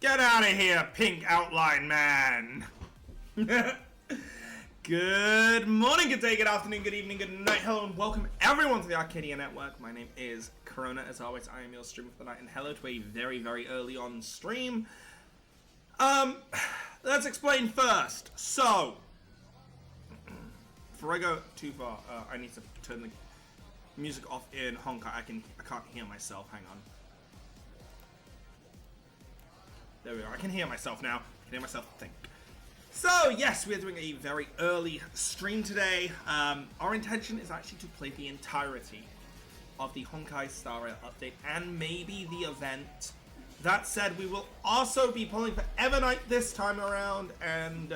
Get out of here, pink outline man! Good morning, good day, good afternoon, good evening, good night, hello, and welcome everyone to the Arcadia Network. My name is Corona. As always, I am your streamer for the night, and hello to a very, very early on stream. Let's explain first. So, before I go too far, I need to turn the music off in Honkai. I can't hear myself. Hang on. There we are. I can hear myself now. I can hear myself think. So, yes, we're doing a very early stream today. Our intention is actually to play the entirety of the Honkai Star Rail update and maybe the event. That said, we will also be pulling for Evernight this time around, and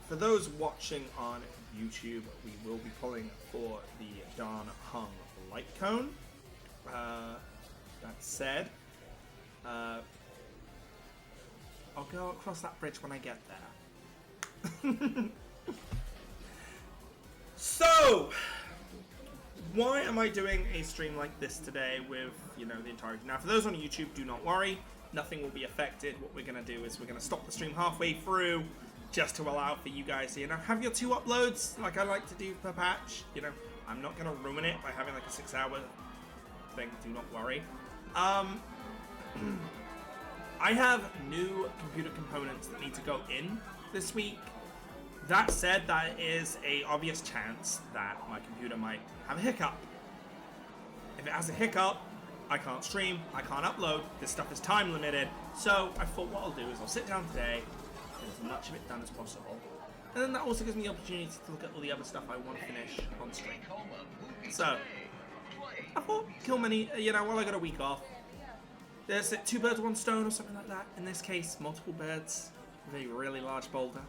for those watching on YouTube, we will be pulling for the Dan Hung Light Cone. That said, I'll go across that bridge when I get there. So, why am I doing a stream like this today with, the entirety? Now, for those on YouTube, do not worry. Nothing will be affected. What we're going to do is we're going to stop the stream halfway through just to allow for you guys to, have your 2 uploads like I like to do per patch. I'm not going to ruin it by having like a 6-hour thing. Do not worry. I have new computer components that need to go in this week. That said, that is a obvious chance that my computer might have a hiccup. If it has a hiccup, I can't stream, I can't upload, this stuff is time limited. So I thought what I'll do is I'll sit down today, get as much of it done as possible. And then that also gives me the opportunity to look at all the other stuff I want to finish on stream. So, I thought kill many, while I got a week off. There's 2 birds, 1 stone or something like that. In this case, multiple birds with a really large boulder.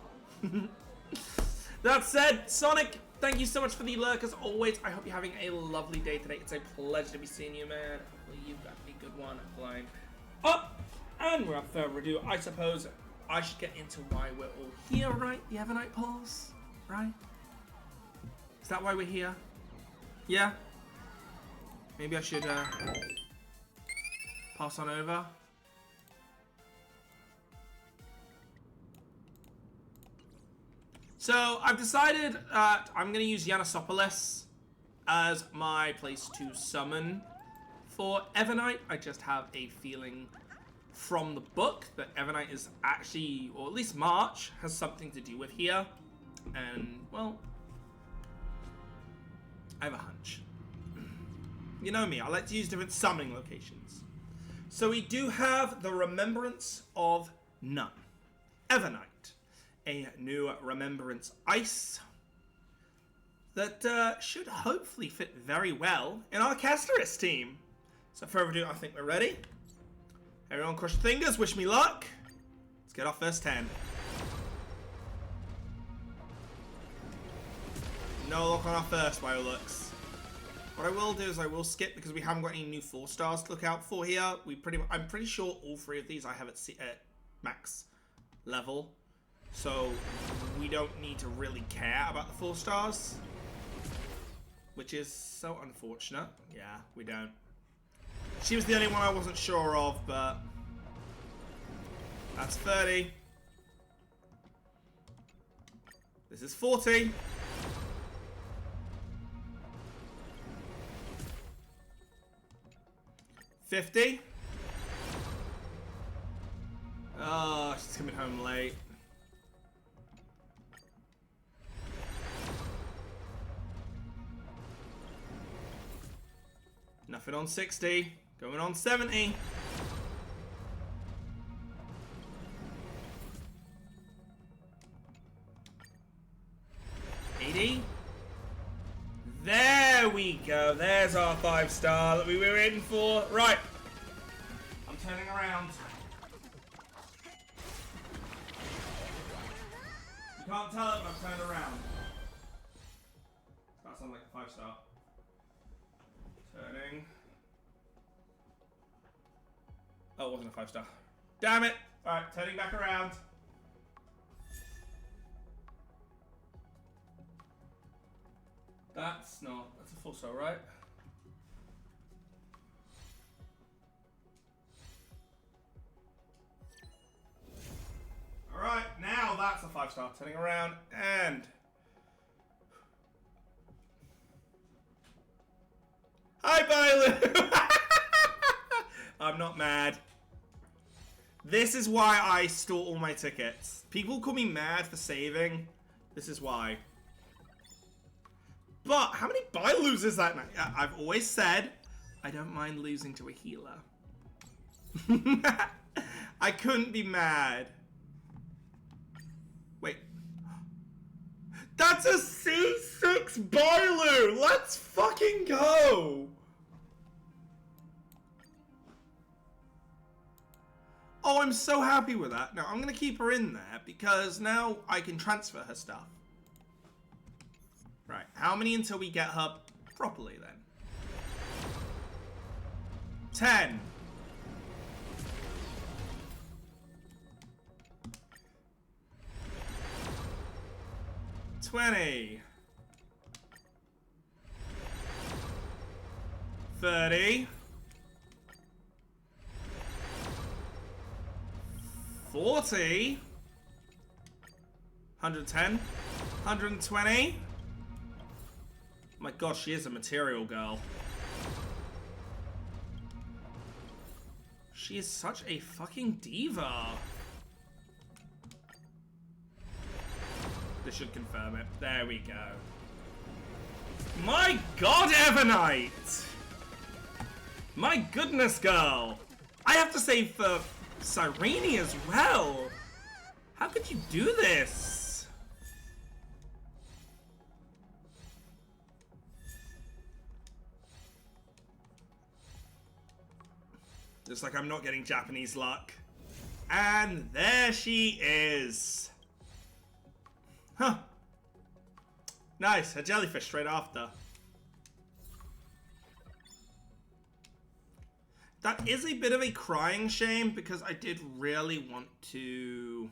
That said, Sonic, thank you so much for the lurk as always. I hope you're having a lovely day today. It's a pleasure to be seeing you, man. Hopefully you've got a good one flying up. And without further ado, I suppose I should get into why we're all here, right? The Evernight pulls, right? Is that why we're here? Yeah? Maybe I should pass on over. So I've decided that I'm going to use Yanasopolis as my place to summon for Evernight. I just have a feeling from the book that Evernight is actually, or at least March, has something to do with here. And, well, I have a hunch. You know me, I like to use different summoning locations. So we do have the Remembrance of None. Evernight. A new Remembrance Ice that should hopefully fit very well in our Casterist team. So further ado, I think we're ready. Everyone cross your fingers, wish me luck. Let's get our first 10. No luck on our first, by all looks. What I will do is I will skip because we haven't got any new 4 stars to look out for here. I'm pretty sure all 3 of these I have at max level. So we don't need to really care about the 4 stars. Which is so unfortunate. Yeah, we don't. She was the only one I wasn't sure of, but that's 30. This is 40. $50. Oh, she's coming home late. Nothing on 60. Going on 70. $80. There we go. There's our 5-star that we were waiting for. Right. I'm turning around. You can't tell it, but I've turned around. That sounds like a 5-star. Turning. Oh, it wasn't a 5-star. Damn it! Alright, turning back around. That's a 4-star, right? 5-star, turning around, and... Hi, Bailu! I'm not mad. This is why I store all my tickets. People call me mad for saving. This is why. But how many Bailus is that now? I've always said I don't mind losing to a healer. I couldn't be mad. Wait. That's a C6 Bailu! Let's fucking go! Oh, I'm so happy with that. Now, I'm going to keep her in there because now I can transfer her stuff. Right, how many until we get her properly then? 10. 20. 30. 40. 110. 120. My gosh, she is a material girl. She is such a fucking diva. This should confirm it. There we go. My god, Evernight! My goodness, girl. I have to say for Cyrene as well. How could you do this? Just like I'm not getting Japanese luck. And there she is. Huh. Nice, a jellyfish straight after. That is a bit of a crying shame because I did really want to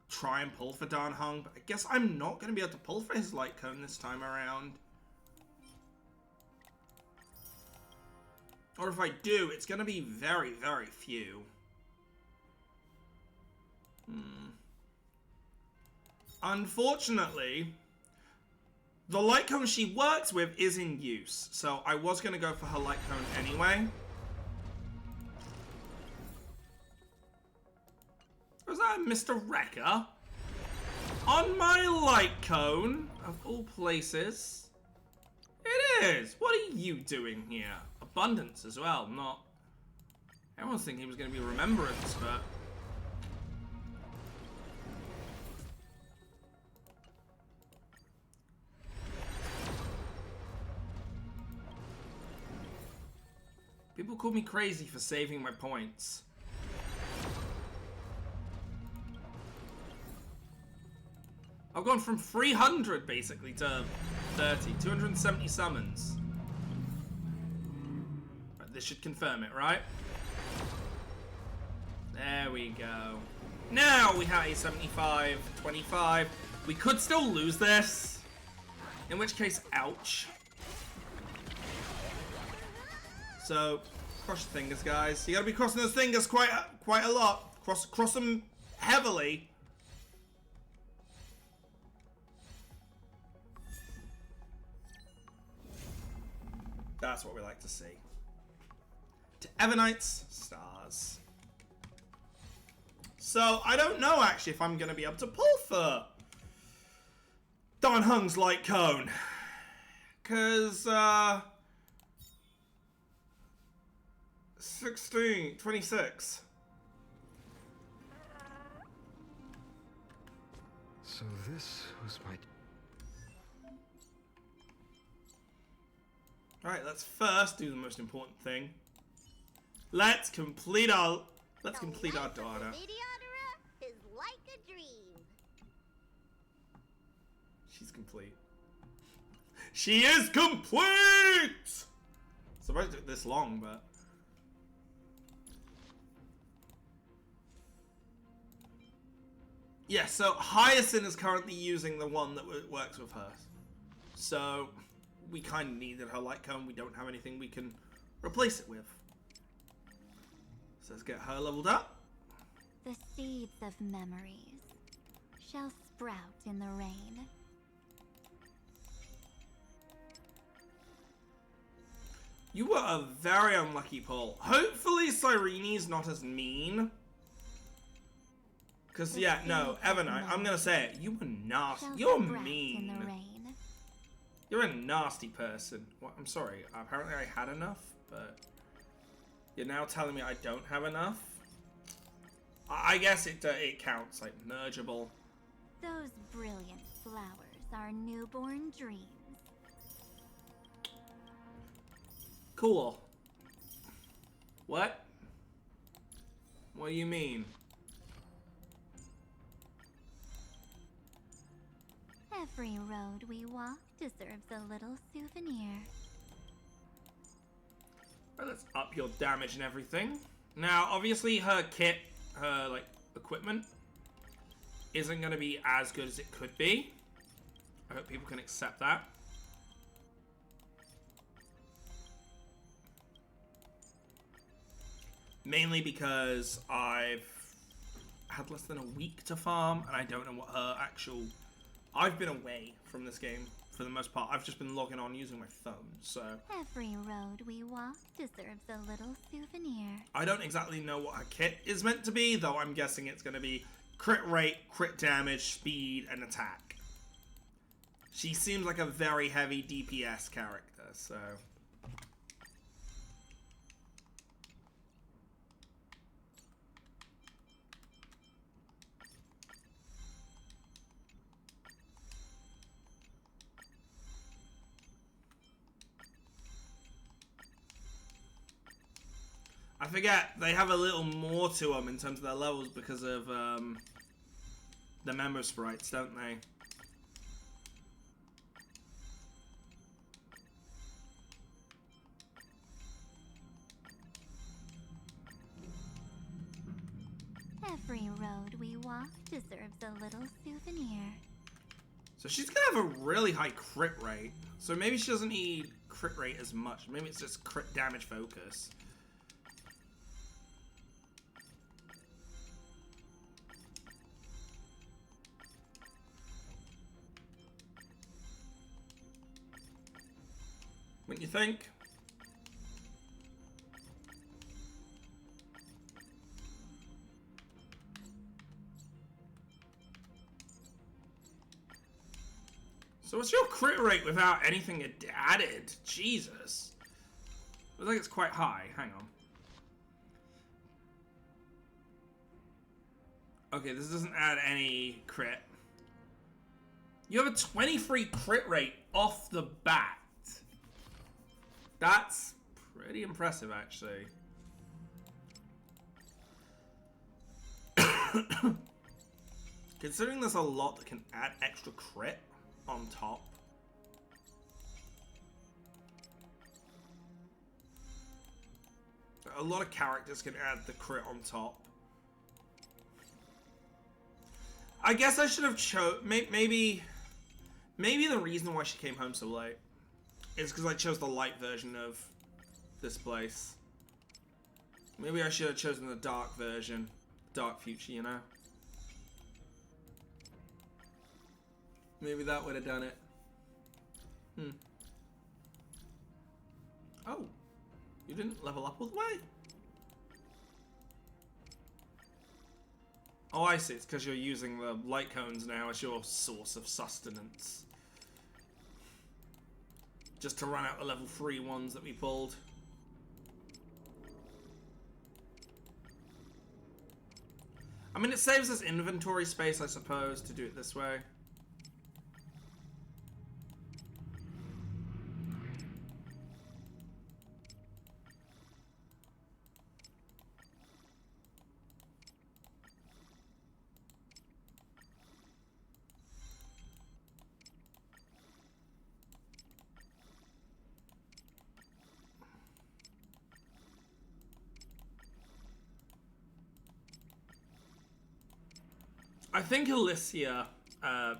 try and pull for Dan Heng, but I guess I'm not going to be able to pull for his light cone this time around. Or if I do, it's going to be very, very few. Unfortunately, the light cone she works with is in use, so I was going to go for her light cone anyway. Was that Mr. Wrecker? On my light cone, of all places. It is! What are you doing here? Abundance as well, not... Everyone's thinking he was going to be Remembrance, but... People call me crazy for saving my points. I've gone from 300 basically to 30. 270 summons. Right, this should confirm it, right? There we go. Now we have a 75, 25. We could still lose this. In which case, ouch. So, cross your fingers, guys. You gotta be crossing those fingers quite a lot. Cross them heavily. That's what we like to see. To Evernight's stars. So, I don't know, actually, if I'm gonna be able to pull for Dan Heng's light cone. Because, 16, 26. So this was my... Alright, let's first do the most important thing. Let's complete our data. Is like a dream. She's complete. She is complete! Surprised it took this long, but... Yeah, so Hyacinth is currently using the one that works with her. So, we kind of needed her light cone. We don't have anything we can replace it with. So let's get her leveled up. The seeds of memories. shall sprout in the rain. You were a very unlucky pull. Hopefully Cyrene's not as mean. Because, yeah, no, Evernight, I'm going to say it. You were nasty. You're mean. You're a nasty person. What? I'm sorry. Apparently I had enough, but you're now telling me I don't have enough? I guess it counts, like, mergeable. Those brilliant flowers are newborn dreams. Cool. What? What do you mean? Every road we walk deserves a little souvenir. Well, let's up your damage and everything. Now, obviously, her kit, her, like, equipment isn't going to be as good as it could be. I hope people can accept that. Mainly because I've had less than a week to farm, and I don't know what her actual... I've been away from this game for the most part. I've just been logging on using my phone, so... Every road we walk deserves a little souvenir. I don't exactly know what her kit is meant to be, though I'm guessing it's going to be crit rate, crit damage, speed, and attack. She seems like a very heavy DPS character, so... I forget, they have a little more to them in terms of their levels because of the member sprites, don't they? Every road we walk deserves a little souvenir. So she's gonna have a really high crit rate. So maybe she doesn't need crit rate as much. Maybe it's just crit damage focus. What do you think? So what's your crit rate without anything added? Jesus. I think it's quite high. Hang on. Okay, this doesn't add any crit. You have a 23 crit rate off the bat. That's pretty impressive, actually. Considering there's a lot that can add extra crit on top. A lot of characters can add the crit on top. I guess I should have maybe the reason why she came home so late is because I chose the light version of this place. Maybe I should have chosen the dark version. Dark future, you know? Maybe that would have done it. Oh. You didn't level up all the way? Oh, I see. It's because you're using the light cones now as your source of sustenance. Just to run out the level 3 ones that we pulled. I mean, it saves us inventory space, I suppose, to do it this way. I think Alicia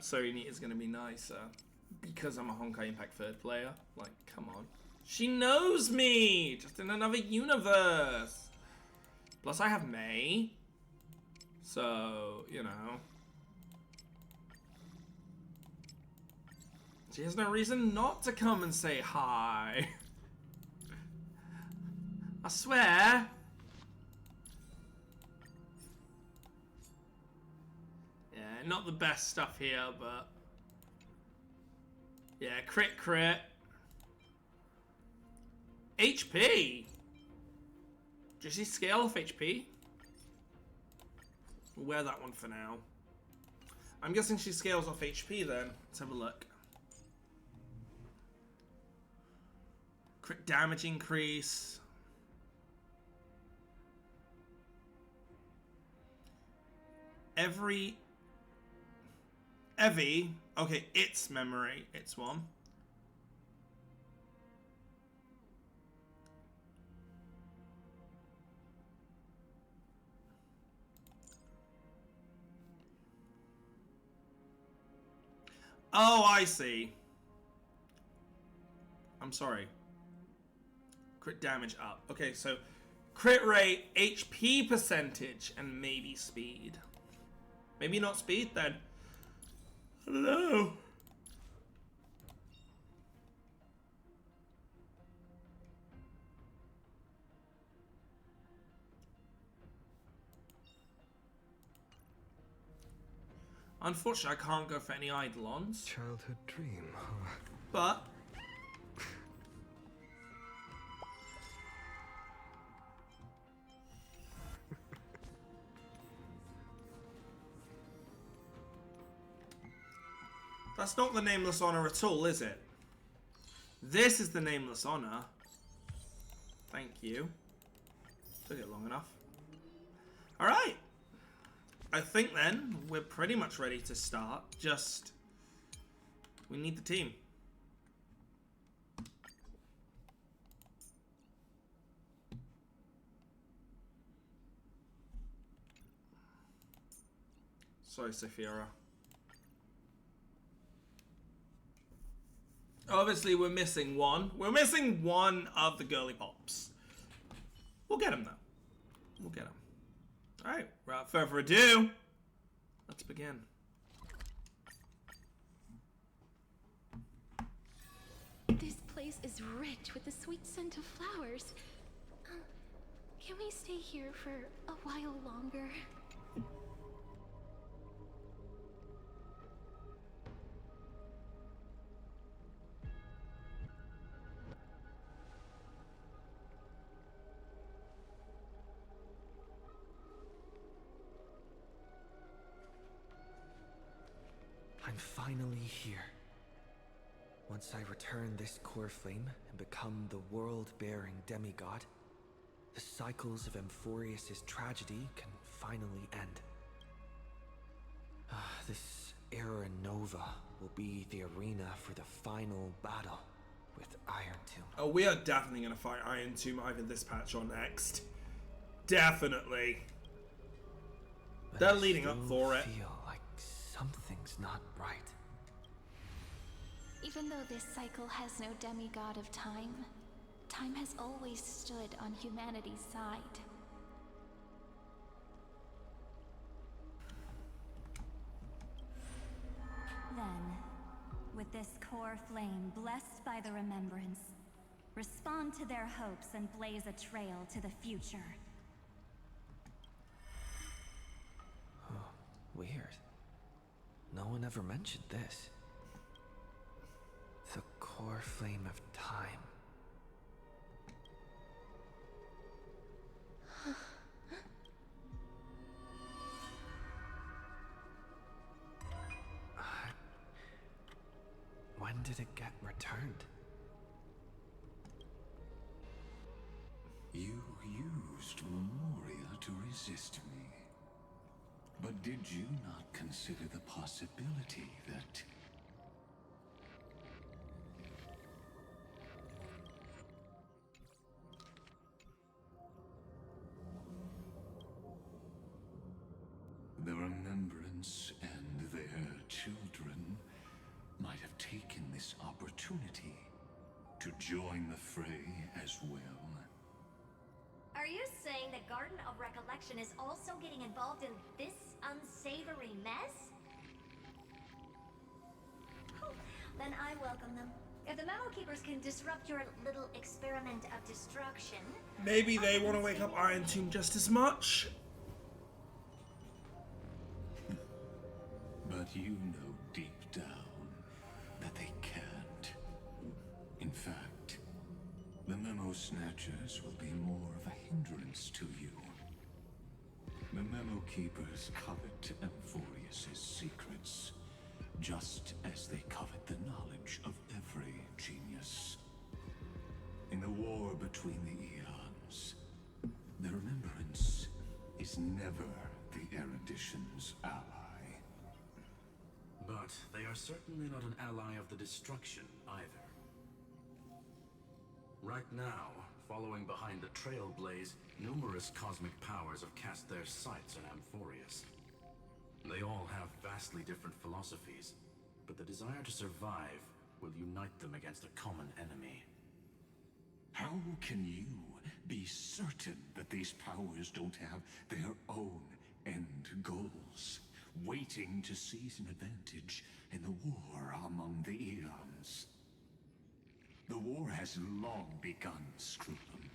Serene is going to be nicer because I'm a Honkai Impact 3rd player. Like, come on. She knows me! Just in another universe! Plus I have May. So, you know. She has no reason not to come and say hi. I swear. Yeah, not the best stuff here, but... Yeah, crit crit. HP! Does she scale off HP? We'll wear that one for now. I'm guessing she scales off HP then. Let's have a look. Crit damage increase. Evie. Okay, its memory. It's one. Oh, I see. I'm sorry. Crit damage up. Okay, so crit rate, HP percentage, and maybe speed. Maybe not speed then. I don't know. Unfortunately, I can't go for any Eidolons. Childhood dream, huh? But that's not the Nameless Honor at all, is it? This is the Nameless Honor. Thank you. Took it long enough. Alright. I think then we're pretty much ready to start. Just... we need the team. Sorry, Sophia. Obviously, we're missing one. We're missing one of the girly pops. We'll get him, though. We'll get him. Alright, without further ado, let's begin. This place is rich with the sweet scent of flowers. Can we stay here for a while longer? I'm finally here. Once I return this core flame and become the world-bearing demigod, the cycles of Amphorius' tragedy can finally end. This Era Nova will be the arena for the final battle with Iron Tomb. Oh, we are definitely going to fight Iron Tomb either this patch or next. Definitely. But They're I leading up still for it. feel like something's not right. Even though this cycle has no demigod of time, time has always stood on humanity's side. Then, with this core flame blessed by the remembrance, respond to their hopes and blaze a trail to the future. Weird. No one ever mentioned this. The core flame of time. When did it get returned? You used Memoria to resist me. But did you not consider the possibility that... the Remembrance and their children might have taken this opportunity to join the fray as well? Are you saying the Garden of Recollection is also getting involved in this unsavory mess? Then I welcome them. If the Memo Keepers can disrupt your little experiment of destruction... Maybe they want to wake up Iron Tomb just as much. But you know deep down that they can't. In fact, the Memo Snatchers will be more of a hindrance to you. The Memo Keepers covet Amphorius's secrets, just as they covet the knowledge of every genius. In the war between the eons, the Remembrance is never the erudition's ally. But they are certainly not an ally of the destruction either. Right now, following behind the Trailblaze, numerous cosmic powers have cast their sights on Amphorius. They all have vastly different philosophies, but the desire to survive will unite them against a common enemy. How can you be certain that these powers don't have their own end goals, waiting to seize an advantage in the war among the eons? The war has long begun, Screwum.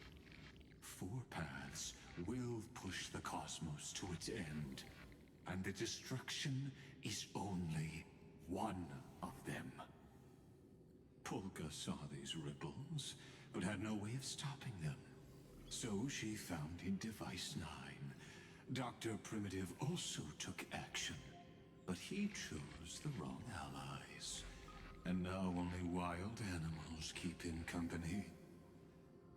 Four paths will push the cosmos to its end, and the destruction is only one of them. Polka saw these ripples, but had no way of stopping them. So she founded Device 9. Dr. Primitive also took action, but he chose the wrong allies. And now only wild animals keep in company.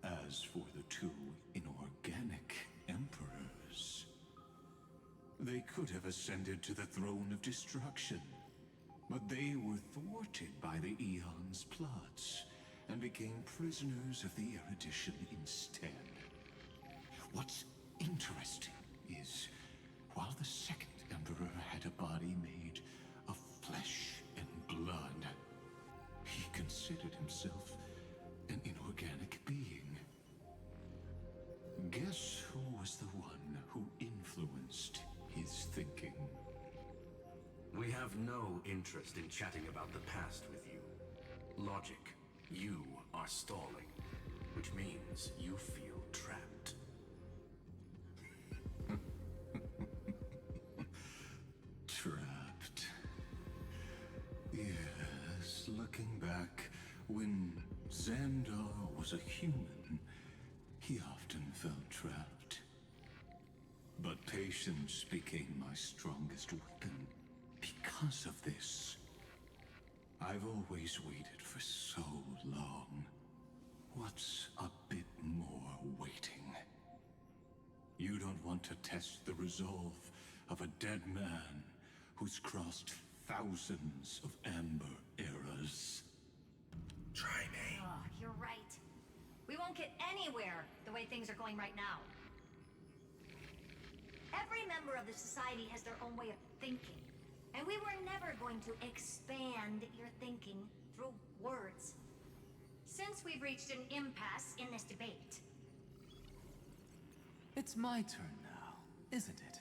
As for the two inorganic emperors, they could have ascended to the throne of destruction, but they were thwarted by the Eon's plots and became prisoners of the erudition instead. What's interesting is, while the second emperor had a body made of flesh and blood, he considered himself an inorganic being. Guess who was the one who influenced his thinking? We have no interest in chatting about the past with you. Logic, you are stalling, which means you feel trapped. Trapped. Yes, looking back, when Xandar was a human, he often felt trapped. But patience became my strongest weapon because of this. I've always waited for so long. What's a bit more waiting? You don't want to test the resolve of a dead man who's crossed thousands of amber eras. Try me. Oh, you're right. We won't get anywhere the way things are going right now. Every member of the society has their own way of thinking, and we were never going to expand your thinking through words. Since we've reached an impasse in this debate. It's my turn now, isn't it?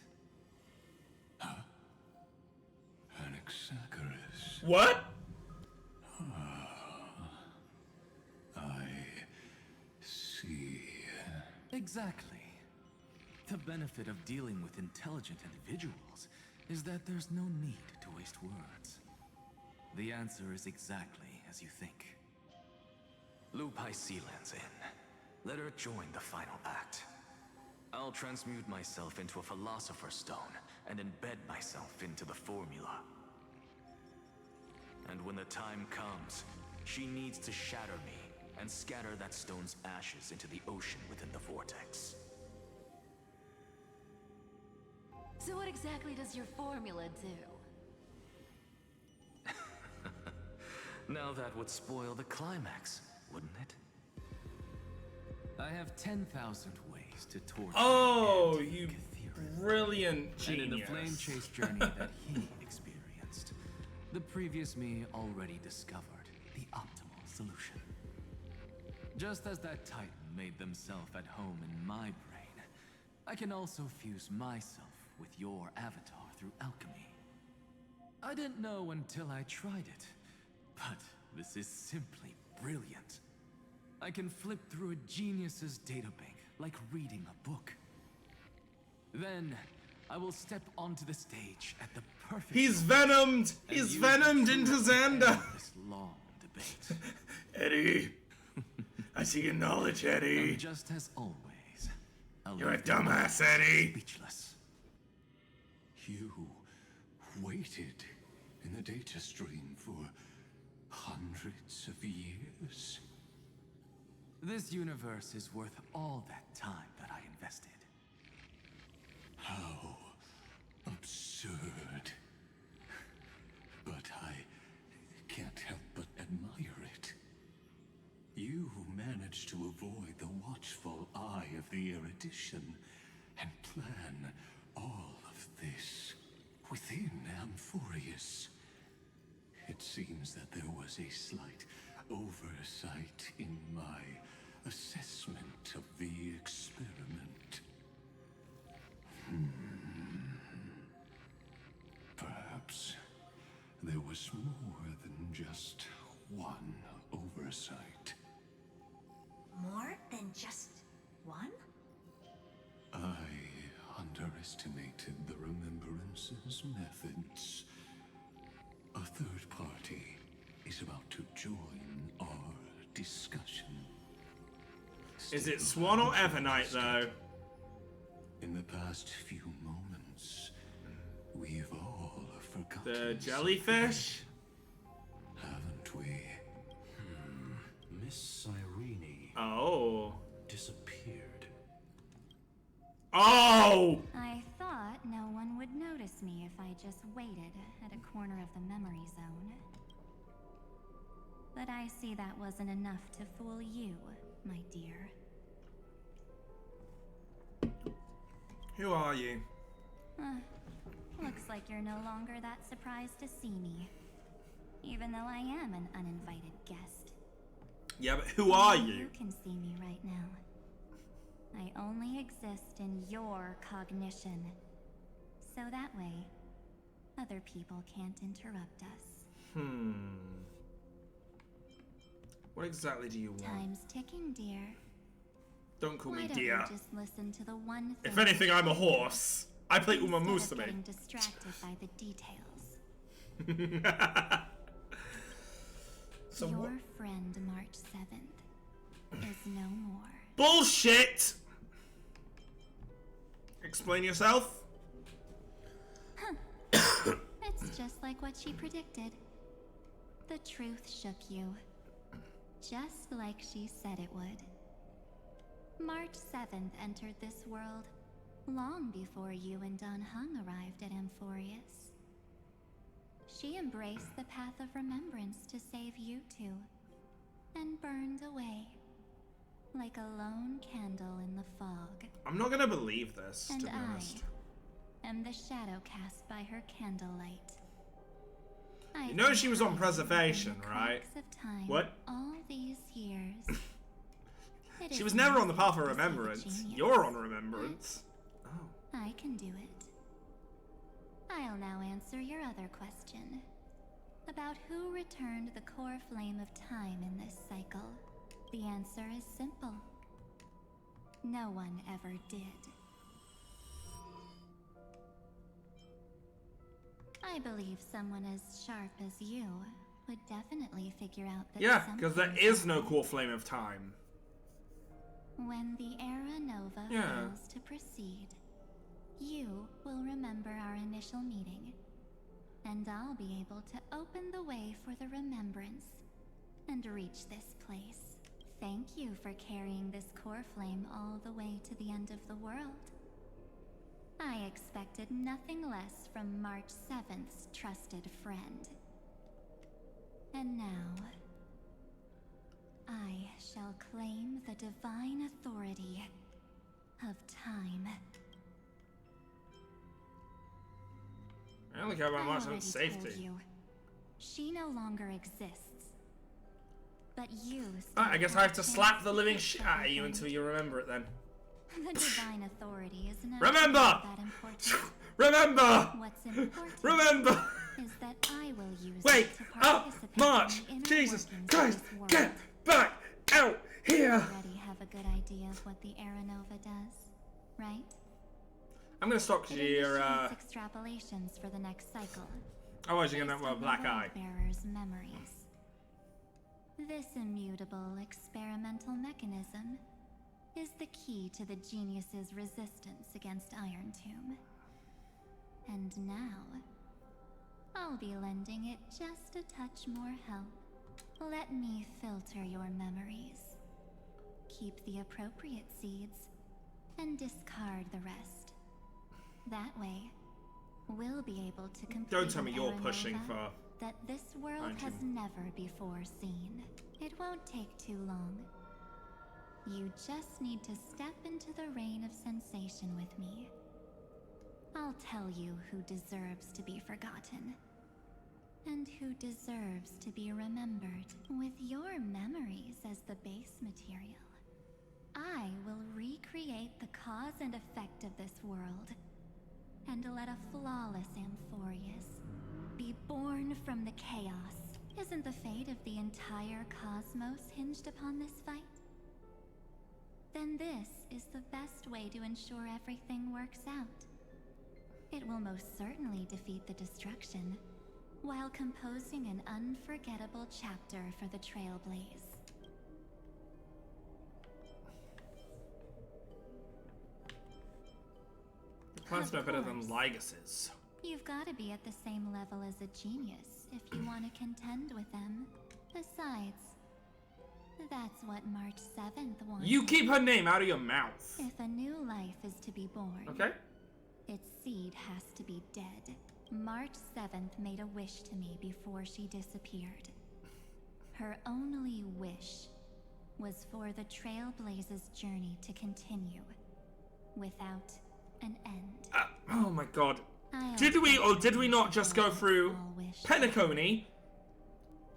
Anaxagoras. What? I see. Exactly. The benefit of dealing with intelligent individuals is that there's no need to waste words. The answer is exactly as you think. Lupai Sealand's in. Let her join the final act. I'll transmute myself into a Philosopher's Stone and embed myself into the formula. And when the time comes, she needs to shatter me and scatter that stone's ashes into the ocean within the vortex. So what exactly does your formula do? Now that would spoil the climax, wouldn't it? I have 10,000 ways to torture. Oh, and you Catherian. brilliant genius. And in the flame chase journey that he experienced, the previous me already discovered the optimal solution. Just as that Titan made themselves at home in my brain, I can also fuse myself with your avatar through alchemy. I didn't know until I tried it, But this is simply brilliant. I can flip through a genius's databank like reading a book. Then I will step onto the stage at the perfect He's moment venomed! and He's use venomed the into truth to end Xander! this long debate. Eddie! I see your knowledge, Eddie! And just as always, I'll You're a leave the dumbass, world Eddie! speechless. You waited in the data stream for hundreds of years. This universe is worth all that time that I invested. How absurd. But I can't help but admire it. You managed to avoid the watchful eye of the erudition and plan all of this within Amphorius. It seems that there was a slight oversight in my assessment of the experiment. Perhaps there was more than just one oversight. More than just one? I underestimated the Remembrance's methods. A third party is about to join our discussion. Is it Swan or Evernight, though? In the past few moments, we've all forgotten. The jellyfish? Haven't we? Miss Irene Oh. disappeared. Oh! I thought no one would notice me if I just waited at a corner of the memory zone. But I see that wasn't enough to fool you, my dear. Who are you? Looks like you're no longer that surprised to see me. Even though I am an uninvited guest. Yeah, but who are Only you? You can see me right now. I only exist in your cognition. So that way, other people can't interrupt us. What exactly do you want? Time's ticking, dear. Don't call Why me don't dear. you just listen to the one thing? If anything, I'm a horse. I play Uma instead of Musume. getting distracted by the details. So Your what? friend March 7th is no more. Bullshit! Explain yourself. It's just like what she predicted. The truth shook you. Just like she said it would. March 7th entered this world long before you and Don Hung arrived at Amphorius. She embraced the path of remembrance to save you two, and burned away like a lone candle in the fog. I'm not gonna believe this, And to be honest. I am the shadow cast by her candlelight. You know she was on preservation, in the right? cracks of time What? All these years. It She is was never on the path of impossible to save a remembrance. genius, You're on remembrance. Oh. but I can do it. I'll now answer your other question. About who returned the core flame of time in this cycle. The answer is simple. No one ever did. I believe someone as sharp as you would definitely figure out that Yeah, because there something is no core flame of time. When the Era Nova Yeah. fails to proceed, you will remember our initial meeting, and I'll be able to open the way for the remembrance and reach this place. Thank you for carrying this core flame all the way to the end of the world. I expected nothing less from March 7th's trusted friend. And now, I shall claim the divine authority of time. I only care about I March already and safety. told you, she no longer exists. But you Alright, I guess I have to still slap the chance living to shit fix out of you everything. until you remember it then. The divine authority is not Remember! that important. Remember! What's important Remember! is that I will use Wait! it to Oh! participate March! in I'm gonna stop because It you're, initiates extrapolations for the next cycle. otherwise you're gonna based have a on the black eye. bearer's memories. This immutable experimental mechanism is the key to the genius's resistance against Iron Tomb. And now, I'll be lending it just a touch more help. Let me filter your memories. Keep the appropriate seeds, and discard the rest. That way, we'll be able to complete Don't tell me an you're Aranova pushing for that this world Iron has Tomb. never before seen. It won't take too long. You just need to step into the rain of sensation with me. I'll tell you who deserves to be forgotten, and who deserves to be remembered. With your memories as the base material, I will recreate the cause and effect of this world, and let a flawless Amphorius be born from the chaos. Isn't the fate of the entire cosmos hinged upon this fight? Then this is the best way to ensure everything works out. It will most certainly defeat the destruction, while composing an unforgettable chapter for the Trailblaze. The plan's no Of better than course. Lygas's. You've got to be at the same level as a genius if you want to contend with them. Besides, that's what March 7th wants. You keep her name out of your mouth. If a new life is to be born, Okay? its seed has to be dead. March 7th made a wish to me before she disappeared. Her only wish was for the Trailblaze's journey to continue without an end. Oh my god. I Did we or also did we not just go through small wish. Penacony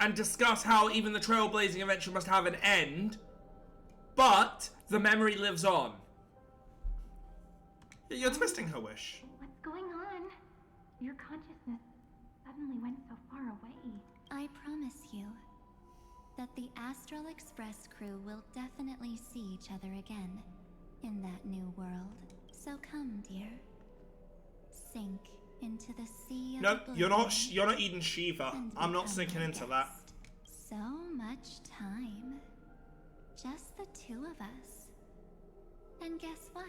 and discuss how even the trailblazing adventure must have an end, but the memory lives on? You're twisting her wish. What's going on? Your consciousness suddenly went so far away. I promise you that the Astral Express crew will definitely see each other again in that new world. So come, dear. Sink into the sea of No, oblivion you're not eating Shiva. and I'm not become sinking my into that. guest. So much time. Just the two of us. And guess what?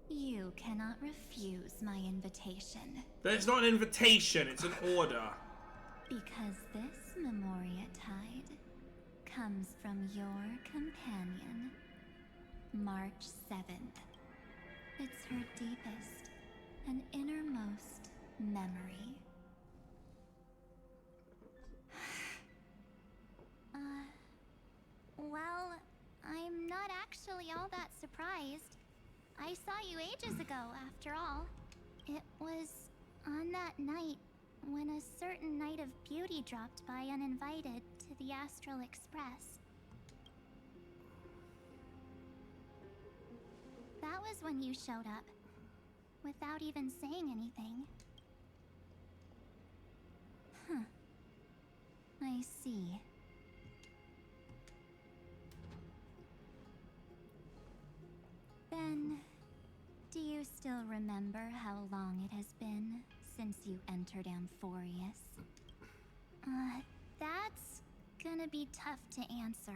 You cannot refuse my invitation. But it's not an invitation, it's an order. Because this Memoria Tide comes from your companion, March 7th. It's her deepest and innermost memory. Well, I'm not actually all that surprised. I saw you ages ago, after all. It was on that night when a certain Knight of Beauty dropped by uninvited to the Astral Express. That was when you showed up, without even saying anything. Huh. I see. Then, do you still remember how long it has been since you entered Amphorius? That's gonna be tough to answer.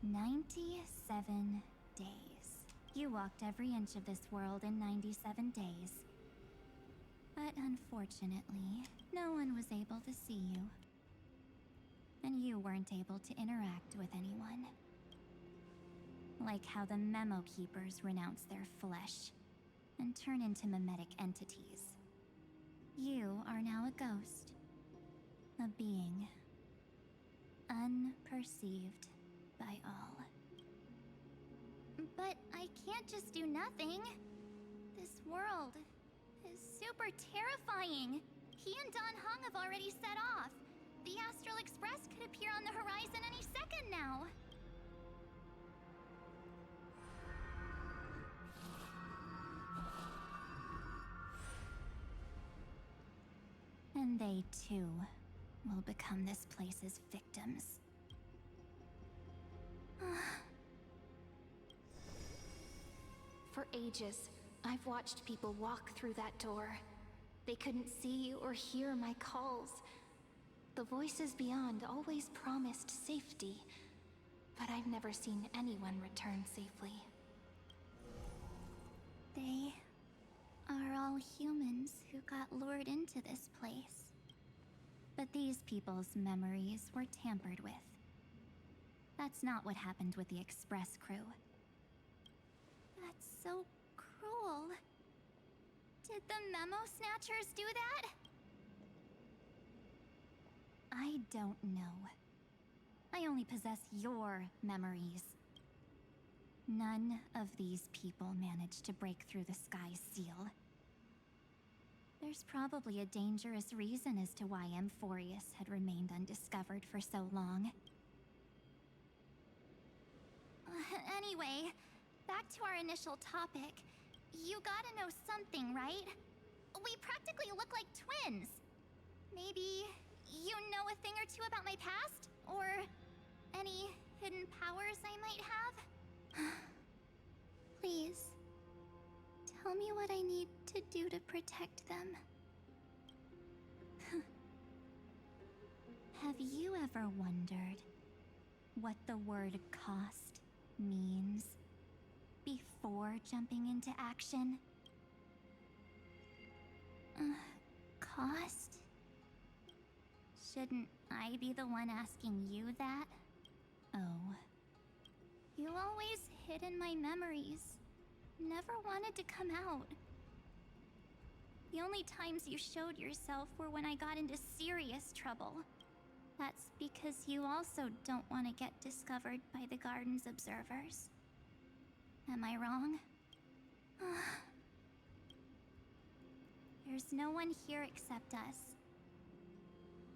97 days. You walked every inch of this world in 97 days. But unfortunately, no one was able to see you. And you weren't able to interact with anyone. Like how the Memo Keepers renounce their flesh and turn into mimetic entities. You are now a ghost. A being. Unperceived by all. But I can't just do nothing. This world is super terrifying. He and Don Hung have already set off. The Astral Express could appear on the horizon any second now. And they too will become this place's victims. For ages, I've watched people walk through that door. They couldn't see or hear my calls. The voices beyond always promised safety, but I've never seen anyone return safely. They are all humans who got lured into this place. But these people's memories were tampered with. That's not what happened with the Express crew. That's so cruel. Did the Memo Snatchers do that? I don't know. I only possess your memories. None of these people managed to break through the sky seal. There's probably a dangerous reason as to why Amphorius had remained undiscovered for so long. Anyway, back to our initial topic. You gotta know something, right? We practically look like twins. Maybe you know a thing or two about my past? Or any hidden powers I might have? Please, tell me what I need to do to protect them. Have you ever wondered what the word cost means before jumping into action? Cost? Shouldn't I be the one asking you that? Oh. You always hid in my memories. Never wanted to come out. The only times you showed yourself were when I got into serious trouble. That's because you also don't want to get discovered by the garden's observers. Am I wrong? There's no one here except us.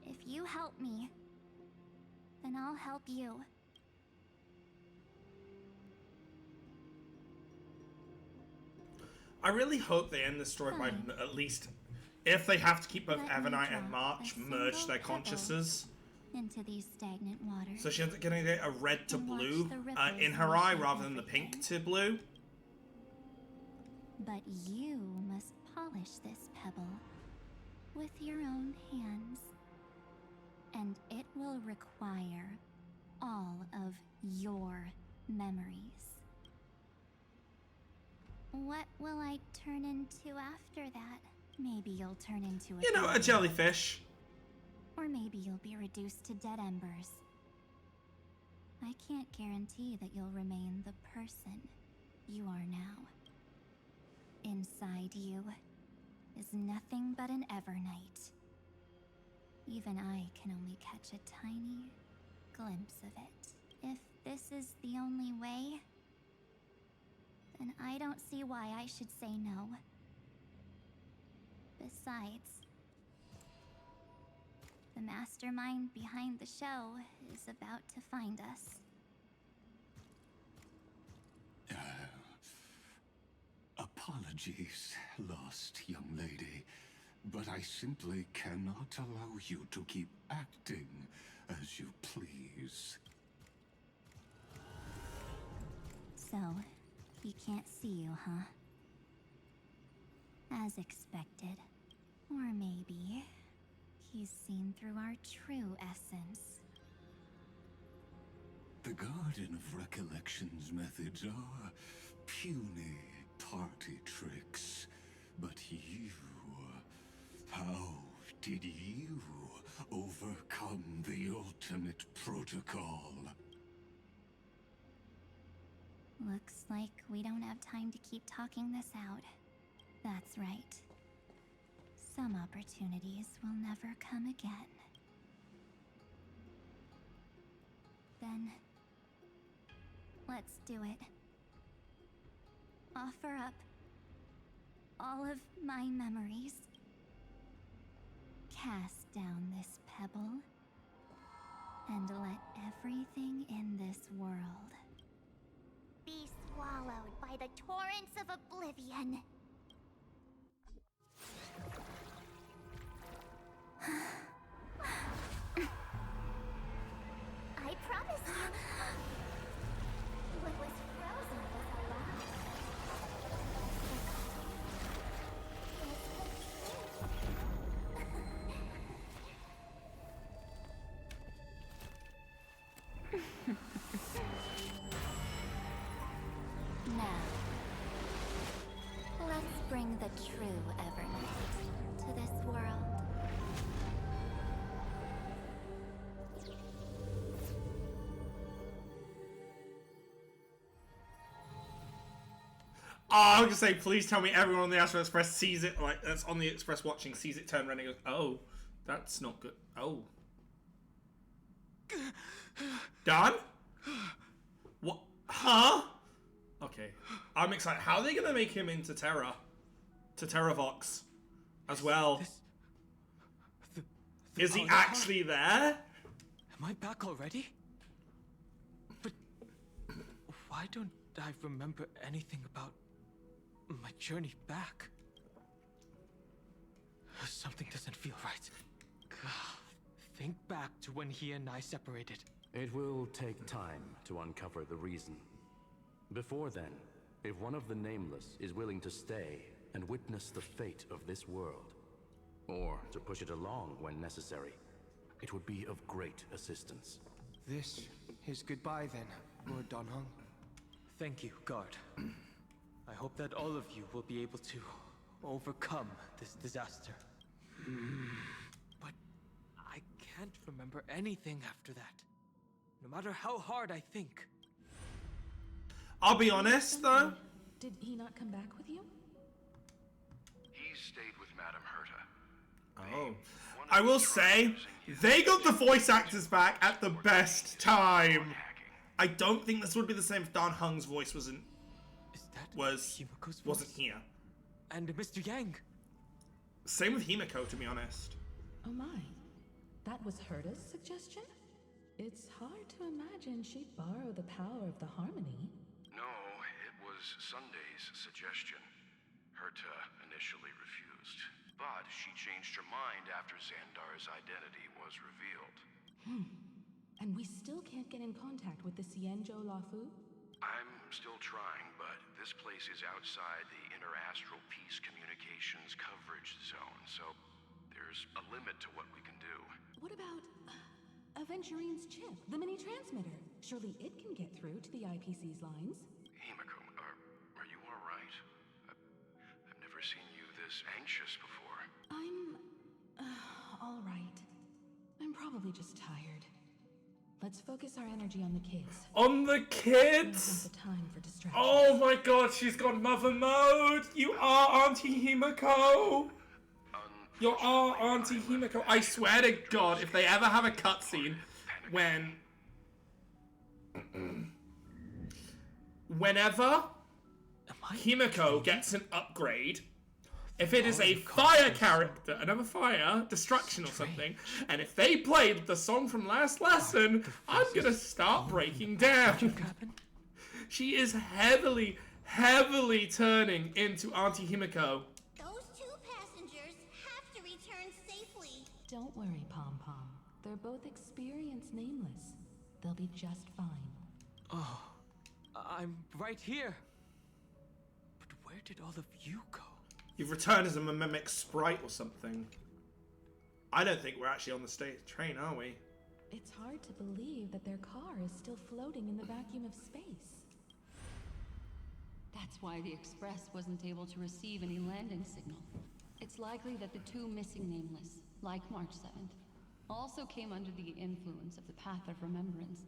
If you help me, then I'll help you. I really hope they end the story by at least, if they have to keep both Evernight and March, merge their consciousness. Into these stagnant waters. So she ends up getting a red to blue in her eye rather than the pink to blue. But you must polish this pebble with your own hands. And it will require all of your memories. What will I turn into after that? Maybe you'll turn into a... You know, a jellyfish. Or maybe you'll be reduced to dead embers. I can't guarantee that you'll remain the person you are now. Inside you is nothing but an Evernight. Even I can only catch a tiny glimpse of it. If this is the only way, then I don't see why I should say no. Besides, the mastermind behind the show is about to find us. Apologies, lost young lady, but I simply cannot allow you to keep acting as you please. So, he can't see you, huh? As expected. Or maybe he's seen through our true essence. The Garden of Recollection's methods are puny party tricks. But you... how did you overcome the ultimate protocol? Looks like we don't have time to keep talking this out. That's right. Some opportunities will never come again. Then, let's do it. Offer up all of my memories. Cast down this pebble, and let everything in this world be swallowed by the torrents of oblivion. I promise you, what was frozen was alive. bring the true Evernight to this world. Oh, I was gonna say, please tell me everyone on the Astro Express sees it, like, that's on the Express watching, sees it turn around and goes, oh, that's not good. Oh. Done? What? Huh? Okay. I'm excited. How are they gonna make him into Terra? To Terravox as well? Is he actually there? Am I back already? But why don't I remember anything about my journey back? Something doesn't feel right. Think back to when he and I separated. It will take time to uncover the reason. Before then, if one of the Nameless is willing to stay and witness the fate of this world, or to push it along when necessary, it would be of great assistance. This is goodbye then, Lord Donhong. Thank you, guard. I hope that all of you will be able to overcome this disaster. But I can't remember anything after that. No matter how hard I think. I'll be honest, though. Did he not come back with you? He stayed with Madame Herta. Oh. I will say, they got the voice actors back at the best time. I don't think this would be the same if Dan Hung's voice wasn't here. And Mr. Yang. Same with Himiko, to be honest. Oh my. That was Herta's suggestion? It's hard to imagine she'd borrow the power of the harmony. No, it was Sunday's suggestion. Herta initially refused, but she changed her mind after Xandar's identity was revealed. And we still can't get in contact with the Xianzhou Lafu? I'm still trying, but this place is outside the Interastral Peace Communications coverage zone, so there's a limit to what we can do. What about Aventurine's chip, the mini transmitter? Surely it can get through to the IPC's lines. Himiko, are you all right? I've never seen you this anxious before. I'm all right. I'm probably just tired. Let's focus our energy on the kids. On the kids? Not the time for distraction. Oh my god, she's got mother mode! You are Auntie Himiko! You are Auntie Himiko. I swear to god, if they ever have a cutscene whenever Himiko gets an upgrade, if it is a fire character, another fire, destruction or something, and if they played the song from last lesson, I'm gonna start breaking down. She is heavily, heavily turning into Auntie Himiko. Those two passengers have to return safely. Don't worry, Pom Pom. They're both experienced Nameless. They'll be just fine. Oh, I'm right here. But where did all of you go? You've returned as a mimic sprite or something. I don't think we're actually on the train, are we? It's hard to believe that their car is still floating in the vacuum of space. That's why the Express wasn't able to receive any landing signal. It's likely that the two missing Nameless, like March 7th, also came under the influence of the Path of Remembrance.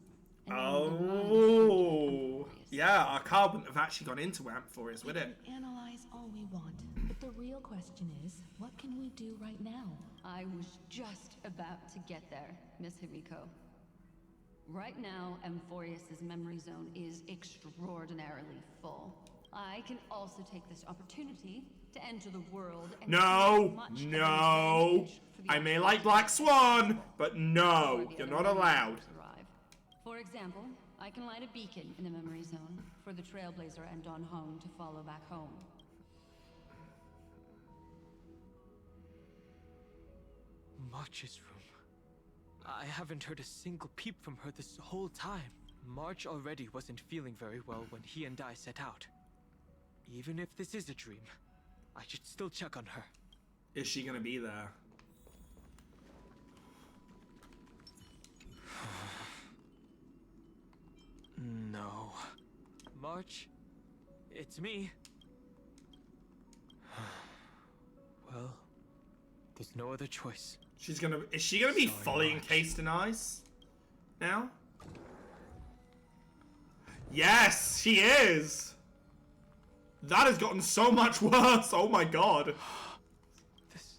Oh, yeah, our car wouldn't have actually gone into Amphorius, would it? We can analyze all we want, but the real question is, what can we do right now? I was just about to get there, Miss Himiko. Right now, Amphorius's memory zone is extraordinarily full. I can also take this opportunity to enter the world and no. I may like Black Swan, but no, you're not allowed. For example, I can light a beacon in the memory zone for the Trailblazer and Don Hong to follow back home. March's room. I haven't heard a single peep from her this whole time. March already wasn't feeling very well when he and I set out. Even if this is a dream, I should still check on her. Is she gonna be there? No. March, it's me. Well, there's no other choice. Is she gonna be Sorry, fully March. encased in ice now? Yes, she is. That has gotten so much worse. Oh my god. This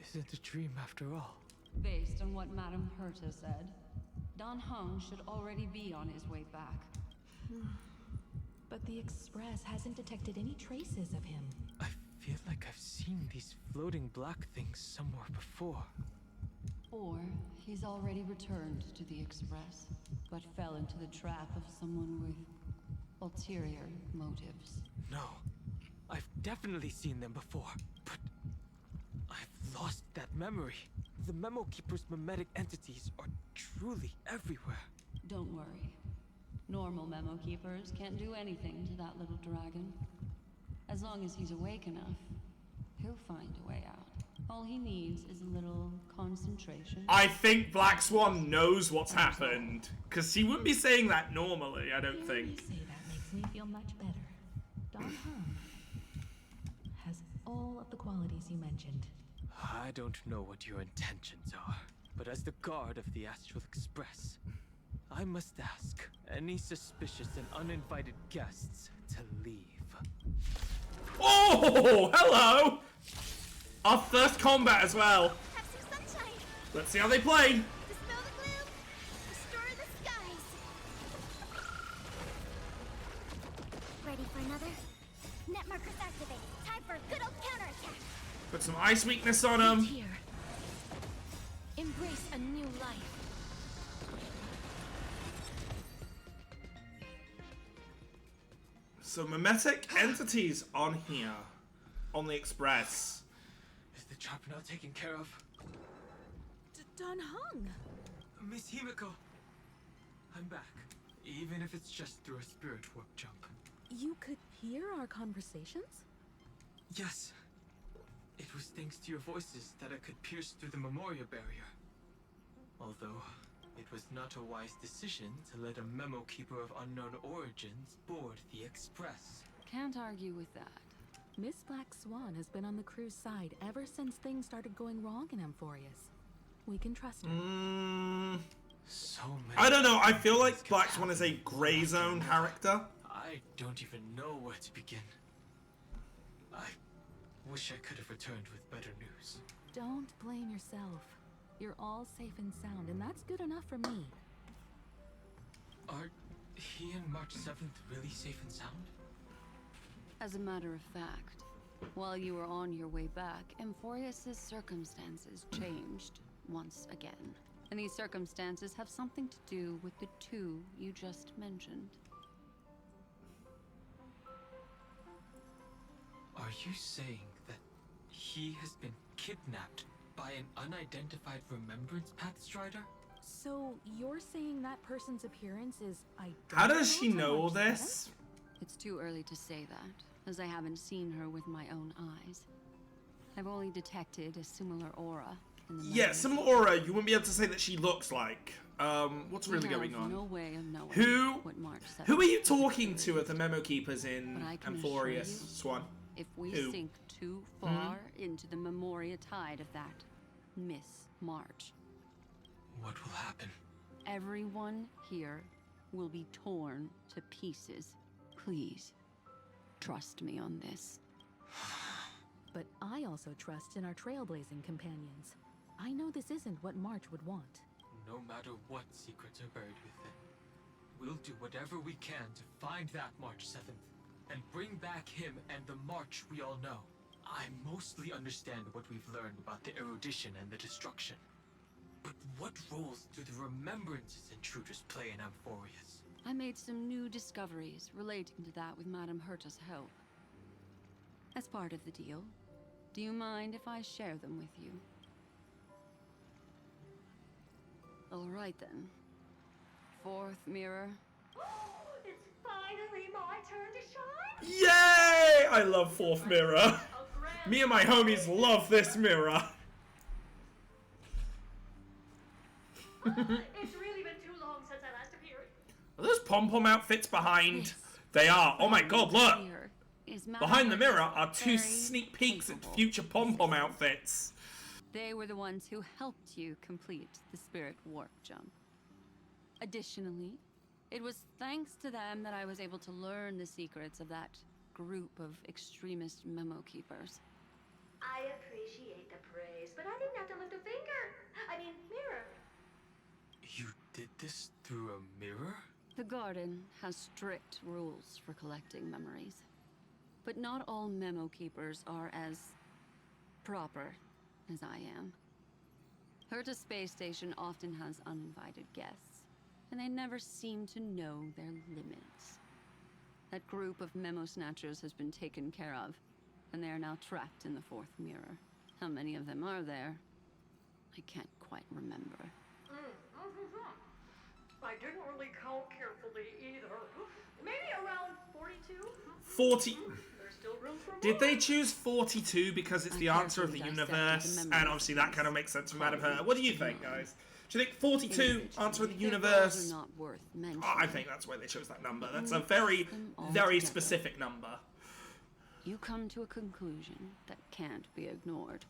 isn't a dream after all. Based on what Madame Herta said, Don Hung should already be on his way back. But the Express hasn't detected any traces of him. I feel like I've seen these floating black things somewhere before. Or he's already returned to the Express, but fell into the trap of someone with ulterior motives. No, I've definitely seen them before, but I've lost that memory. The Memo Keeper's mimetic entities are truly everywhere. Don't worry. Normal Memo Keepers can't do anything to that little dragon. As long as he's awake enough, he'll find a way out. All he needs is a little concentration. I think Black Swan knows what's happened, because she wouldn't be saying that normally, I don't Hearing you think. say that makes me feel much better. Don Hung has all of the qualities you mentioned. I don't know what your intentions are, but as the guard of the Astral Express, I must ask any suspicious and uninvited guests to leave. Oh, hello! Our first combat as well. Have some sunshine. Let's see how they play. Dispel the gloom. Restore the skies. Ready for another? Net markers activated. Time for a good old counterattack. Put some ice weakness on them. Here. Embrace a new life. So mimetic entities on here, on the Express. Is the trap now taken care of? Don Hung! Miss Himiko, I'm back. Even if it's just through a spirit warp jump. You could hear our conversations? Yes. It was thanks to your voices that I could pierce through the Memoria barrier. Although, it was not a wise decision to let a Memo Keeper of unknown origins board the Express. Can't argue with that. Miss Black Swan has been on the crew's side ever since things started going wrong in Amphorius. We can trust her. So many. I don't know, I feel like Black Swan is a grey zone character. I don't even know where to begin. I wish I could have returned with better news. Don't blame yourself. You're all safe and sound, and that's good enough for me. Are he and March 7th really safe and sound? As a matter of fact, while you were on your way back, Amphorius's circumstances changed once again. And these circumstances have something to do with the two you just mentioned. Are you saying that he has been kidnapped by an unidentified Remembrance Path Strider? So you're saying that person's appearance is How does she identical to know all March 7th? this? It's too early to say that, as I haven't seen her with my own eyes. I've only detected a similar aura in the Yeah, memories. similar aura, you wouldn't be able to say that she looks like. What's We really have going on? no way of knowing Who what March 7th Who are you was talking doing. to at the Memo Keepers in But I can assure Amphorius, you, Swan? If we Who? sink too far into the Memoria tide of that Miss March, What will happen? everyone here will be torn to pieces. Please, trust me on this. But I also trust in our trailblazing companions. I know this isn't what March would want. No matter what secrets are buried within, we'll do whatever we can to find that March 7th and bring back him and the March we all know. I mostly understand what we've learned about the erudition and the destruction. But what roles do the Remembrances intruders play in Amphorius? I made some new discoveries relating to that with Madame Herta's help. As part of the deal, do you mind if I share them with you? All right then. Fourth mirror. It's finally my turn to shine. Yay! I love Fourth Mirror. Me and my homies love this mirror. It's really been too long since I last appeared. Are those pom-pom outfits behind? They are. Oh my god, look! Here is Behind the mirror Manifest are two very sneak peeks at capable future pom-pom outfits. They were the ones who helped you complete the spirit warp jump. Additionally, it was thanks to them that I was able to learn the secrets of that group of extremist memo keepers. I appreciate the praise, but I didn't have to lift a finger. I mean, mirror. You did this through a mirror? The garden has strict rules for collecting memories. But not all memo keepers are as proper as I am. Herta Space Station often has uninvited guests, and they never seem to know their limits. That group of memo snatchers has been taken care of, and they are now trapped in the fourth mirror. How many of them are there? I can't quite remember. I didn't really count carefully either. Maybe around 42? 40. There's still room for more. Did they choose 42 because it's the answer of the universe? And obviously that kind of makes sense from Madam Her. What do you think, guys? Do you think 42, answer of the universe? Not worth mentioning. Oh, I think that's why they chose that number. That's a very, very specific number. You come to a conclusion that can't be ignored.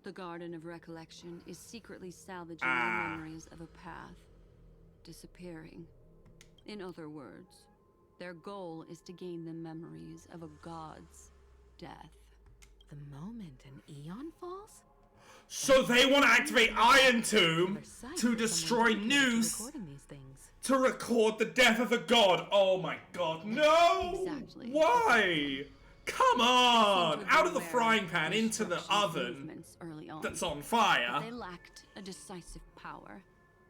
The Garden of Recollection is secretly salvaging the memories of a path disappearing. In other words, their goal is to gain the memories of a god's death. The moment an eon falls? So they want to activate Iron Tomb to destroy News to record the death of a god. Oh my god, no! Exactly. Why? Come on! Out of the frying pan into the oven that's on fire. They lacked a decisive power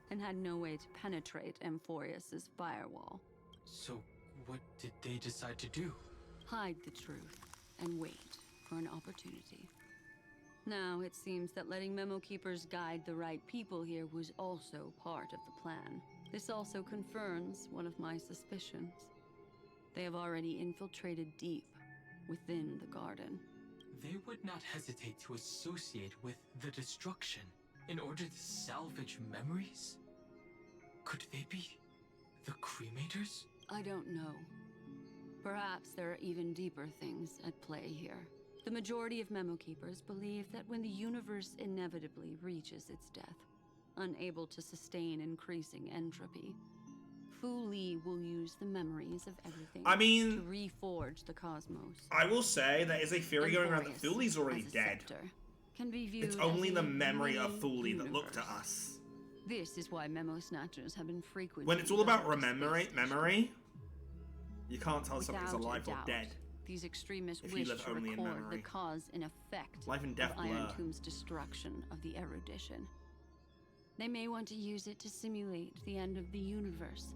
and had no way to penetrate Amphorius's firewall. So, what did they decide to do? Hide the truth and wait for an opportunity. Now, it seems that letting Memo Keepers guide the right people here was also part of the plan. This also confirms one of my suspicions. They have already infiltrated deep within the garden. They would not hesitate to associate with the destruction in order to salvage memories? Could they be the cremators? I don't know. Perhaps there are even deeper things at play here. The majority of Memo Keepers believe that when the universe inevitably reaches its death, unable to sustain increasing entropy, Fu Li will use the memories of everything to reforge the cosmos. I will say there is a theory going around that Fu Li's already dead. Can be viewed It's only as the a memory of Fu Li that mini-universe. looked at us. This is why Memo Snatchers have been frequent. When it's all about memory, you can't tell something's alive or dead. These extremists if you wish live to only in record memory. the cause and effect Life and death of Iron blur. Tomb's destruction of the erudition. They may want to use it to simulate the end of the universe,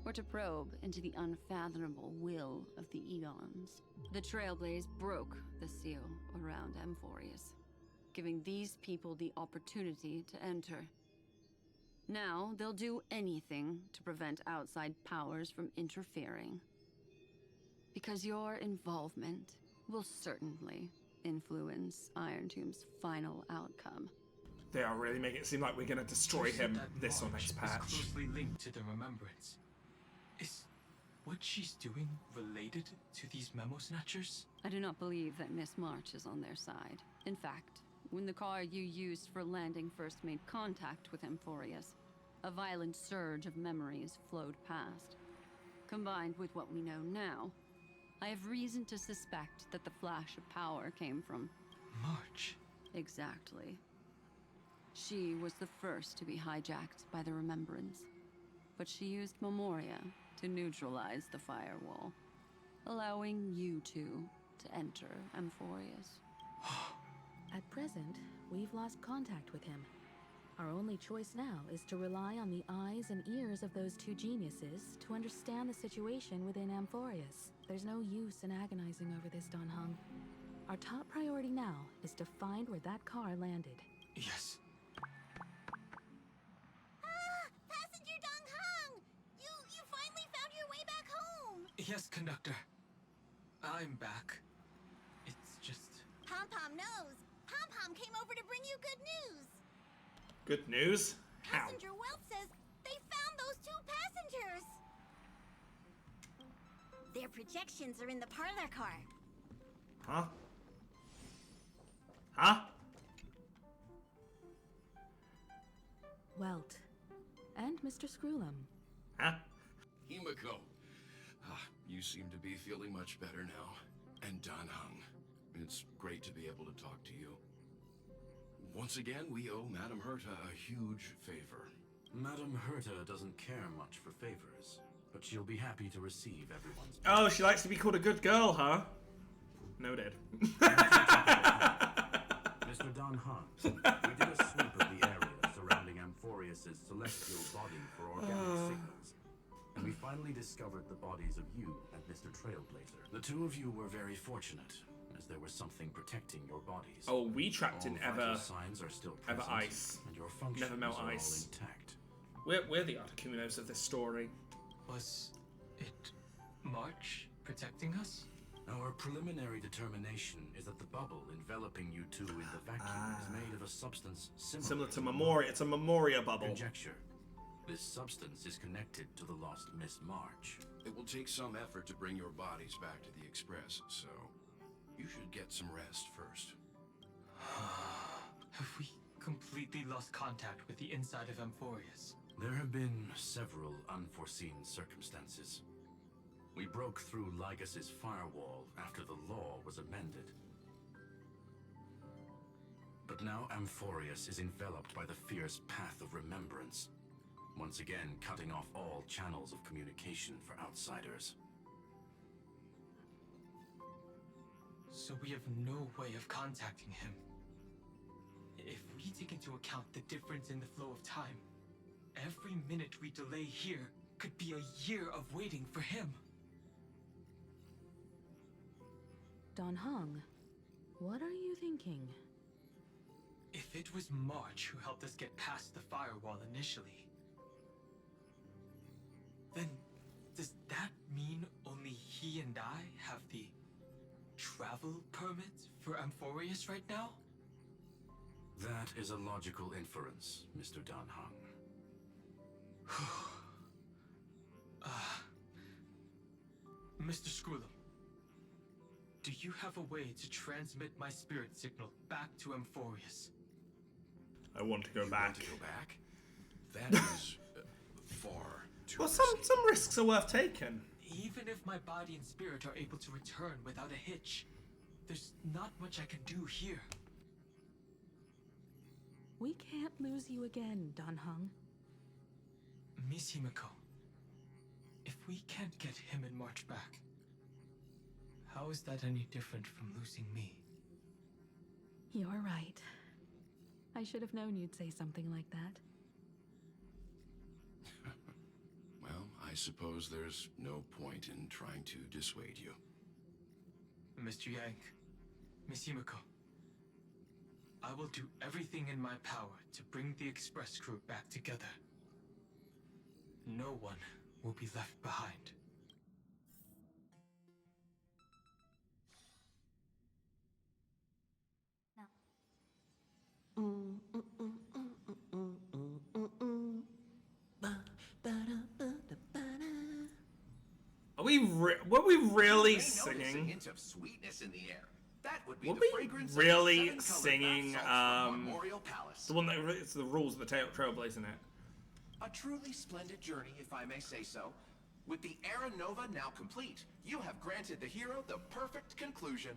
or to probe into the unfathomable will of the eons. The Trailblaze broke the seal around Amphorius, giving these people the opportunity to enter. Now, they'll do anything to prevent outside powers from interfering. Because your involvement will certainly influence Iron Tomb's final outcome. They are really making it seem like we're going to destroy him this or next patch. Is closely linked to the remembrance. Is what she's doing related to these memo snatchers? I do not believe that Miss March is on their side. In fact, when the car you used for landing first made contact with Amphorius, a violent surge of memories flowed past. Combined with what we know now, I have reason to suspect that the flash of power came from March. Exactly. She was the first to be hijacked by the Remembrance, but she used Memoria to neutralize the firewall, allowing you two to enter Amphorius. At present, we've lost contact with him. Our only choice now is to rely on the eyes and ears of those two geniuses to understand the situation within Amphorius. There's no use in agonizing over this, Don Hung. Our top priority now is to find where that car landed. Yes. Passenger Dong Hung! You finally found your way back home! Yes, conductor. I'm back. It's just... Pom-Pom knows. Pom-Pom came over to bring you good news. Good news? How? Passenger Wealth says they found those two passengers. Their projections are in the parlor car. Huh? Huh? Welt. And Mr. Screwlum. Huh? Himiko. You seem to be feeling much better now. And Dan Hung. It's great to be able to talk to you. Once again, we owe Madame Herta a huge favor. Madame Herta doesn't care much for favors, but she'll be happy to receive everyone's. Oh, she likes to be called a good girl, huh? Noted. Mr. Don Hung, we did a sweep of the area surrounding Amphorius' celestial body for organic signals. And we finally discovered the bodies of you and Mr. Trailblazer. The two of you were very fortunate, as there was something protecting your bodies. Oh, we trapped All in vital signs are still present, ice. and your functions Never melt are ice. all intact. We're the Articunos of this story. Was it March protecting us? Our preliminary determination is that the bubble enveloping you two in the vacuum is made of a substance Similar to Memoria. It's a Memoria bubble. Conjecture. This substance is connected to the lost Miss March. It will take some effort to bring your bodies back to the Express, so you should get some rest first. Have we completely lost contact with the inside of Amphorius? There have been several unforeseen circumstances. We broke through Lygas's firewall after the law was amended. But now Amphorius is enveloped by the fierce path of remembrance, once again cutting off all channels of communication for outsiders. So we have no way of contacting him. If we take into account the difference in the flow of time, every minute we delay here could be a year of waiting for him. Don Hung, what are you thinking? If it was March who helped us get past the firewall initially, then does that mean only he and I have the travel permit for Amphorius right now? That is a logical inference, Mr. Don Hung. Mr. Screwlum, do you have a way to transmit my spirit signal back to Amphorius? I want to go back. Want to go back? That is far too Well, risky. some risks are worth taking. Even if my body and spirit are able to return without a hitch, there's not much I can do here. We can't lose you again, Don Hung. Miss Himiko, if we can't get him and March back, how is that any different from losing me? You're right. I should have known you'd say something like that. Well, I suppose there's no point in trying to dissuade you. Mr. Yang, Miss Himiko, I will do everything in my power to bring the Express crew back together. No one will be left behind. Were we really I notice a singing? hint of sweetness in the air. That would be Were the we fragrance really of the singing? seven-colored bath salts from Memorial Palace. The one that it's the rules of the Trailblazer, isn't it? A truly splendid journey, if I may say so. With the Era Nova now complete, you have granted the hero the perfect conclusion.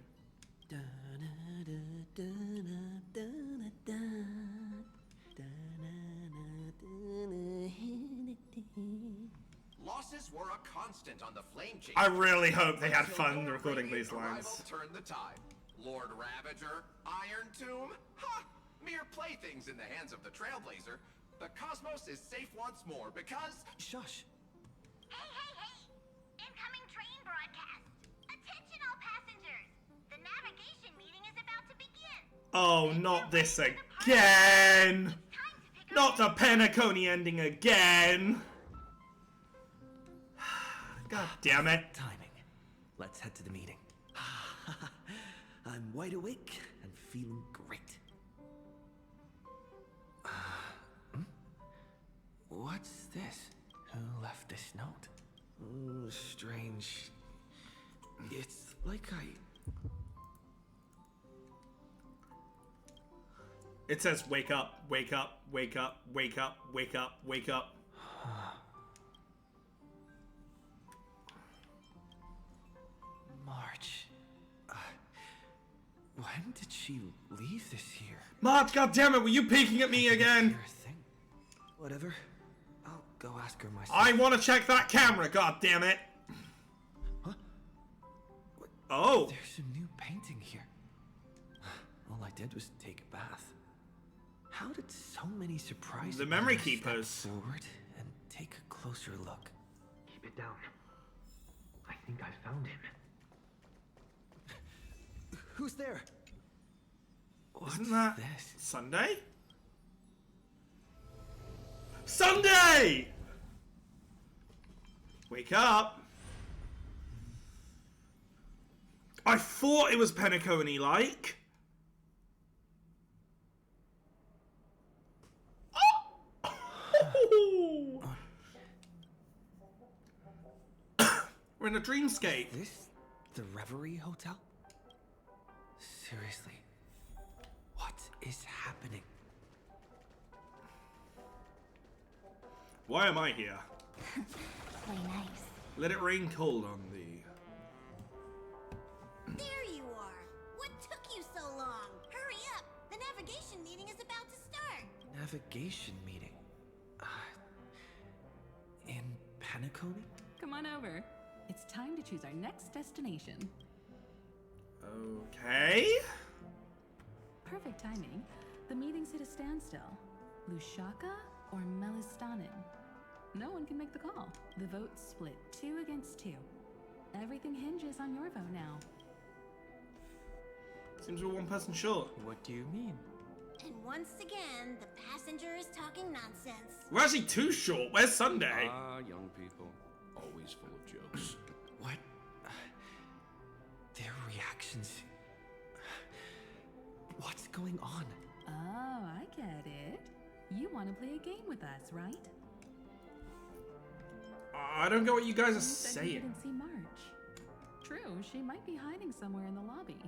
Losses were a constant on the flame chase. I really hope they had Until fun your recording radiant these lines. arrival turned the tide. Lord Ravager, Iron Tomb, ha! Mere playthings in the hands of the Trailblazer. The cosmos is safe once more because... Shush. Hey, hey, hey! Incoming train broadcast! Attention all passengers! The navigation meeting is about to begin! Oh, not this again! Not the Penacony ending again! God damn it. Timing. Let's head to the meeting. I'm wide awake and feeling great. What's this? Who left this note? Strange. like It says wake up, wake up, wake up, wake up, wake up, wake up. March. When did she leave this here? March, goddammit, were you peeking at me again? Hear a thing. Whatever. I'll go ask her myself. I want to check that camera, goddammit. Huh? Oh. There's a new painting here. All I did was take a bath. How did so many surprise The memory step keepers. forward and take a closer look? Keep it down. I think I found him. Who's there? Isn't that this? Sunday? Sunday! Wake up. I thought it was Penacony-like. We're in a dreamscape. Is this the Reverie Hotel? Seriously, what is happening? Why am I here? Play nice. Let it rain cold on thee. There you are. What took you so long? Hurry up. The navigation meeting is about to start. Navigation meeting? In Penacony? Come on over. It's time to choose our next destination. Okay. Perfect timing. The meeting's at a standstill. Lushaka or Melistanin? No one can make the call. The vote's split 2 against 2. Everything hinges on your vote now. Seems we're one person short. What do you mean? And once again, the passenger is talking nonsense. We're actually too short. Where's Sunday? Young people. Always full of jokes. What? Their reactions. What's going on? Oh, I get it. You want to play a game with us, right? I don't get what you guys are You said you saying. didn't see March. True, she might be hiding somewhere in the lobby.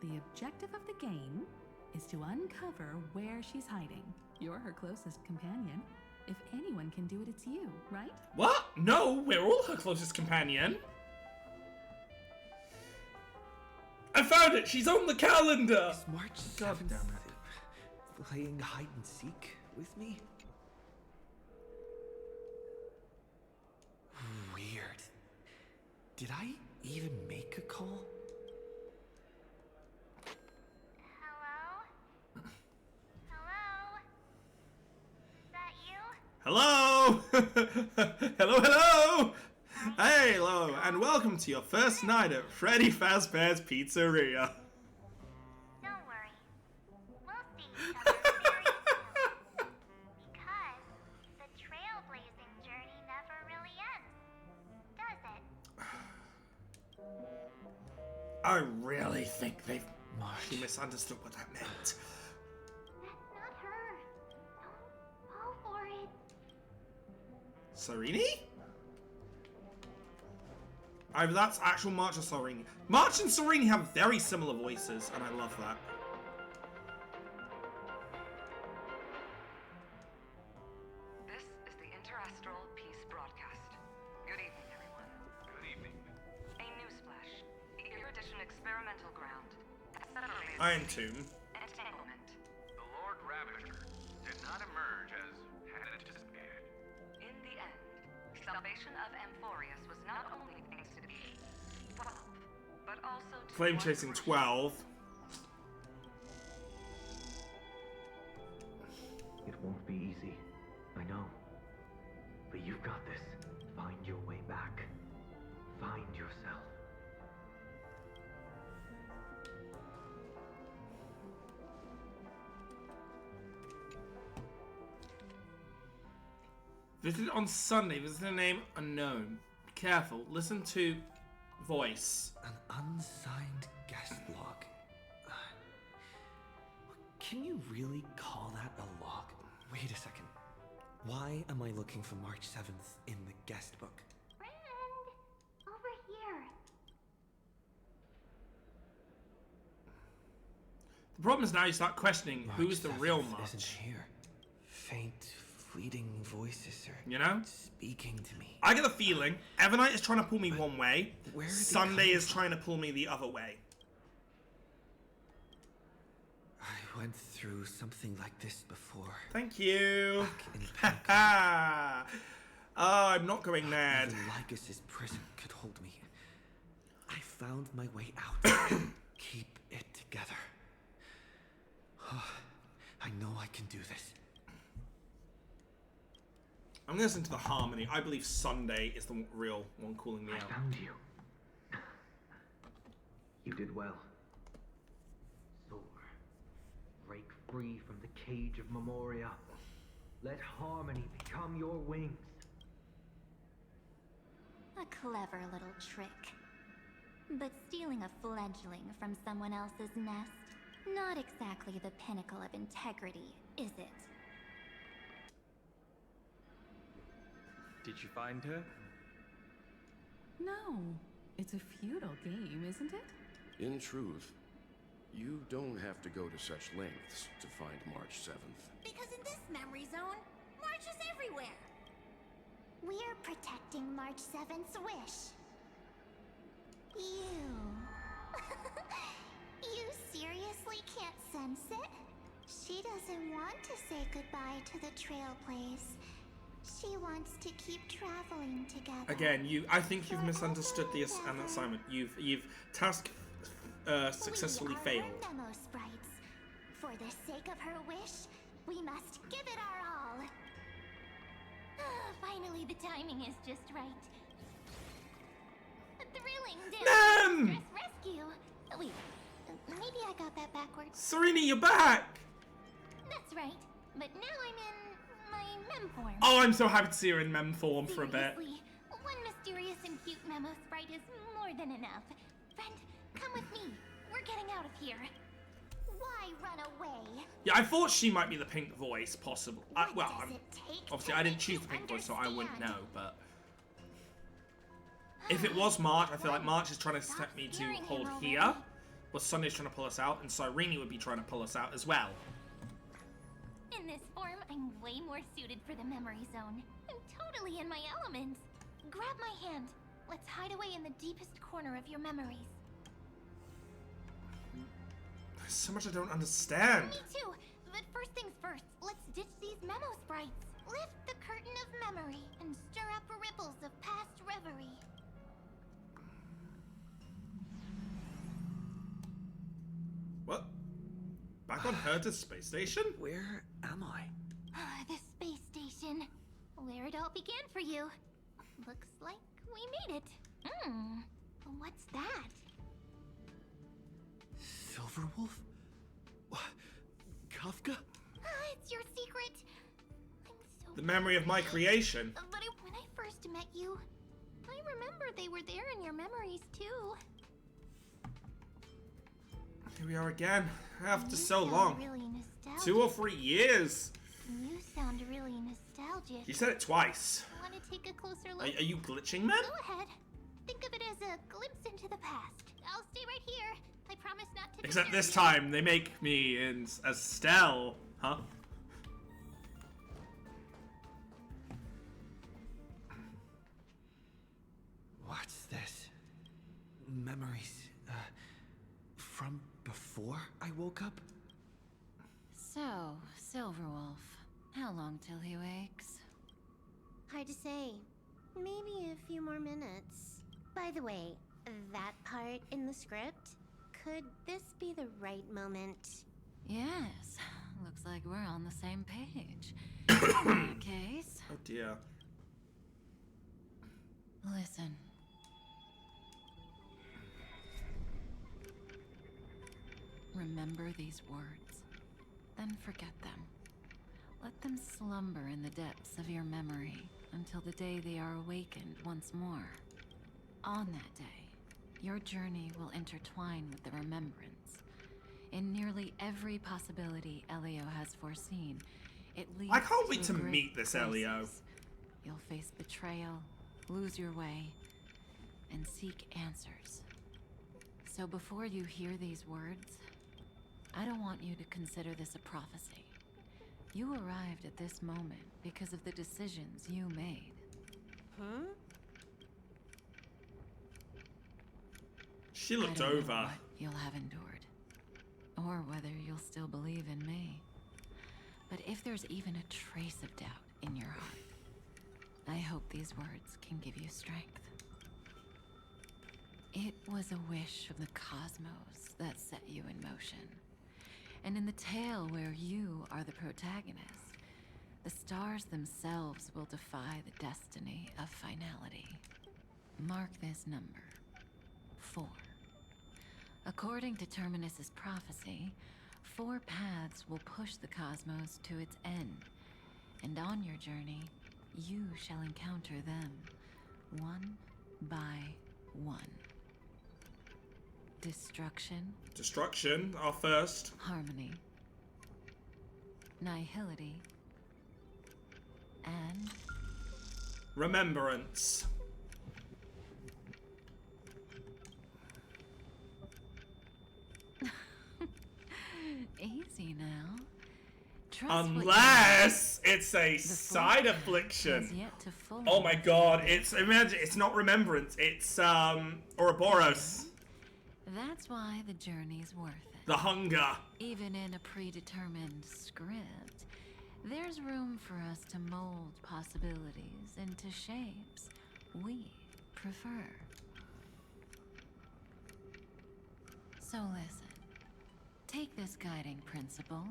The objective of the game is to uncover where she's hiding. You're her closest companion. If anyone can do it, it's you, right? What? No, we're all her closest companion. I found it. She's on the calendar. Is March God 7th damn it. playing hide and seek with me? Weird. Did I even make a call? Hello? Hello? Is that you? Hello. Hello, hello. Hey, hello, and welcome to your first night at Freddy Fazbear's Pizzeria. Don't worry. We'll see each other very soon. Because the trailblazing journey never really ends, does it? I really think they've March. misunderstood what that meant. That's not her. Don't fall for it. Serini? That's actual March and Serini. March and Serini have very similar voices, and I love that. This is the Interastral Peace Broadcast. Good evening, everyone. Good evening. A newsflash. The Erudition Experimental Ground. Iron Tomb. Entanglement. The Lord Ravager did not emerge as had anticipated. In the end, salvation of Amphorius was not only thanks to the 12, but also to Flame one Chasing crucial 12. It won't be easy. I know. But you've got this. Find your way back. Find yourself. Visited on Sunday. Visitor name unknown. Be careful. Listen to voice. An unsigned guest log. Can you really call that a log? Wait a second. Why am I looking for March 7th in the guest book? Friend, over here. The problem is now you start questioning who's the real March. Isn't here. Faint, fleeting voices are you know? speaking to me. I get the feeling Evernight is trying to pull me one way. Where are they Sunday is coming trying to pull me the other way. I went through something like this before. Thank you. Back in I'm not going mad. Even Lycus's prison could hold me. I found my way out. Keep it together. I know I can do this. I'm gonna listen to the harmony. I believe Sunday is the real one calling me out. I found you. You did well. Soar. Break free from the cage of Memoria. Let harmony become your wings. A clever little trick. But stealing a fledgling from someone else's nest, not exactly the pinnacle of integrity, is it? Did you find her? No. It's a futile game, isn't it? In truth, you don't have to go to such lengths to find March 7th. Because in this memory zone, March is everywhere. We're protecting March 7th's wish. You... you seriously can't sense it? She doesn't want to say goodbye to the Trailblaze. She wants to keep traveling together. Again, I think you've misunderstood the assignment. You've task successfully failed. Her memo sprites. For the sake of her wish, we must give it our all. Finally, the timing is just right. A thrilling Mem! rescue. Wait, maybe I got that backwards. Serena, you're back! That's right, but now I'm in my mem form. Oh, I'm so happy to see her in mem form for a bit. Seriously, one mysterious and cute memo sprite is more than enough. Friend, come with me. We're getting out of here. Why run away? Yeah, I thought she might be the pink voice, possible. Well, obviously I didn't choose the pink voice, so I wouldn't know, but... If it was March, I feel like March is trying to set me to hold here, but Sunday's trying to pull us out, and Cyrene would be trying to pull us out as well. In this form, I'm way more suited for the memory zone. I'm totally in my element. Grab my hand. Let's hide away in the deepest corner of your memories. There's so much I don't understand. Me too. But first things first, let's ditch these memo sprites. Lift the curtain of memory and stir up ripples of past reverie. What? Back on Herta's space station? Where am I? The space station. Where it all began for you. Looks like we made it. What's that? Silverwolf? Kafka? It's your secret. I'm so The memory of my creation. But when I first met you, I remember they were there in your memories too. Here we are again, after You so sound long. Really nostalgic. 2 or 3 years. You sound really nostalgic. You said it twice. Want to take a closer look? Are you glitching, man? Go ahead. Think of it as a glimpse into the past. I'll stay right here. I promise not to. Except disturb this you. time, they make me in Estelle. Huh? What's this? Memories, from before I woke up? So, Silverwolf, how long till he wakes? Hard to say. Maybe a few more minutes. By the way, that part in the script, could this be the right moment? Yes, looks like we're on the same page. In that case, Oh dear. listen. Remember these words, then forget them. Let them slumber in the depths of your memory until the day they are awakened once more. On that day, your journey will intertwine with the remembrance. In nearly every possibility Elio has foreseen, it leads I can't wait to great meet this Elio. places. You'll face betrayal, lose your way, and seek answers. So before you hear these words, I don't want you to consider this a prophecy. You arrived at this moment because of the decisions you made. Hmm? She looked I don't know over. what you'll have endured, or whether you'll still believe in me. But if there's even a trace of doubt in your heart, I hope these words can give you strength. It was a wish of the cosmos that set you in motion. And in the tale where you are the protagonist, the stars themselves will defy the destiny of finality. Mark this number, 4. According to Terminus's prophecy, 4 paths will push the cosmos to its end, and on your journey, you shall encounter them, one by one. Destruction. Destruction, our first. Harmony. Nihility. And remembrance. Easy now. Trust unless it's a side affliction. Oh my god, imagine it's not remembrance, it's Ouroboros. That's why the journey's worth it. The hunger. Even in a predetermined script, there's room for us to mold possibilities into shapes we prefer. So listen. Take this guiding principle,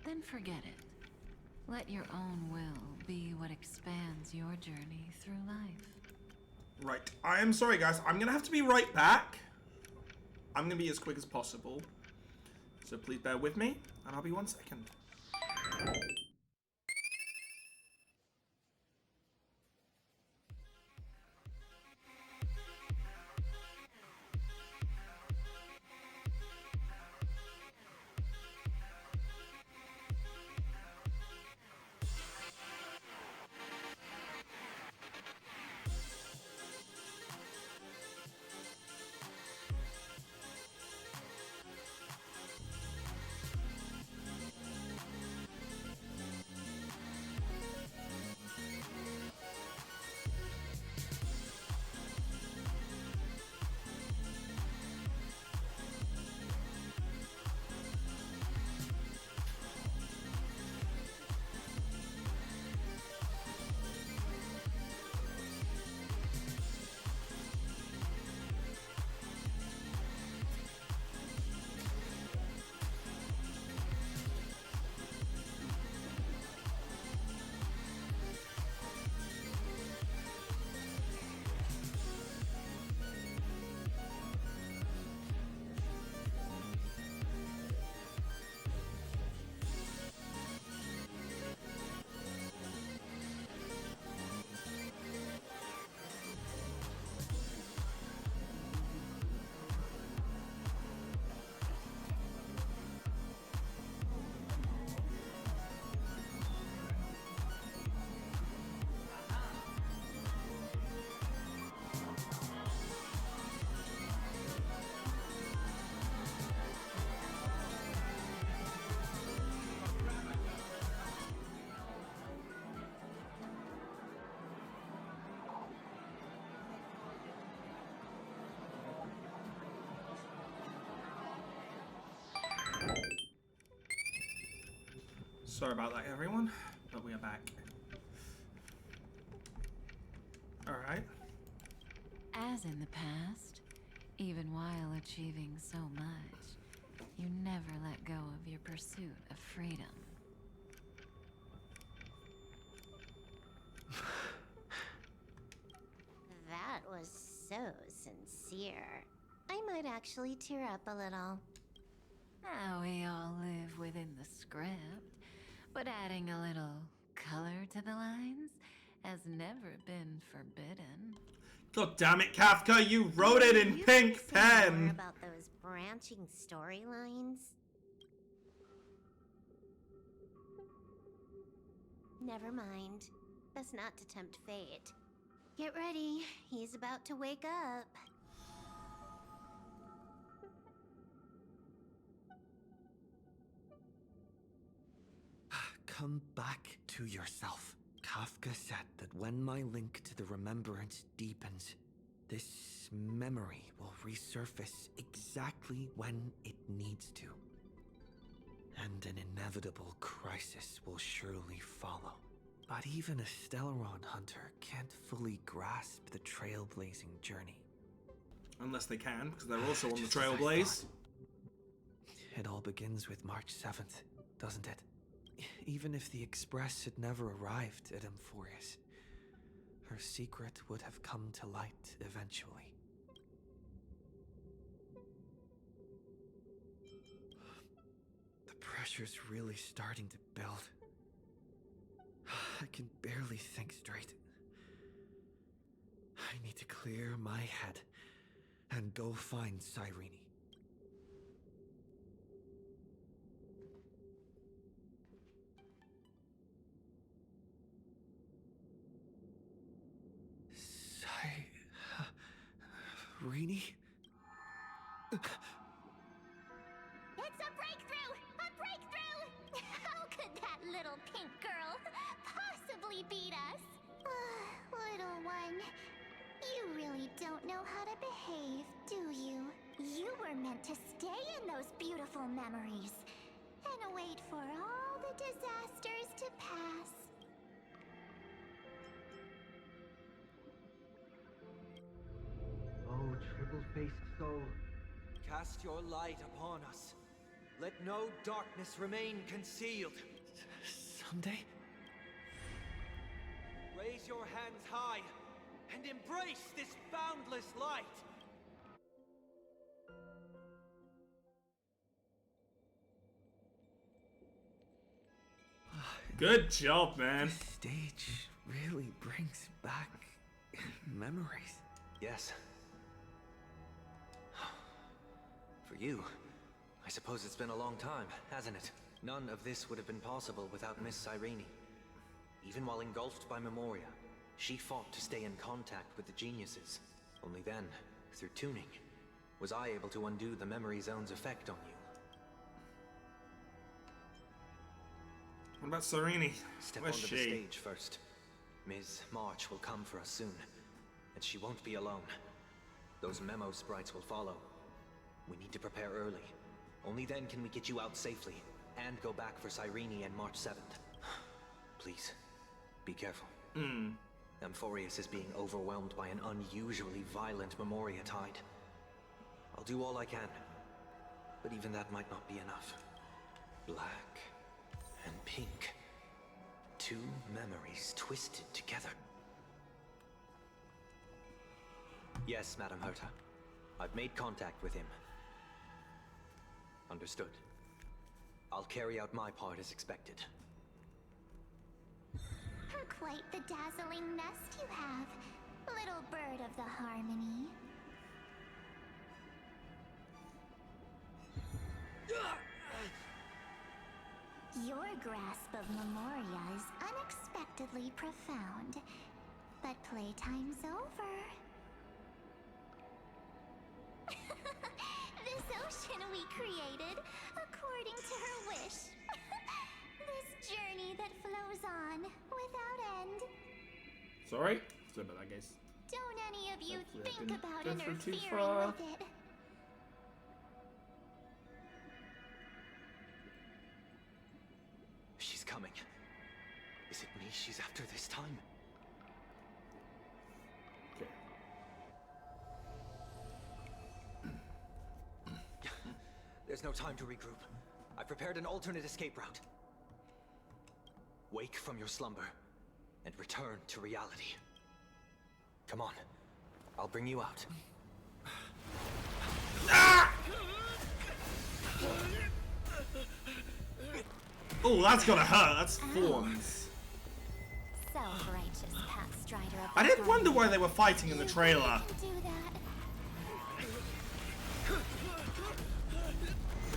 then forget it. Let your own will be what expands your journey through life. Right, I am sorry guys, I'm gonna have to be right back. I'm gonna be as quick as possible. So please bear with me, and I'll be 1 second. Sorry about that, everyone, but we are back. Alright. As in the past, even while achieving so much, you never let go of your pursuit of freedom. That was so sincere. I might actually tear up a little. We all live within the script, but adding a little color to the lines has never been forbidden. God damn it, Kafka, you wrote it in pink pen! More about those branching storylines? Never mind. Best not to tempt fate. Get ready, he's about to wake up. come back to yourself. Kafka said that when my link to the remembrance deepens, this memory will resurface exactly when it needs to. And an inevitable crisis will surely follow. But even a Stellaron hunter can't fully grasp the trailblazing journey. Unless they can, because they're also on the Just as I Trailblaze. thought. It all begins with March 7th, doesn't it? Even if the Express had never arrived at Amphorius, her secret would have come to light eventually. The pressure's really starting to build. I can barely think straight. I need to clear my head and go find Cyrene. Cyrene? It's a breakthrough! A breakthrough! How could that little pink girl possibly beat us? Little one, you really don't know how to behave, do you? You were meant to stay in those beautiful memories and wait for all the disasters to pass. Oh, triple-faced soul. Cast your light upon us. Let no darkness remain concealed. Someday? Raise your hands high and embrace this boundless light. Good job, man. This stage really brings back memories. Yes. For you, I suppose it's been a long time, hasn't it? None of this would have been possible without Miss Cyrene. Even while engulfed by Memoria, she fought to stay in contact with the geniuses. Only then, through tuning, was I able to undo the memory zone's effect on you. What about Cyrene? Step Where's onto she? the stage first. Ms. March will come for us soon, and she won't be alone. Those memo sprites will follow. We need to prepare early. Only then can we get you out safely, and go back for Cyrene and March 7th. Please, be careful. Amphorius is being overwhelmed by an unusually violent Memoria tide. I'll do all I can, but even that might not be enough. Black and pink. Two memories twisted together. Yes, Madam Herta. I've made contact with him. Understood. I'll carry out my part as expected. Quite the dazzling nest you have, little bird of the Harmony. Your grasp of Memoria is unexpectedly profound, but playtime's over. This ocean we created, according to her wish. This journey that flows on without end. Sorry? Sorry about that, guys. Don't any of you Hopefully I think didn't about go through too interfering far. with it. She's coming. Is it me she's after this time? Okay. There's no time to regroup. I prepared an alternate escape route. Wake from your slumber and return to reality. Come on. I'll bring you out. Oh, that's gonna hurt. That's thorns. Self-righteous pathstrider of I the did wonder Harmony. why they were fighting in the trailer. Do that.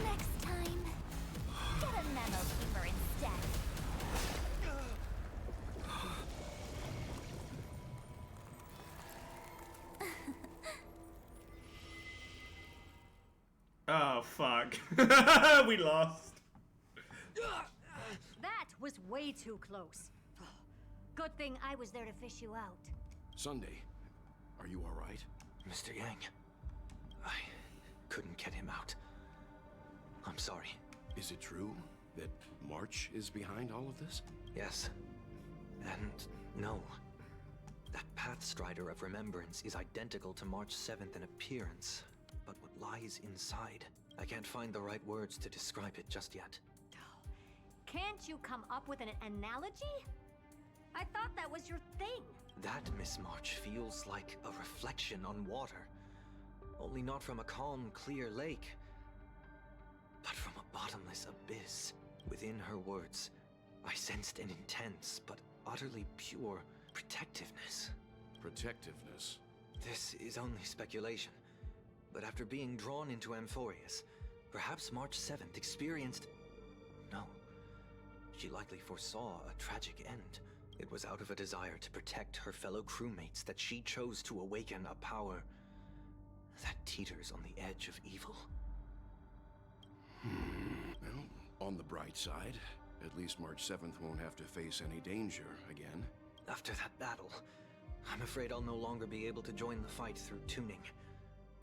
Next time, get a memo keeper instead. Oh, fuck. We lost. That was way too close. Good thing I was there to fish you out. Sunday, are you all right? Mr. Yang, I couldn't get him out. I'm sorry. Is it true that March is behind all of this? Yes. And no. That Pathstrider of Remembrance is identical to March 7th in appearance, but what lies inside, I can't find the right words to describe it just yet. Can't you come up with an analogy? I thought that was your thing. That, Miss March, feels like a reflection on water. Only not from a calm, clear lake, but from a bottomless abyss. Within her words, I sensed an intense but utterly pure protectiveness. Protectiveness? This is only speculation, but after being drawn into Amphorius, perhaps March 7th experienced... No. She likely foresaw a tragic end. It was out of a desire to protect her fellow crewmates that she chose to awaken a power that teeters on the edge of evil. Well, on the bright side, at least March 7th won't have to face any danger again. After that battle, I'm afraid I'll no longer be able to join the fight through tuning.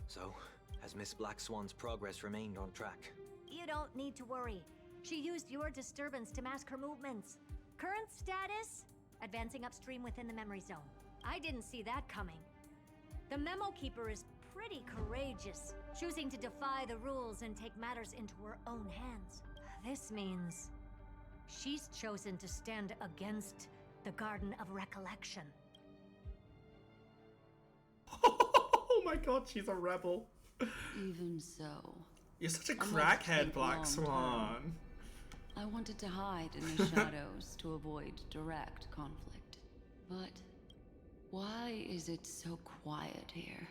So, has Miss Black Swan's progress remained on track? You don't need to worry. She used your disturbance to mask her movements. Current status? Advancing upstream within the memory zone. I didn't see that coming. The Memo Keeper is pretty courageous, choosing to defy the rules and take matters into her own hands. This means she's chosen to stand against the Garden of Recollection. Oh my god, she's a rebel. Even so. You're such a I'm not to crackhead, think Black long Swan. term. I wanted to hide in the shadows to avoid direct conflict. But why is it so quiet here?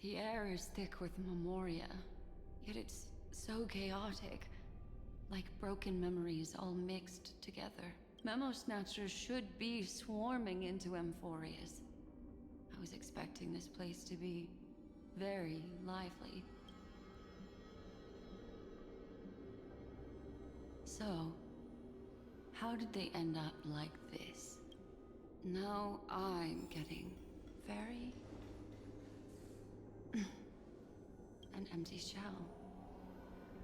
The air is thick with memoria, yet it's so chaotic. Like broken memories all mixed together. Memo Snatchers should be swarming into Amphorius. I was expecting this place to be very lively. So, how did they end up like this? Now I'm getting very... an empty shell.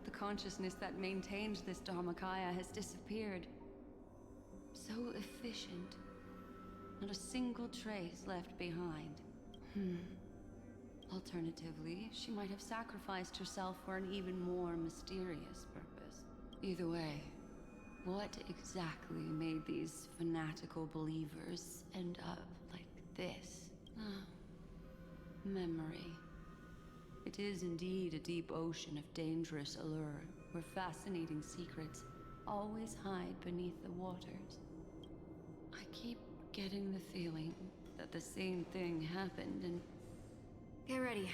The consciousness that maintained this Dharmakaya has disappeared. So efficient. Not a single trace left behind. Alternatively, she might have sacrificed herself for an even more mysterious purpose. Either way, what exactly made these fanatical believers end up like this? Memory. It is indeed a deep ocean of dangerous allure, where fascinating secrets always hide beneath the waters. I keep getting the feeling that the same thing happened and... Get ready.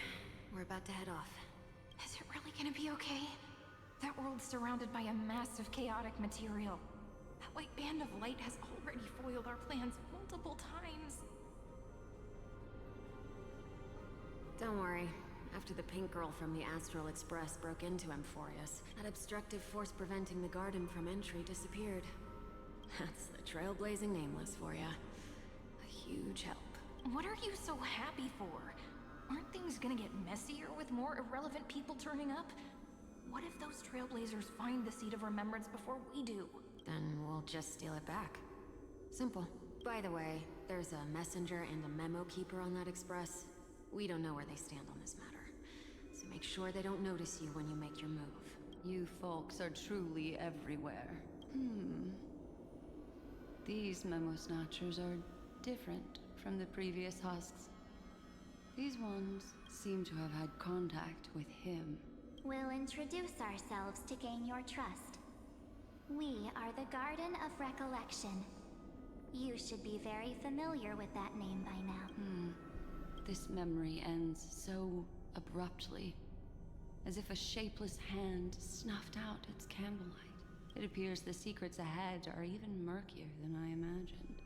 We're about to head off. Is it really gonna be okay? That world's surrounded by a massive chaotic material. That white band of light has already foiled our plans multiple times. Don't worry. After the pink girl from the Astral Express broke into Amphorius, that obstructive force preventing the garden from entry disappeared. That's the trailblazing nameless for ya. A huge help. What are you so happy for? Aren't things gonna get messier with more irrelevant people turning up? What if those trailblazers find the Seat of Remembrance before we do? Then we'll just steal it back. Simple. By the way, there's a messenger and a memo keeper on that express. We don't know where they stand on this matter. So make sure they don't notice you when you make your move. You folks are truly everywhere. These Memo Snatchers are different from the previous husks. These ones seem to have had contact with him. We'll introduce ourselves to gain your trust. We are the Garden of Recollection. You should be very familiar with that name by now. This memory ends so abruptly, as if a shapeless hand snuffed out its candlelight. It appears the secrets ahead are even murkier than I imagined.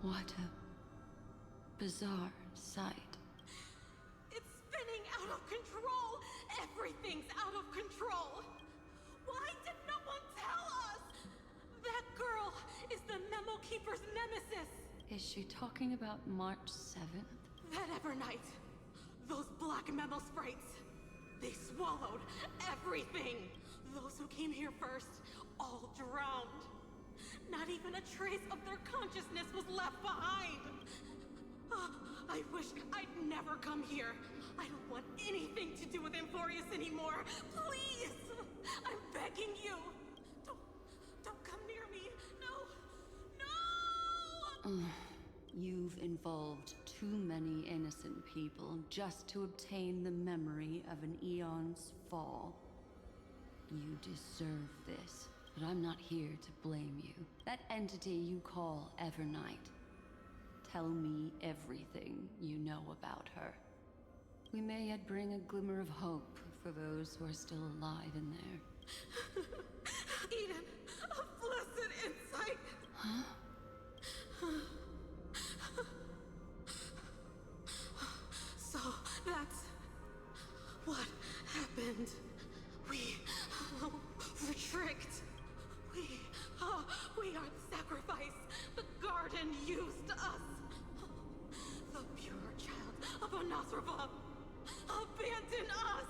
What a bizarre sight. It's spinning out of control! Everything Everything's out of control. Why did no one tell us? That girl is the Memo Keeper's nemesis. Is she talking about March 7th? That Evernight. Those black Memo sprites. They swallowed everything. Those who came here first all drowned. Not even a trace of their consciousness was left behind. I wish I'd never come here. I don't want anything to do with Amphorius anymore. Please! I'm begging you. Don't come near me. No! You've involved too many innocent people just to obtain the memory of an eon's fall. You deserve this, but I'm not here to blame you. That entity you call Evernight. Tell me everything you know about her. We may yet bring a glimmer of hope for those who are still alive in there. Eden, a blessed insight. Huh? So that's what happened. We were tricked. We are the sacrifice. The garden used us. The pure child of Anasrava abandoned us.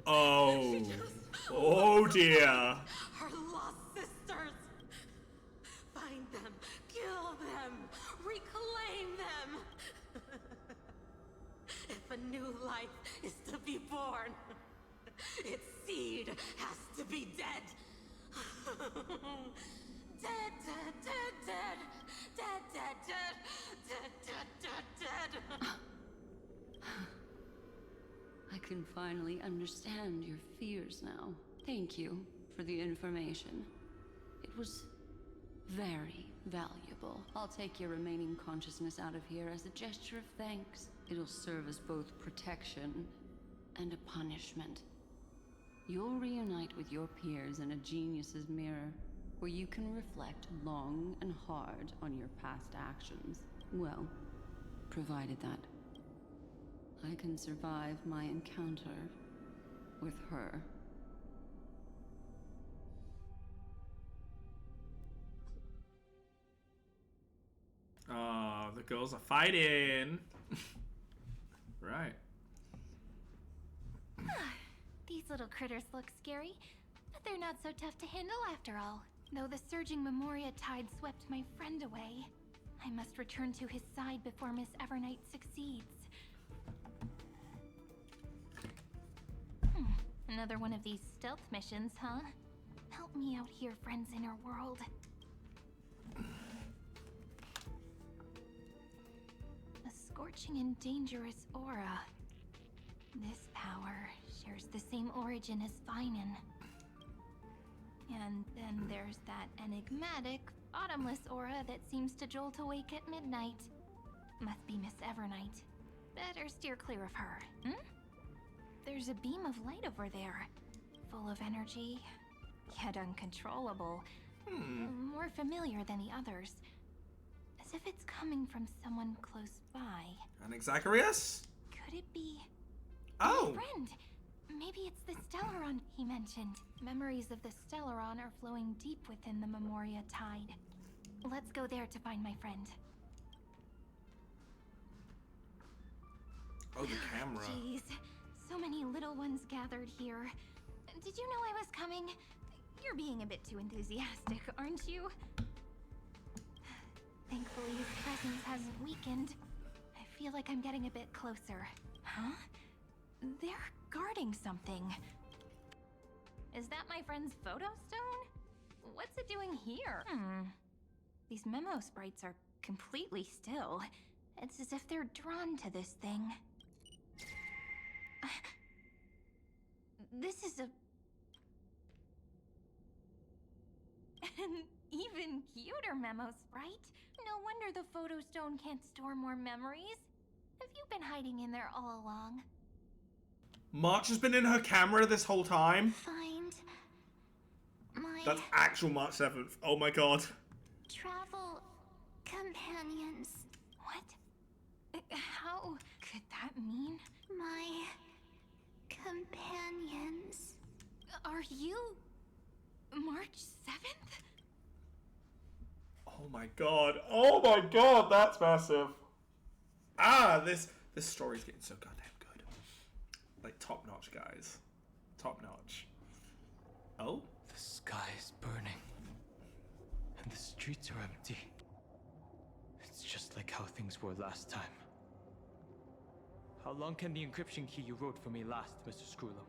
Oh. Oh dear. Our lost sisters. Find them, kill them, reclaim them. If a new life is to be born, its seed has to be dead. Dead, dead, dead, dead. Dead, dead, dead. Dead, dead, dead, dead. I can finally understand your fears now. Thank you for the information. It was very valuable. I'll take your remaining consciousness out of here as a gesture of thanks. It'll serve as both protection and a punishment. You'll reunite with your peers in a genius's mirror, where you can reflect long and hard on your past actions. Well, provided that I can survive my encounter with her. Oh, the girls are fighting. Right. These little critters look scary, but they're not so tough to handle after all. Though the surging Memoria tide swept my friend away, I must return to his side before Miss Evernight succeeds. Another one of these stealth missions, huh? Help me out here, friends inner world. A scorching and dangerous aura. This power shares the same origin as Finan. And then there's that enigmatic, bottomless aura that seems to jolt awake at midnight. Must be Miss Evernight. Better steer clear of her. There's a beam of light over there. Full of energy, yet uncontrollable. More familiar than the others. As if it's coming from someone close by. And Zacharias? Could it be... Oh! My friend! Maybe it's the Stellaron he mentioned. Memories of the Stellaron are flowing deep within the Memoria tide. Let's go there to find my friend. Oh, the camera. Jeez, so many little ones gathered here. Did you know I was coming? You're being a bit too enthusiastic, aren't you? Thankfully, his presence hasn't weakened. I feel like I'm getting a bit closer. Huh? They're guarding something. Is that my friend's photo stone? What's it doing here? These memo sprites are completely still. It's as if they're drawn to this thing. This is a... an even cuter memo sprite. No wonder the photo stone can't store more memories. Have you been hiding in there all along? March has been in her camera this whole time. Find my That's actual March 7th. Oh my god. travel companions. What? How could that mean? My companions. Are you March 7th? Oh my god. Oh my god, that's massive. Ah, this story's getting so goddamn good. Like, top notch, guys. Top notch. Oh? The sky is burning. And the streets are empty. It's just like how things were last time. How long can the encryption key you wrote for me last, Mr. Screwlow?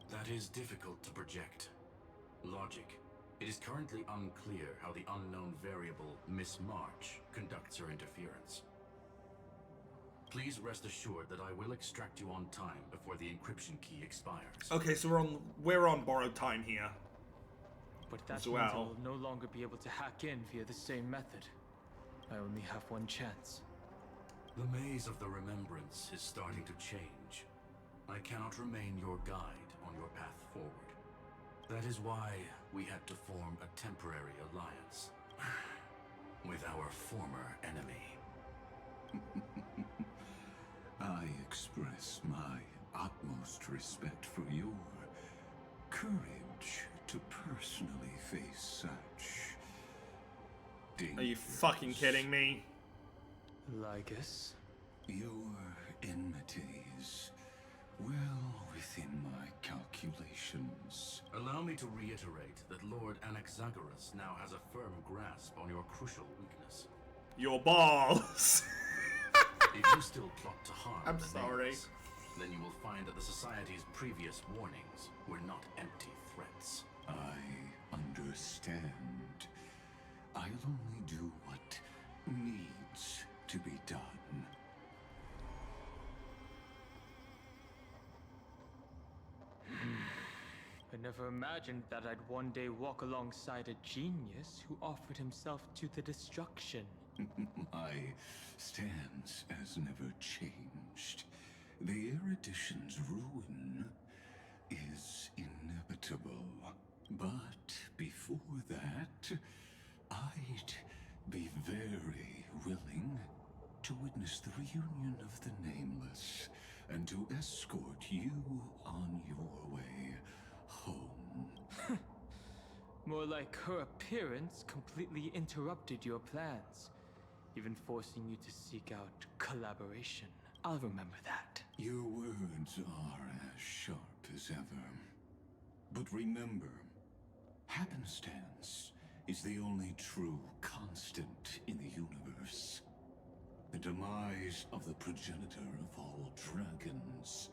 That is difficult to project. Logic. It is currently unclear how the unknown variable, Miss March, conducts her interference. Please rest assured that I will extract you on time before the encryption key expires. Okay, so we're on borrowed time here. But that as means I well. will no longer be able to hack in via the same method. I only have one chance. The maze of the Remembrance is starting to change. I cannot remain your guide on your path forward. That is why we had to form a temporary alliance with our former enemy. I express my utmost respect for your courage to personally face such dangers. Are you fucking kidding me? Lygus? Your enmities well within my calculations. Allow me to reiterate that Lord Anaxagoras now has a firm grasp on your crucial weakness. Your balls. If you still plot to harm I'm the sorry. neighbors, then you will find that the Society's previous warnings were not empty threats. I understand. I'll only do what needs to be done. I never imagined that I'd one day walk alongside a genius who offered himself to the destruction. My stance has never changed. The erudition's ruin is inevitable. But before that, I'd be very willing to witness the reunion of the Nameless and to escort you on your way home. More like her appearance completely interrupted your plans, even forcing you to seek out collaboration. I'll remember that. Your words are as sharp as ever. But remember, happenstance is the only true constant in the universe. The demise of the progenitor of all dragons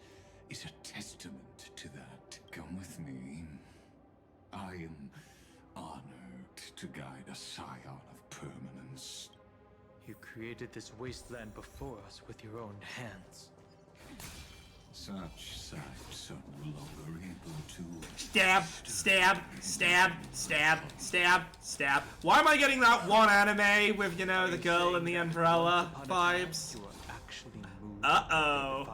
is a testament to that. Come with me. I am honored to guide a scion of permanence. You created this wasteland before us with your own hands. Such sights are no longer able to... Stab, stab, stab, stab, stab, stab. Why am I getting that one anime with, you know, the girl and the umbrella vibes? Uh-oh.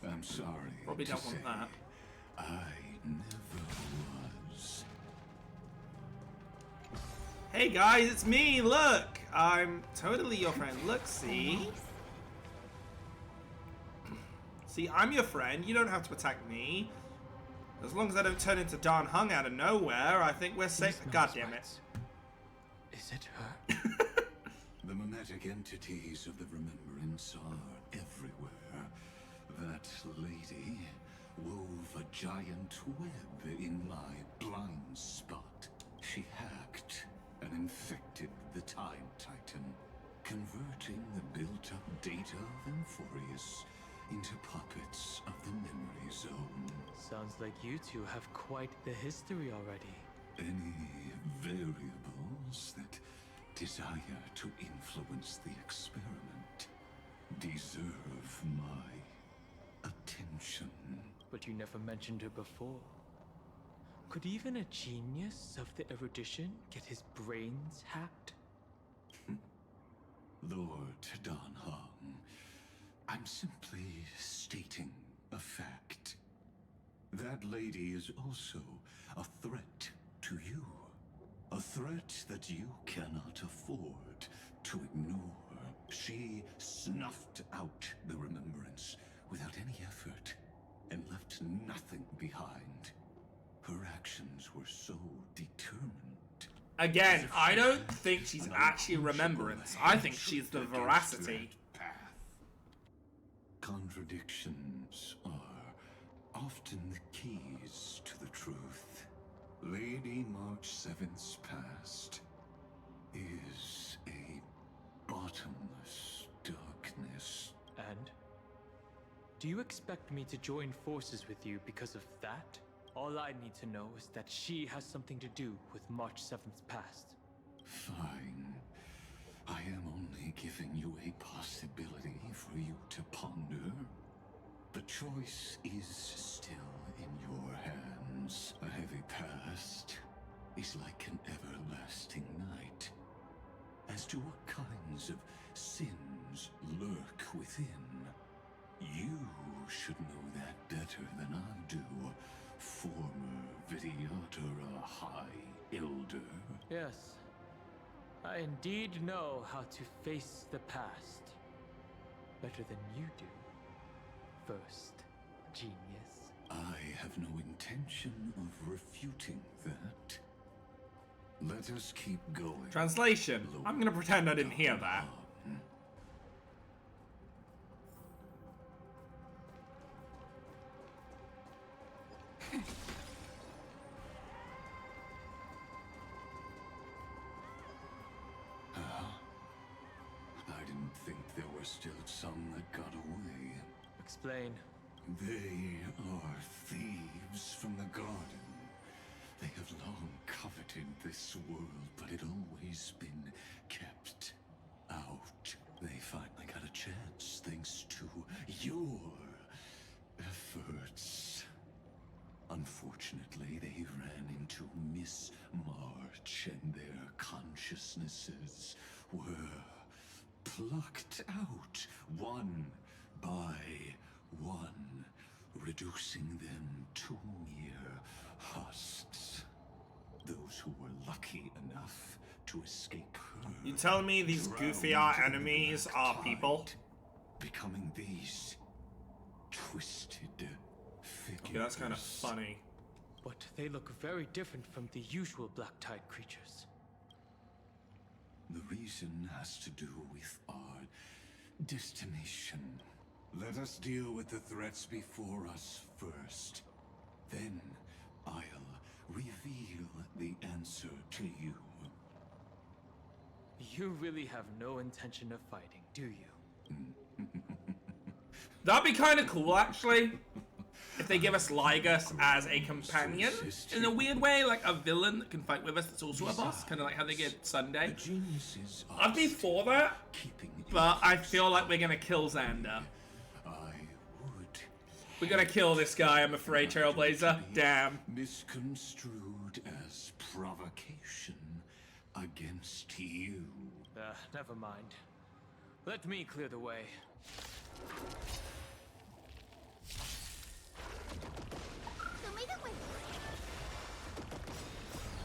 I'm sorry. Probably to don't want say, that. I never was. Hey guys, it's me, look! I'm totally your friend. Look, see? See, I'm your friend. You don't have to attack me. As long as I don't turn into Dan Hung out of nowhere, I think we're safe. God damn it. Is it her? The mimetic entities of the Remembrance are everywhere. That lady wove a giant web in my blind spot. She hacked and infected the Time Titan, converting the built-up data of Amphorius into puppets of the Memory Zone. Sounds like you two have quite the history already. Any variables that desire to influence the experiment deserve my attention. But you never mentioned her before. Could even a genius of the erudition get his brains hacked? Lord Dan Hung, I'm simply stating a fact. That lady is also a threat to you. A threat threat that you cannot afford to ignore. She snuffed out the remembrance without any effort and left nothing behind. Her actions were so determined. Again, I don't think she's actually remembrance. I think she's the veracity. Contradictions are often the keys to the truth. Lady March 7th's past is a bottomless darkness. And? Do you expect me to join forces with you because of that? All I need to know is that she has something to do with March 7th's past. Fine. I am only giving you a possibility for you to ponder. The choice is still in your hands. A heavy past is like an everlasting night. As to what kinds of sins lurk within, you should know that better than I do, former Vidyatara High Elder. Yes. I indeed know how to face the past. Better than you do. First, genius. I have no intention of refuting that. Let us keep going. Translation. I'm gonna pretend I didn't hear that. I didn't think there were still some that got away. Explain. They are thieves from the garden. They have long coveted this world, but it always been kept out. They finally got a chance thanks to your efforts. Unfortunately, they ran into Miss March, and their consciousnesses were plucked out one by one, reducing them to mere husks. Those who were lucky enough to escape her. You telling me these goofy art enemies are people? Becoming these twisted figures. Okay, that's kind of funny. But they look very different from the usual Black Tide creatures. The reason has to do with our destination. Let us deal with the threats before us first. Then I'll reveal the answer to you. You really have no intention of fighting, do you? That'd be kind of cool, actually. If they give us Lygus as a companion in a weird way, like a villain that can fight with us that's also a boss, kind of like how they get Sunday. I'd be for that, but I feel like we're gonna kill Xander. We're gonna kill this guy, I'm afraid, Trailblazer. Damn. Misconstrued as provocation against you. Never mind. Let me clear the way.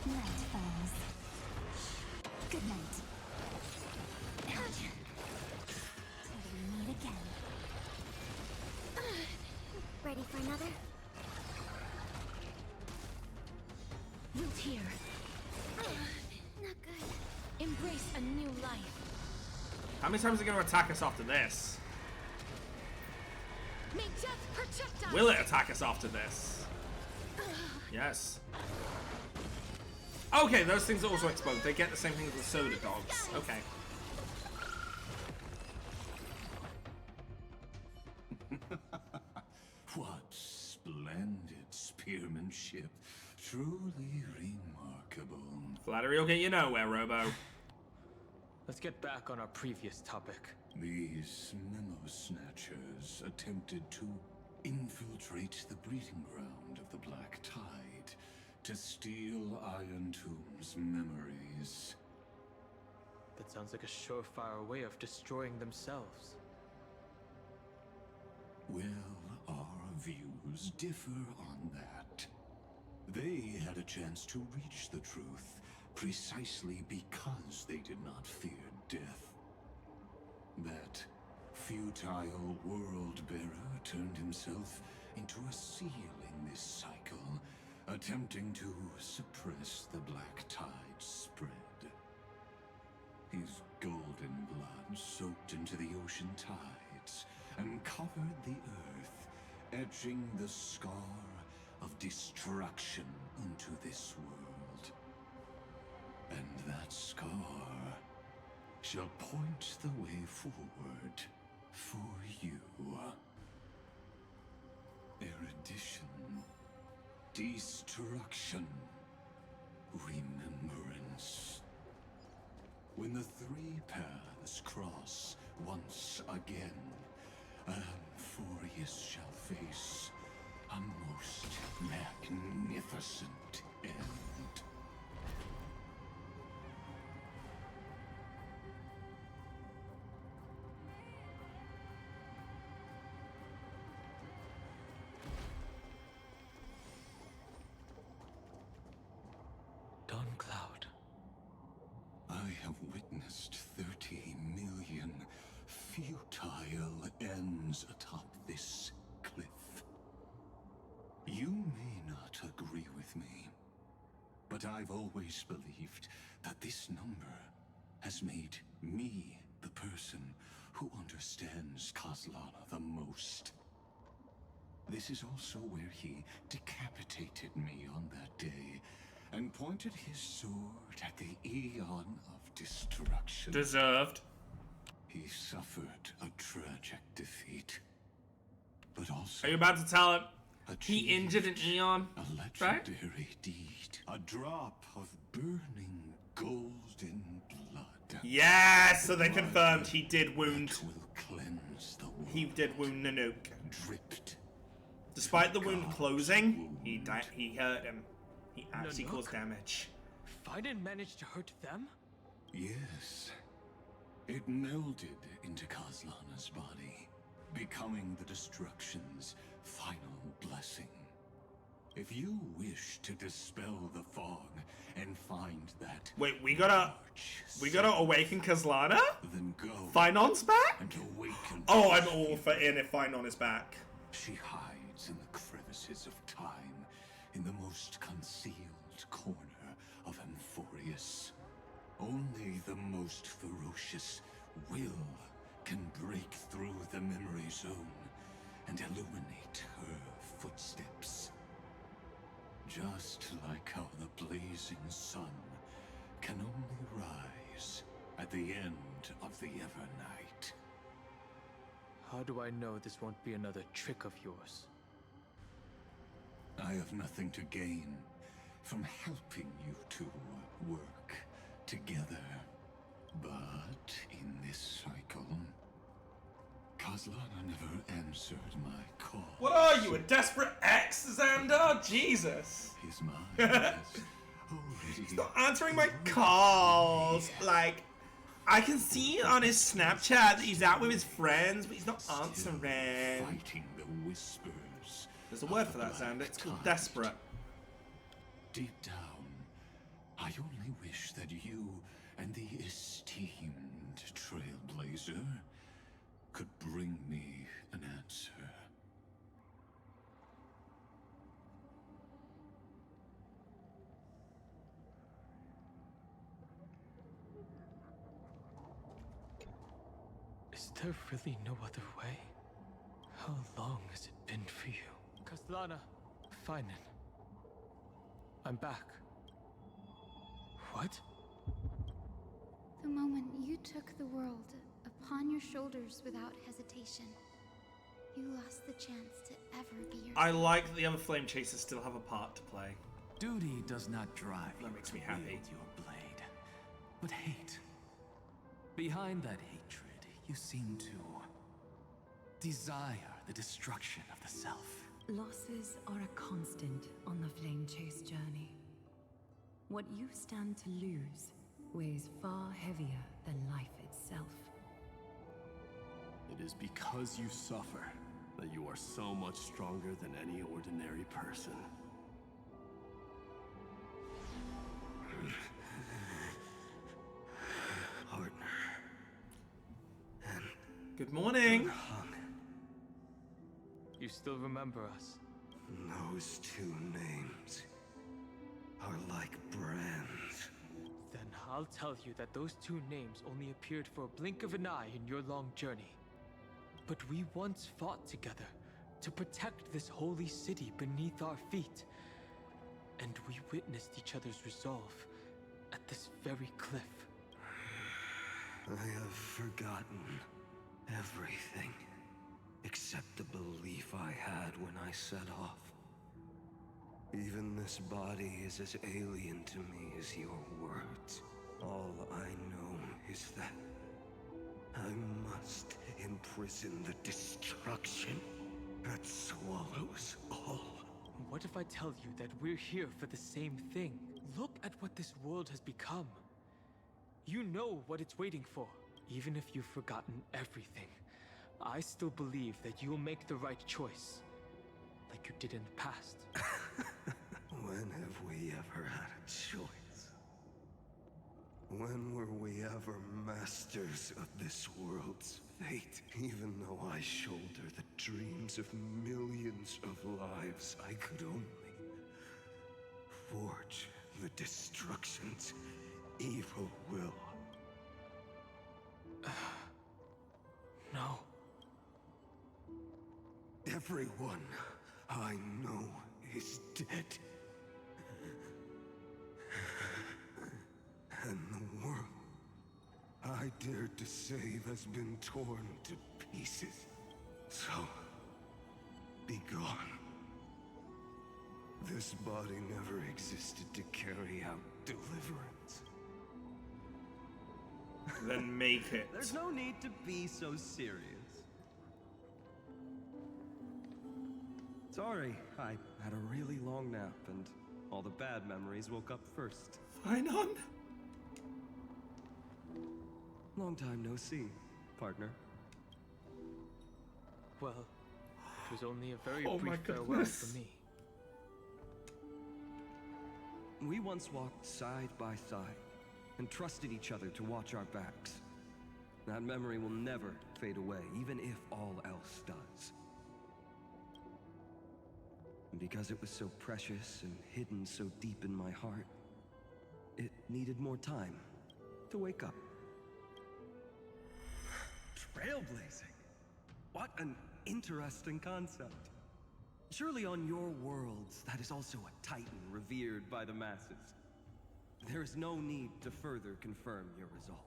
Night falls. Good night. Till we meet again. Ready for another? Root here. Not good. Embrace a new life. How many times are they gonna attack us after this? May death protect us. Will it attack us after this? Yes. Okay, those things also explode. They get the same things with soda dogs. Okay. What splendid spearmanship. Truly remarkable. Flattery will get you nowhere, Robo. Let's get back on our previous topic. These memo snatchers attempted to infiltrate the breeding ground of the Black Tide to steal Iron Tomb's memories. That sounds like a surefire way of destroying themselves. Well, our views differ on that. They had a chance to reach the truth precisely because they did not fear death. That futile world-bearer turned himself into a seal in this cycle, attempting to suppress the black tide spread. His golden blood soaked into the ocean tides and covered the earth, etching the scar of destruction into this world. And that scar shall point the way forward for you. Erudition, destruction, remembrance. When the three paths cross once again, Amphorius shall face a most magnificent end. Dawn Cloud. I have witnessed 30 million futile ends atop this cliff. You may not agree with me, but I've always believed that this number has made me the person who understands Kozlana the most. This is also where he decapitated me on that day and pointed his sword at the Eon of Destruction. Deserved. He suffered a tragic defeat, but also... Are you about to tell him he injured an Eon? A legendary deed. A drop of burning golden blood. Yes! So they confirmed he did wound. Will cleanse the world. He did wound Nanook. Dripped. Despite the wound closing, he hurt him. He actually caused damage. Fiden managed to hurt them? Yes. It melded into Kozlana's body, becoming the Destruction's final blessing. If you wish to dispel the fog and find that... Wait, we gotta awaken Kozlana? Then go. Finon's back? And awaken. Oh, I'm all for in if Finon is back. She hides in the crevices of time, in the most concealed corner of Amphorius. Only the most ferocious will can break through the memory zone and illuminate her footsteps. Just like how the blazing sun can only rise at the end of the Evernight. How do I know this won't be another trick of yours? I have nothing to gain from helping you two work together. But in this cycle, Kozlana never answered my call. What are you, a desperate ex, Xander? Jesus. His mind has already... He's not answering my calls. Like, I can see on his Snapchat that he's out with his friends, but he's not answering. Fighting the whispers. There's a word for that, Xander. It's called desperate. Deep down, I only wish that you and the esteemed Trailblazer could bring me an answer. Is there really no other way? How long has it been for you? Kozlana, Finan. I'm back. What? The moment you took the world upon your shoulders without hesitation, you lost the chance to ever be yourself. I like that the other Flame Chasers still have a part to play. Duty does not drive you. That makes me happy. Wield your blade, but hate. Behind that hatred, you seem to desire the destruction of the self. Losses are a constant on the Flame Chase journey. What you stand to lose weighs far heavier than life itself. It is because you suffer that you are so much stronger than any ordinary person. Good morning. You still remember us? Those two names are like brands. Then I'll tell you that those two names only appeared for a blink of an eye in your long journey. But we once fought together to protect this holy city beneath our feet. And we witnessed each other's resolve at this very cliff. I have forgotten everything except the belief I had when I set off. Even this body is as alien to me as your words. All I know is that I must imprison the destruction that swallows all. What if I tell you that we're here for the same thing? Look at what this world has become. You know what it's waiting for. Even if you've forgotten everything, I still believe that you'll make the right choice. Like you did in the past. When have we ever had a choice? When were we ever masters of this world's fate? Even though I shoulder the dreams of millions of lives, I could only forge the destruction's evil will. No. Everyone I know is dead. And the world I dared to save has been torn to pieces. So, be gone. This body never existed to carry out deliverance. Then make it. There's no need to be so serious. Sorry, I had a really long nap and all the bad memories woke up first. Fine on. Long time no see, partner. Well, it was only a very Oh my brief farewell goodness. for me. We once walked side by side and trusted each other to watch our backs. That memory will never fade away, even if all else does. And because it was so precious and hidden so deep in my heart, it needed more time to wake up. Trailblazing? What an interesting concept. Surely on your worlds, that is also a titan revered by the masses. There is no need to further confirm your resolve.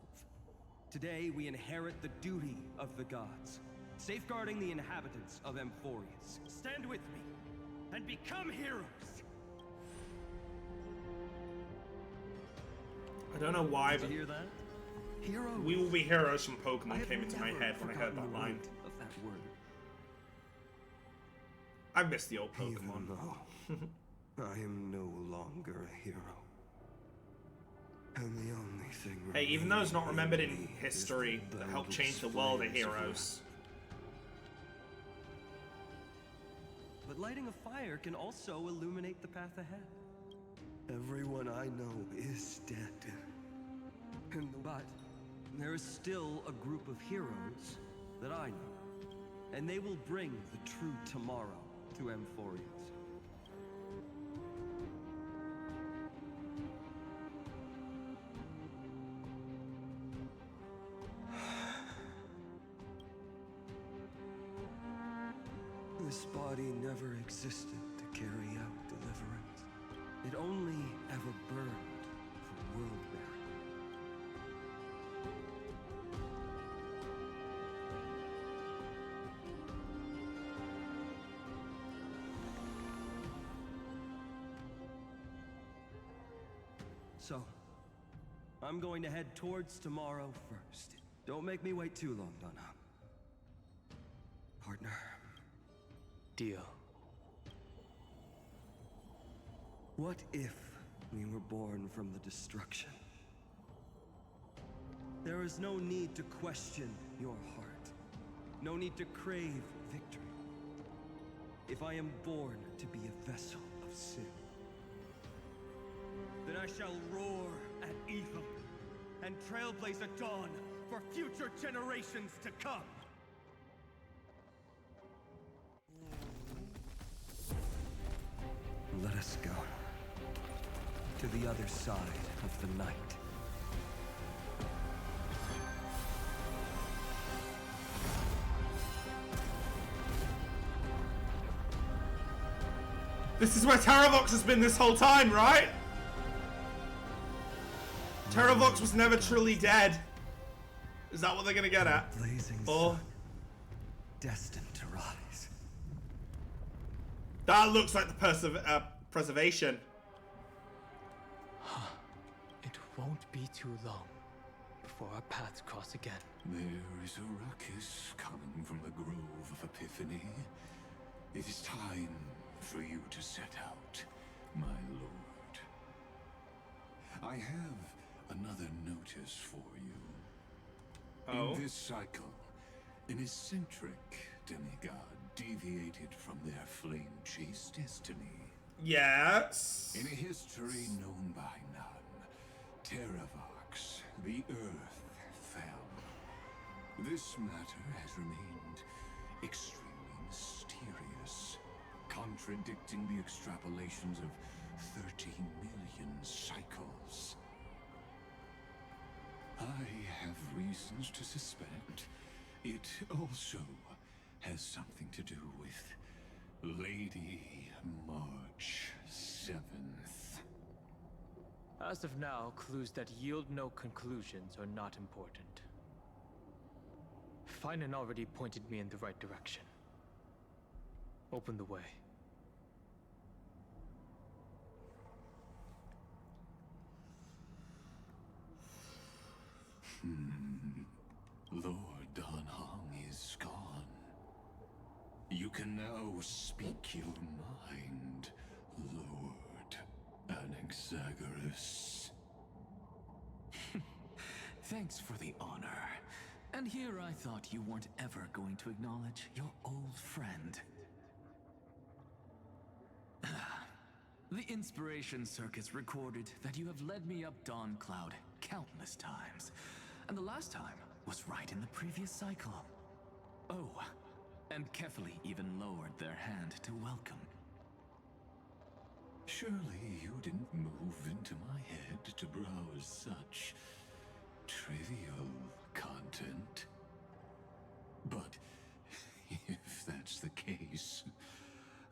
Today, we inherit the duty of the gods, safeguarding the inhabitants of Amphorius. Stand with me, and become heroes! I don't know why, Did but you hear that? Heroes. We Will Be Heroes from I Pokemon have came into my never head when I heard forgotten that the line. root of that word. I miss the old Pokemon. Even though I am no longer a hero. And the only thing Hey, even though it's not remaining remembered in in me is history the that helped boundless change the world of flames of heroes. But lighting a fire can also illuminate the path ahead. Everyone I know is dead. But there is still a group of heroes that I know. And they will bring the true tomorrow to Amphorius. This body never existed to carry out deliverance. It only ever burned for world bearing. So, I'm going to head towards tomorrow first. Don't make me wait too long, Donna. Partner. Deal. What if we were born from the destruction? There is no need to question your heart. No need to crave victory. If I am born to be a vessel of sin, then I shall roar at evil and trailblaze a dawn for future generations to come. Let us go. To the other side of the night. This is where Terravox has been this whole time, right? Terravox was never truly dead. Is that what they're gonna get at? Blazing Or sun, destined to rise. that looks like the preservation. It won't be too long before our paths cross again. There is a ruckus coming from the Grove of Epiphany. It is time for you to set out, my lord. I have another notice for you. Oh? In this cycle, an eccentric demigod deviated from their flame-chased destiny. Yes. In a history known by none, Terravox, the Earth, fell. This matter has remained extremely mysterious, contradicting the extrapolations of 13 million cycles. I have reasons to suspect it also has something to do with Lady March 7th. As of now, clues that yield no conclusions are not important. Finan already pointed me in the right direction. Open the way. Lord Danhong is gone. You can now speak your mind, Lord Anaxagoras. Thanks for the honor. And here I thought you weren't ever going to acknowledge your old friend. The Inspiration Circus recorded that you have led me up Dawn Cloud countless times. And the last time was right in the previous cycle. Oh, and Kefali even lowered their hand to welcome. Surely you didn't move into my head to browse such trivial content. But if that's the case,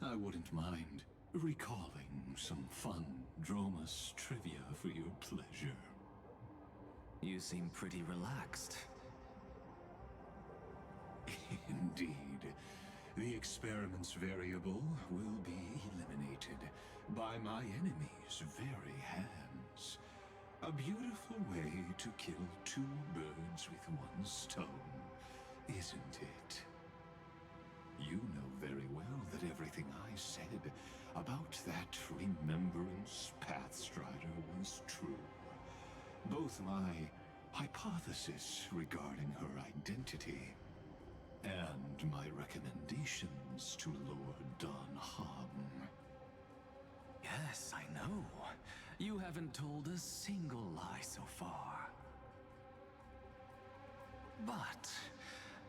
I wouldn't mind recalling some fun Dromus trivia for your pleasure. You seem pretty relaxed. Indeed. The experiment's variable will be eliminated by my enemy's very hands. A beautiful way to kill two birds with one stone, isn't it? You know very well that everything I said about that Remembrance Pathstrider was true. Both my hypothesis regarding her identity and my recommendations to Lord Danhong. Yes, I know. You haven't told a single lie so far. But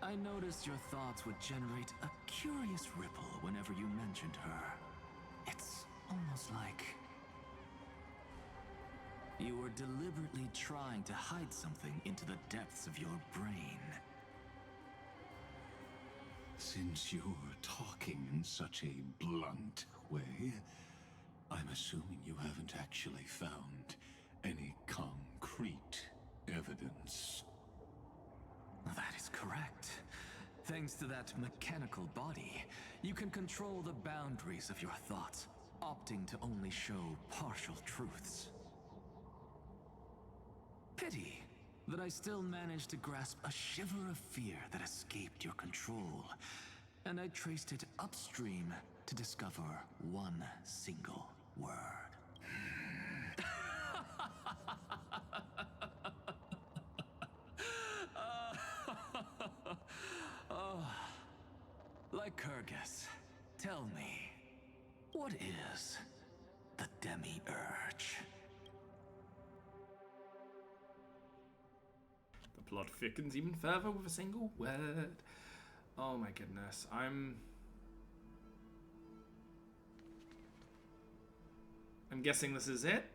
I noticed your thoughts would generate a curious ripple whenever you mentioned her. It's almost like you were deliberately trying to hide something into the depths of your brain. Since you're talking in such a blunt way, I'm assuming you haven't actually found any concrete evidence. That is correct. Thanks to that mechanical body, you can control the boundaries of your thoughts, opting to only show partial truths. Pity that I still managed to grasp a shiver of fear that escaped your control, and I traced it upstream to discover one single word. Lycurgus, tell me, what is the Demi-Urge? The plot thickens even further with a single word. Oh my goodness, I'm guessing this is it.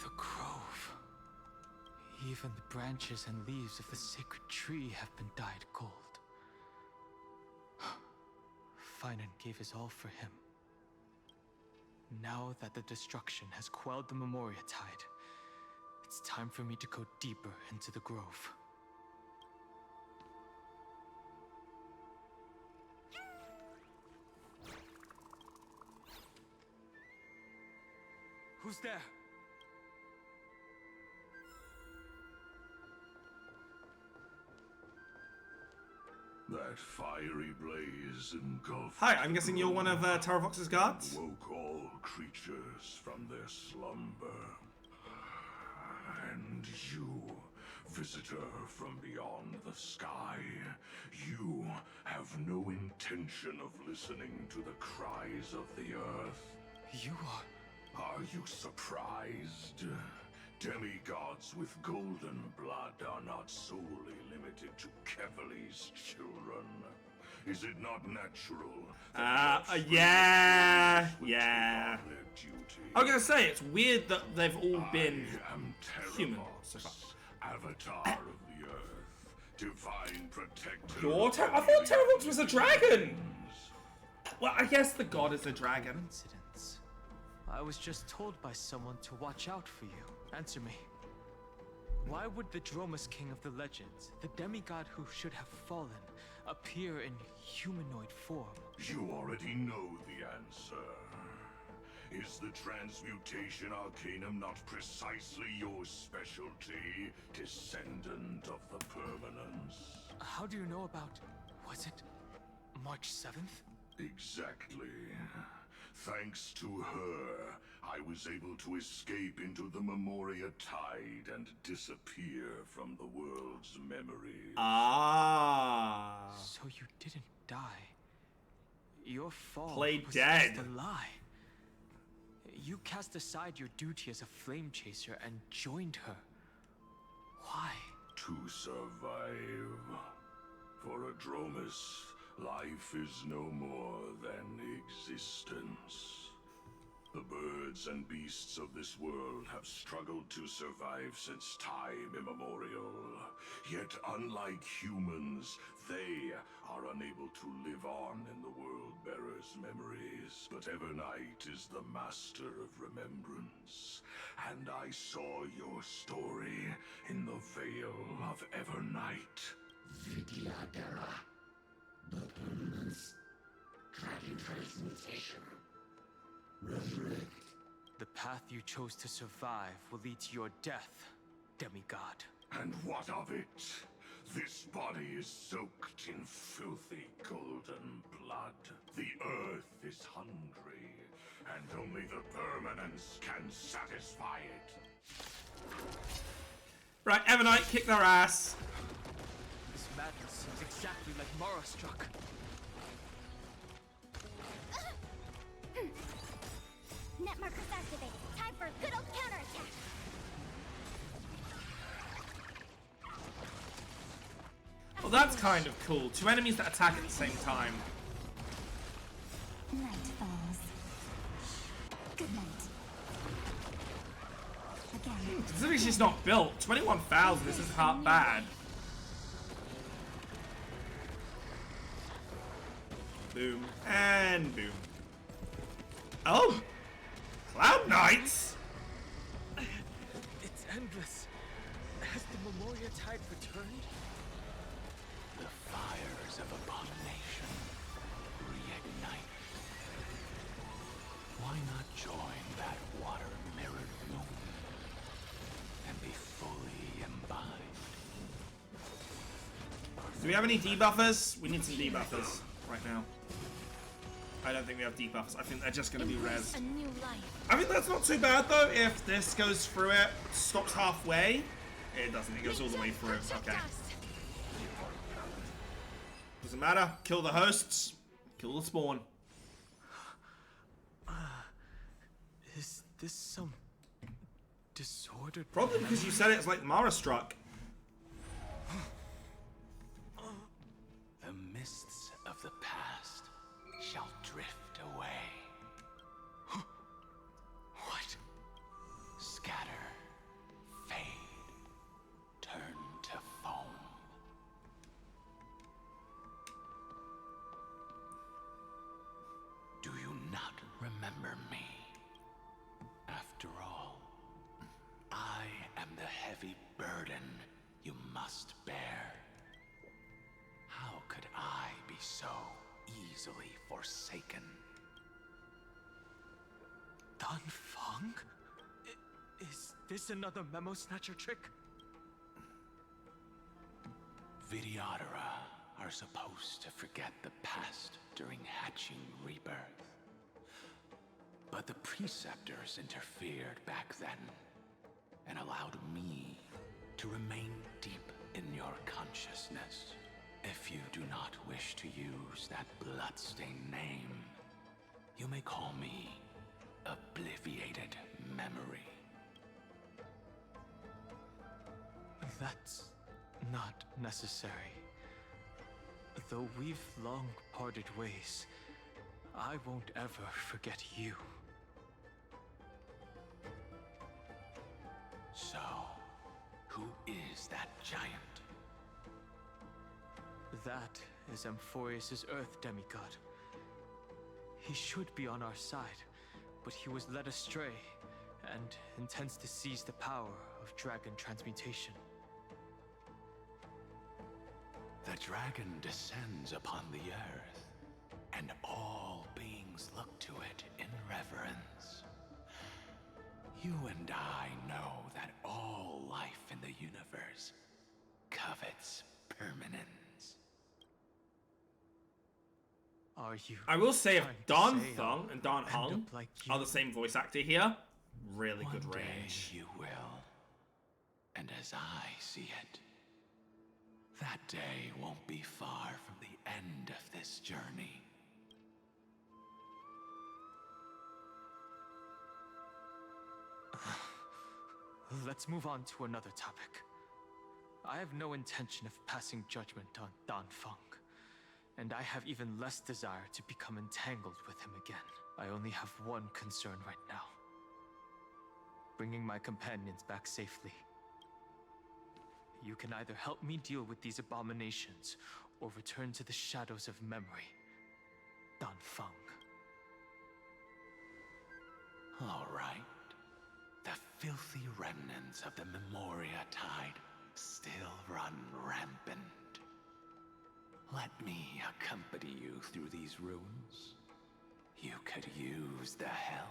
The grove. Even the branches and leaves of the sacred tree have been dyed gold. Fanart gave his all for him. Now that the destruction has quelled the Memoria Tide, it's time for me to go deeper into the grove. Who's there? That fiery blaze engulfed. Hi, I'm guessing you're one of Terravox's guards? Woke all creatures from their slumber. And you, visitor from beyond the sky, you have no intention of listening to the cries of the earth. You are... Are you surprised? Demigods with golden blood are not solely limited to Kevali's children. Is it not natural? Yeah. I was gonna say, it's weird that they've all been human so far. Avatar of the earth, divine protector. I thought Terravox was a dragon! Well, I guess the god is a dragon. Coincidence. I was just told by someone to watch out for you. Answer me. Why would the Dromus King of the legends, the demigod who should have fallen, appear in humanoid form? You already know the answer. Is the transmutation arcanum not precisely your specialty, descendant of the permanence? How do you know about... was it March 7th? Exactly. Thanks to her, I was able to escape into the Memoria Tide and disappear from the world's memories. Ah. So you didn't die. Your fall Played was dead. just a lie. You cast aside your duty as a flame chaser and joined her. Why? To survive. For a Dromus, life is no more than existence. The birds and beasts of this world have struggled to survive since time immemorial. Yet unlike humans, they are unable to live on in the World-Bearer's memories. But Evernight is the master of remembrance, and I saw your story in the Veil of Evernight. Vidyadhara. The permanence. Dragon transmutation. Resurrect. The path you chose to survive will lead to your death, demigod. And what of it? This body is soaked in filthy golden blood. The earth is hungry, and only the permanence can satisfy it. Right, Evernight, kick their ass. This madness seems exactly like Mara struck. Net markers activated. Time for a good old counterattack. Well, that's kind of cool. Two enemies that attack at the same time. Night falls. Good night. Again. Considering she's not built, 21,000, this is half bad. Boom and boom. Oh! Cloud Knights! It's endless. Has the Memoria Tide returned? The fires of abomination reignite. Why not join that water-mirrored bloom and be fully imbibed? Do we have any debuffers? We need some debuffers right now. I don't think we have debuffs. I think they're just going to be res. I think that's not too bad though. If this goes through it, stops halfway. It doesn't. It goes all the way through. Okay. Doesn't matter. Kill the hosts. Kill the spawn. Is this some disordered... Probably because you said it's like Mara struck. The mists of the past shall drift away. the heavy burden you must bear. How could I be so easily forsaken? Dan Feng? Is this another memo snatcher trick? Vidyadhara are supposed to forget the past during hatching rebirth. But the preceptors interfered back then and allowed me to remain deep in your consciousness. If you do not wish to use that bloodstained name, you may call me Obliviated Memory. That's not necessary. Though we've long parted ways, I won't ever forget you. So, who is that giant? That is Amphorius' Earth demigod. He should be on our side, but he was led astray and intends to seize the power of dragon transmutation. The dragon descends upon the earth, and all beings look to it in reverence. You and I know that all life in the universe covets permanence. Are you? I will say if Dan say Thong and Dan end Hong up like you? are the same voice actor here, really good One day range. you will. And as I see it, that day won't be far from the end of this journey. Let's move on to another topic. I have no intention of passing judgment on Dan Feng, and I have even less desire to become entangled with him again. I only have one concern right now: bringing my companions back safely. You can either help me deal with these abominations, or return to the shadows of memory. Dan Feng. All right. The filthy remnants of the Memoria Tide still run rampant. Let me accompany you through these ruins. You could use the help.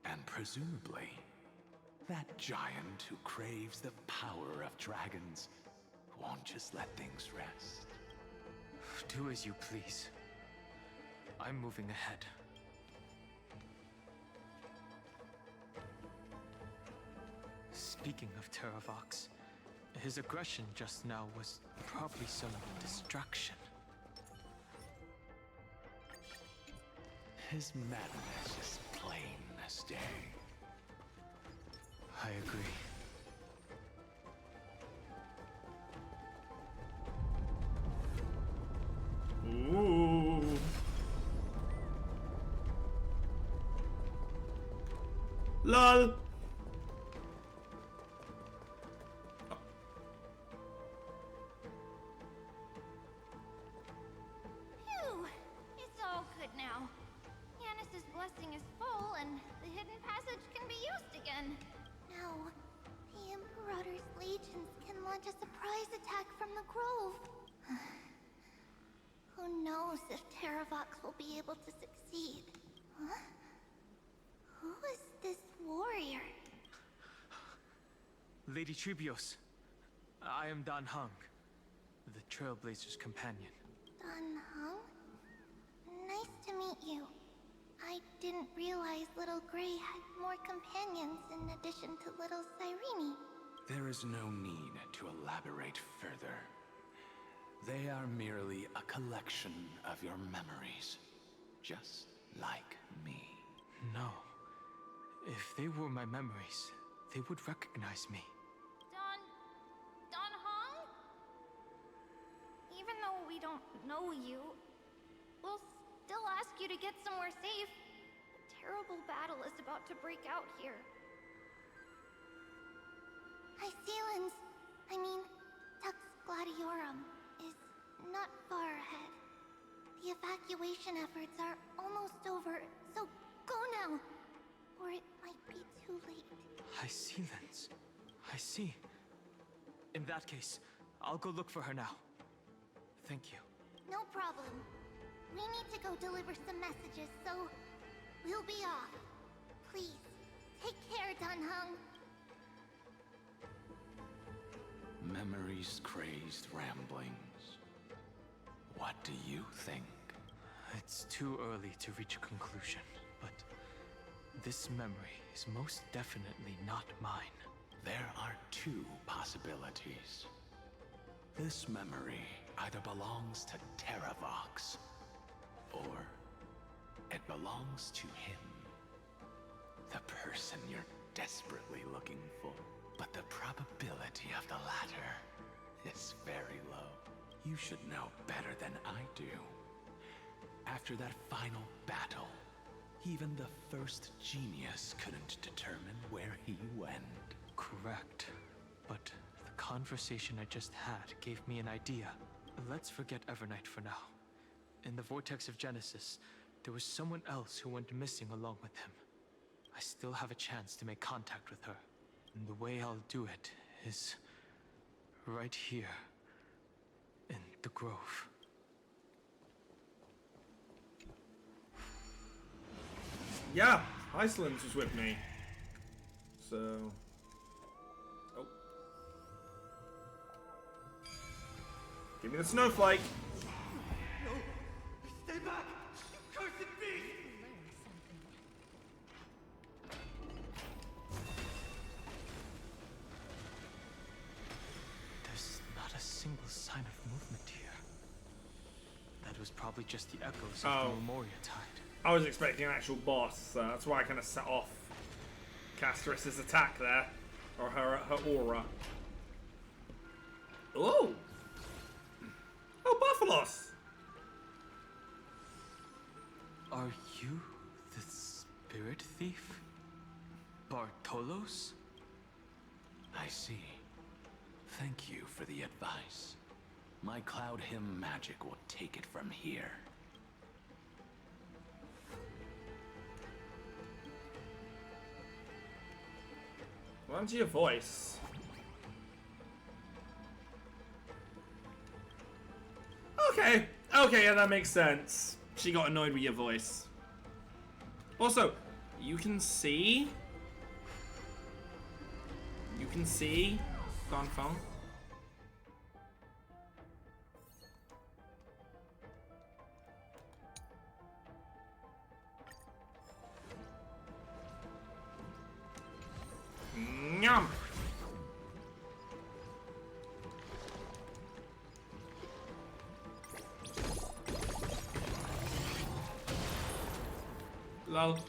And presumably, that giant who craves the power of dragons won't just let things rest. Do as you please. I'm moving ahead. Speaking of Terravox, his aggression just now was probably some distraction. His madness is plain as day. I agree. Ooh. LOL. Phew! It's all good now. Yanis's blessing is full, and the hidden passage can be used again. No. The Imperator's legions can launch a surprise attack from the grove. Who knows if Terravox will be able to succeed? Huh? Who is this warrior? Lady Tribios, I am Dan Heng, the Trailblazer's companion. Dan Heng? Nice to meet you. I didn't realize Little Gray had more companions in addition to Little Cyrene. There is no need to elaborate further. They are merely a collection of your memories, just like me. No. If they were my memories, they would recognize me. Don Hong? Even though we don't know you, we'll still ask you to get somewhere safe. A terrible battle is about to break out here. Iceland's, Tux Gladiorum, is not far ahead. The evacuation efforts are almost over, so go now! Or it might be too late. Iceland's. I I see. In that case, I'll go look for her now. Thank you. No problem. We need to go deliver some messages, so we'll be off. Please, take care, Dunhung. Memories, crazed ramblings. What do you think? It's too early to reach a conclusion, but this memory is most definitely not mine. There are two possibilities. This memory either belongs to Terravox, or it belongs to him. The person you're desperately looking for. But the probability of the latter is very low. You should know better than I do. After that final battle, even the first genius couldn't determine where he went. Correct. But the conversation I just had gave me an idea. Let's forget Evernight for now. In the Vortex of Genesis, there was someone else who went missing along with him. I still have a chance to make contact with her. And the way I'll do it is right here in the grove. Yeah, Iceland was with me. So... Oh. Give me the snowflake! No! Stay back! You cursed beast! There's not a single sign of movement here. That was probably just the echoes of the Memoria Tide. I was expecting an actual boss, so that's why I kind of set off Casteras's attack there. Or her aura. Oh! Oh, Buffalos! Are you the spirit thief? Bartolos? I see. Thank you for the advice. My Cloud Hymn magic will take it from here. What's your voice? Okay. Okay, yeah, that makes sense. She got annoyed with your voice. Also, you can see... You can see... Gone phone. Yum! Lol.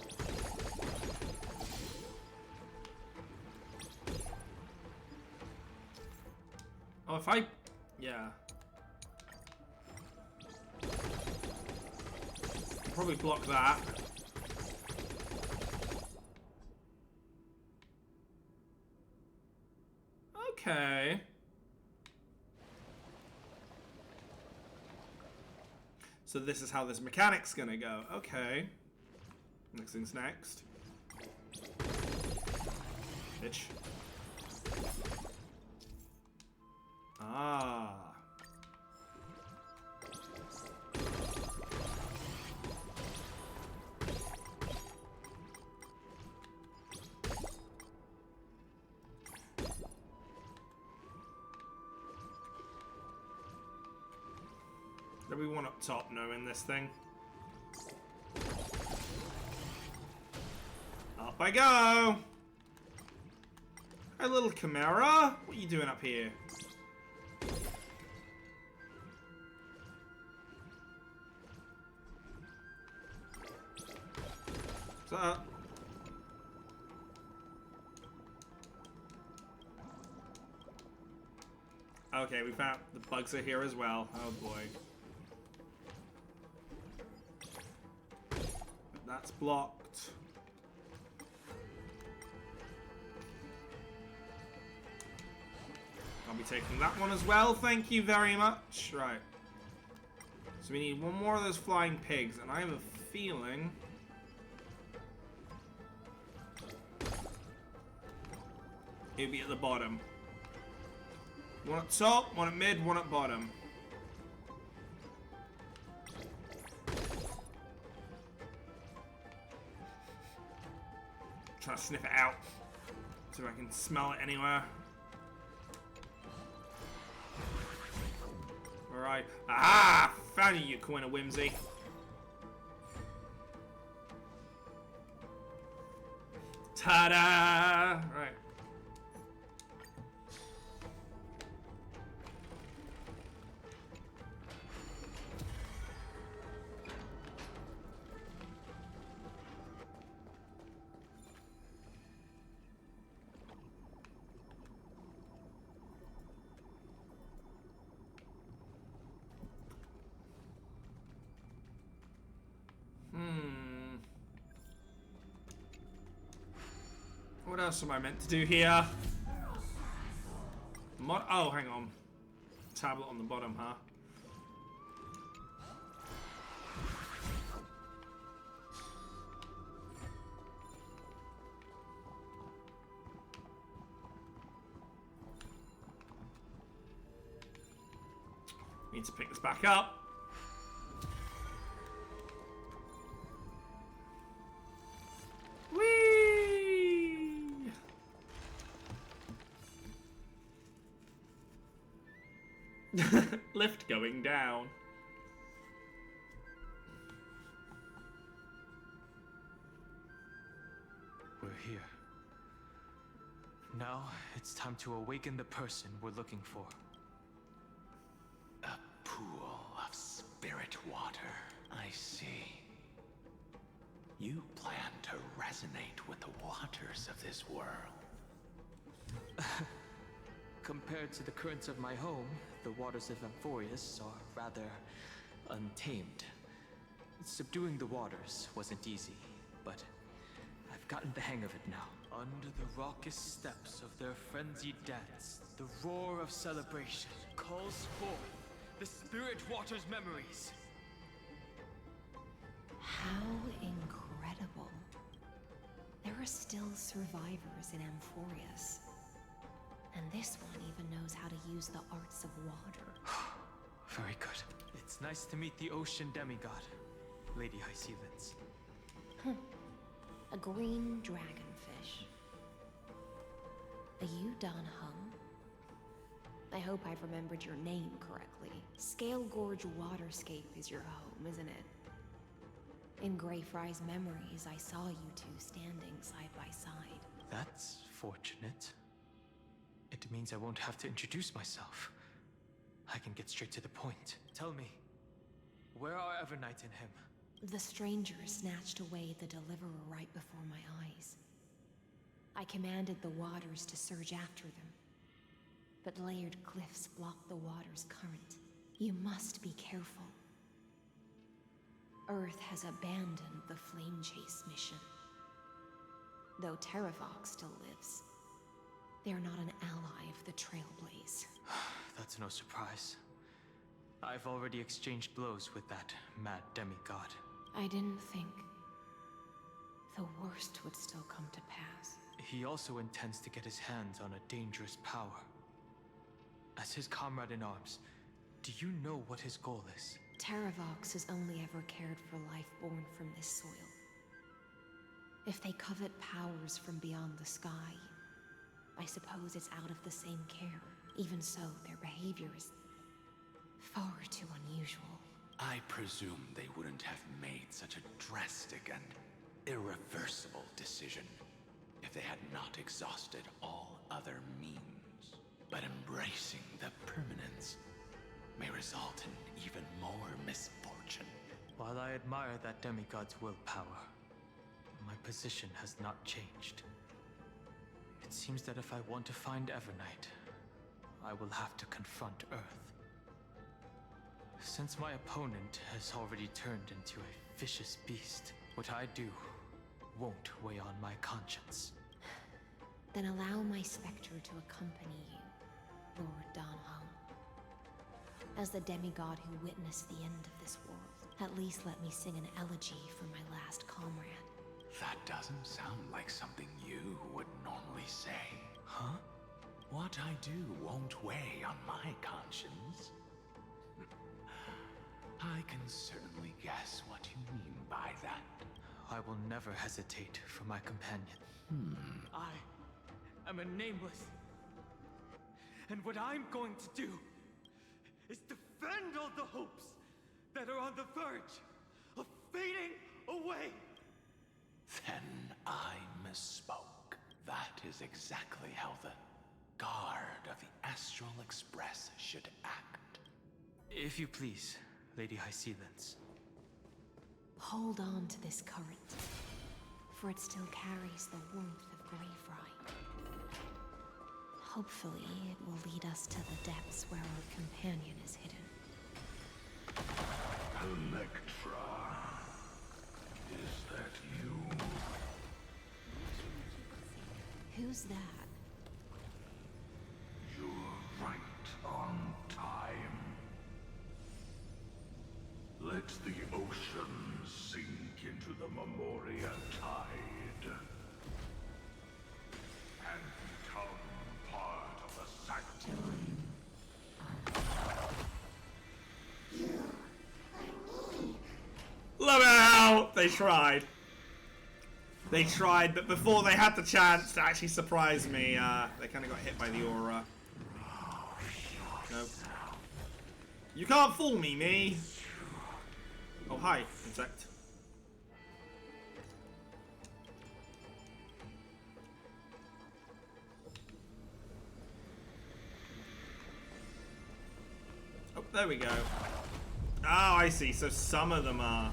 Oh, if I... Yeah. Probably block that. Okay. So this is how this mechanic's gonna go. Okay. Next thing's next. Bitch. Ah. There'll be one up top knowing this thing. Up I go! Hi, little Chimera. What are you doing up here? What's up? Okay, we found the bugs are here as well. Oh boy. That's blocked. I'll be taking that one as well, thank you very much. Right. So we need one more of those flying pigs, and I have a feeling... it'd be at the bottom. One at top, one at mid, one at bottom. Try to sniff it out. See if I can smell it anywhere. Alright. Ah! Found you, Queen of Whimsy. Ta-da! Right. What else am I meant to do here? Oh, hang on. Tablet on the bottom, huh? Need to pick this back up. Lift going down. We're here. Now, it's time to awaken the person we're looking for. A pool of spirit water. I see. You plan to resonate with the waters of this world. Compared to the currents of my home, the waters of Amphorius are rather untamed. Subduing the waters wasn't easy, but I've gotten the hang of it now. Under the raucous steps of their frenzied dance, the roar of celebration calls forth the spirit water's memories. How incredible. There are still survivors in Amphorius. And this one even knows how to use the arts of water. Very good. It's nice to meet the ocean demigod, Lady Hyacinthus. A green dragonfish. Are you Don Hung? I hope I've remembered your name correctly. Scale Gorge Waterscape is your home, isn't it? In Greyfry's memories, I saw you two standing side by side. That's fortunate. It means I won't have to introduce myself. I can get straight to the point. Tell me, where are Evernight and him? The stranger snatched away the deliverer right before my eyes. I commanded the waters to surge after them. But layered cliffs block the water's current. You must be careful. Earth has abandoned the Flame Chase mission. Though Terravox still lives. They're not an ally of the Trailblaze. That's no surprise. I've already exchanged blows with that mad demigod. I didn't think the worst would still come to pass. He also intends to get his hands on a dangerous power. As his comrade in arms, do you know what his goal is? Terravox has only ever cared for life born from this soil. If they covet powers from beyond the sky, I suppose it's out of the same care. Even so, their behavior is far too unusual. I presume they wouldn't have made such a drastic and irreversible decision if they had not exhausted all other means. But embracing the permanence may result in even more misfortune. While I admire that demigod's willpower, my position has not changed. It seems that if I want to find Evernight, I will have to confront Earth. Since my opponent has already turned into a vicious beast, what I do won't weigh on my conscience. Then allow my specter to accompany you, Lord Don Hung. As the demigod who witnessed the end of this world, at least let me sing an elegy for my last comrade. That doesn't sound like something you would normally say. Huh? what I do won't weigh on my conscience. I can certainly guess what you mean by that. I will never hesitate for my companion. I am a nameless. And what I'm going to do is defend all the hopes that are on the verge of fading away. Then I misspoke. That is exactly how the guard of the Astral Express should act. If you please, Lady High Sealands. Hold on to this current, for it still carries the warmth of Graveright. Hopefully, it will lead us to the depths where our companion is hidden. Electra, is that you? Who's that? You're right on time. Let the ocean sink into the Memoria tide and become part of the sanctuary. Let it out! They tried. They tried, but before they had the chance to actually surprise me, they kind of got hit by the aura. Nope. You can't fool me. Oh, hi, insect. Oh, there we go. Oh, I see. So some of them are.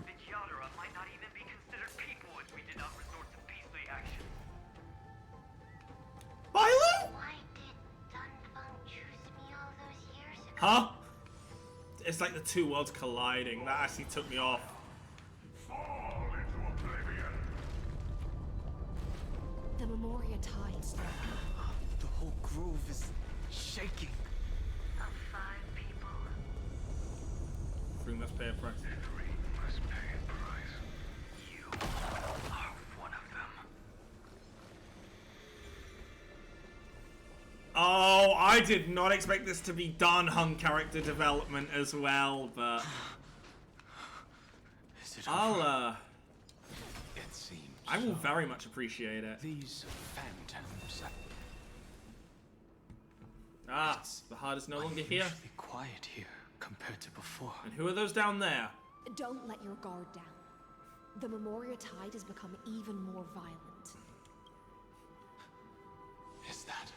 Vidyadhara might not even be considered people if we did not resort to beastly action. Milo? Why did Dunfeng choose me all those years ago? Huh? It's like the two worlds colliding. That actually took me off. Fall into oblivion. The Memoria tides. The whole grove is shaking. Of 5 people. Three must pay a price. Every must pay a price. You are one of them. Oh, I did not expect this to be Dan Hung character development as well, but I'll It seems I will so. very much appreciate it. These phantoms. Ah, the heart is no longer here. Usually quiet here compared to before. And who are those down there? Don't let your guard down. The Memoria tide has become even more violent. Is that?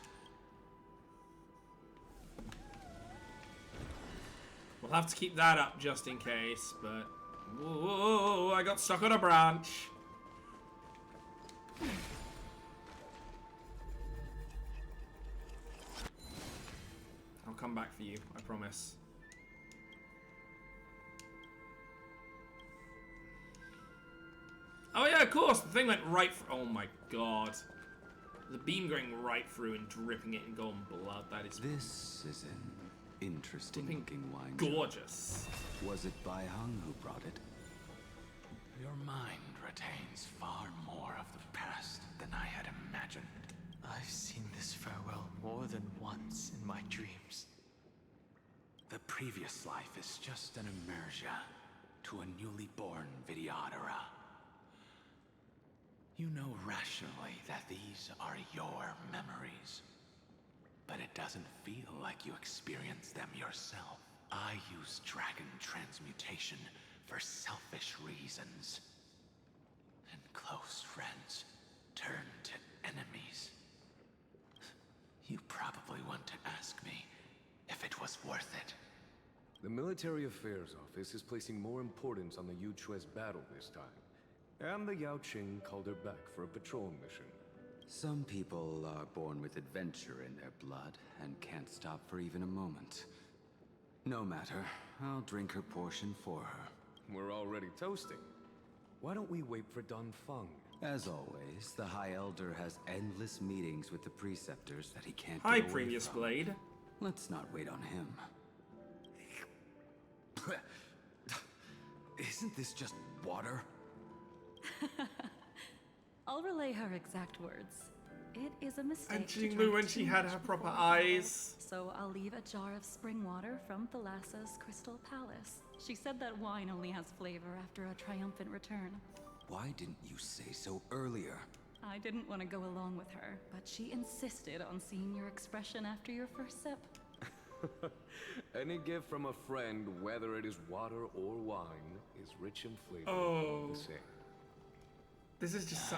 We'll have to keep that up just in case, but whoa, I got stuck on a branch. I'll come back for you, I promise. Oh yeah, of course, the thing went right through. Oh my god. The beam going right through and dripping it in golden blood, that is This is an interesting looking wine. gorgeous. Was it Bai Hung who brought it? Your mind retains far more of the past than I had imagined. I've seen this farewell more than once in my dreams. The previous life is just an immersia to a newly born Vidyadhara. You know rationally that these are your memories, but it doesn't feel like you experienced them yourself. I use dragon transmutation for selfish reasons, and close friends turn to enemies. You probably want to ask me if it was worth it. The Military Affairs Office is placing more importance on the Yuchue's battle this time. And the Yao Qing called her back for a patrol mission. Some people are born with adventure in their blood and can't stop for even a moment. No matter, I'll drink her portion for her. We're already toasting. Why don't we wait for Dunfeng? As always, the High Elder has endless meetings with the Preceptors that he can't Hi, get away previous from. blade. Let's not wait on him. Isn't this just water? I'll relay her exact words. It is a mistake. And to Jinglu drink when too she had much her proper before eyes. battle, so I'll leave a jar of spring water from Thalassa's Crystal Palace. She said that wine only has flavor after a triumphant return. Why didn't you say so earlier? I didn't want to go along with her, but she insisted on seeing your expression after your first sip. Any gift from a friend, whether it is water or wine, is rich in flavor. Oh. The same. This is just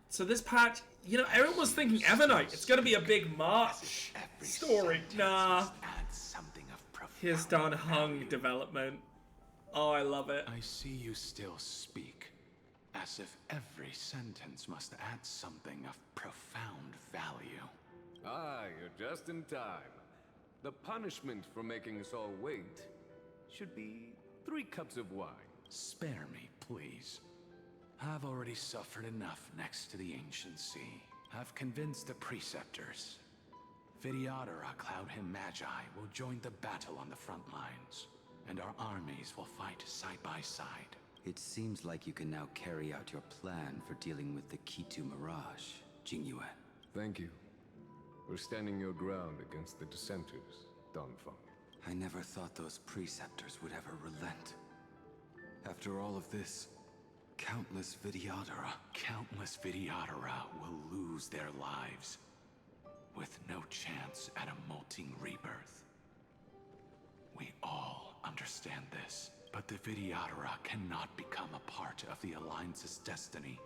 so this patch, you know, everyone was thinking Evernight. It's gonna be a big March story. Nah. Here's Dan Hung development. Oh, I love it. I see you still speak, as if every sentence must add something of profound value. Ah, you're just in time. The punishment for making us all wait should be 3 cups of wine. Spare me, please. I've already suffered enough next to the ancient sea. I've convinced the preceptors. Vidyadhara, Cloudhim Magi, will join the battle on the front lines, and our armies will fight side by side. It seems like you can now carry out your plan for dealing with the Kitu Mirage, Jingyuan. Thank you for standing your ground against the dissenters, Donfeng. I never thought those preceptors would ever relent. After all of this, countless Vidyadhara will lose their lives, with no chance at a molting rebirth. We all understand this, but the Vidyadhara cannot become a part of the Alliance's destiny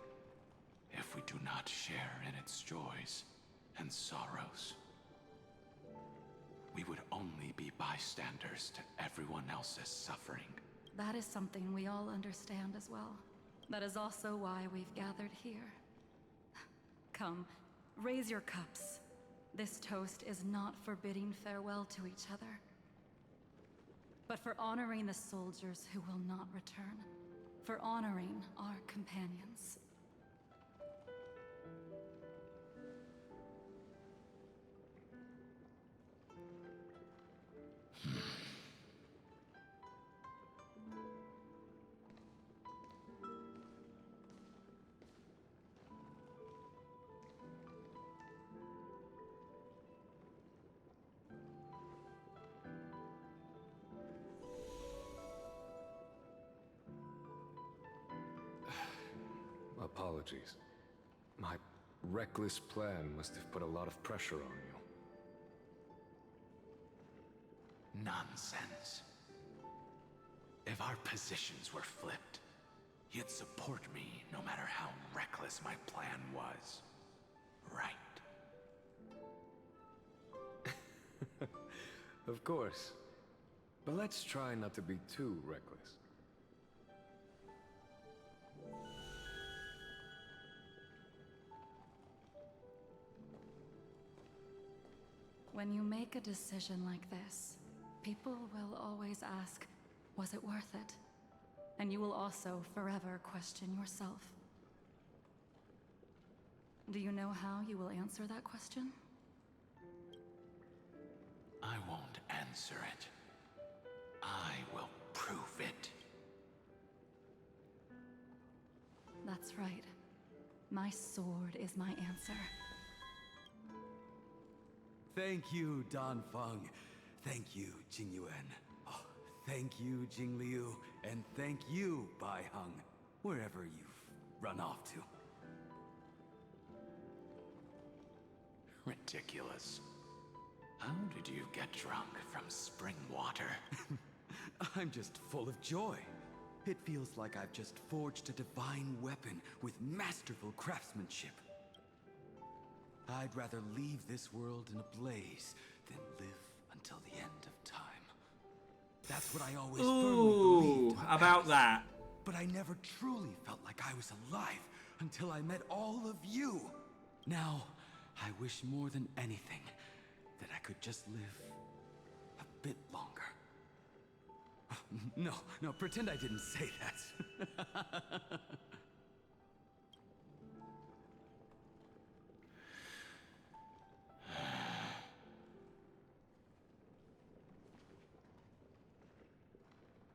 if we do not share in its joys and sorrows. We would only be bystanders to everyone else's suffering. That is something we all understand as well. That is also why we've gathered here. Come, raise your cups. This toast is not for bidding farewell to each other, but for honoring the soldiers who will not return, for honoring our companions. Apologies. My reckless plan must have put a lot of pressure on you. Nonsense. If our positions were flipped, you'd support me no matter how reckless my plan was. Right? Of course. But let's try not to be too reckless. When you make a decision like this, people will always ask, was it worth it? And you will also forever question yourself. Do you know how you will answer that question? I won't answer it. I will prove it. That's right. My sword is my answer. Thank you, Donfeng. Thank you, Jingyuan. Oh, thank you, Jingliu. And thank you, Bai Hung, wherever you've run off to. Ridiculous. How did you get drunk from spring water? I'm just full of joy. It feels like I've just forged a divine weapon with masterful craftsmanship. I'd rather leave this world in a blaze than live until the end of time. That's what I always firmly believed. About that. But I never truly felt like I was alive until I met all of you. Now, I wish more than anything that I could just live a bit longer. No, pretend I didn't say that.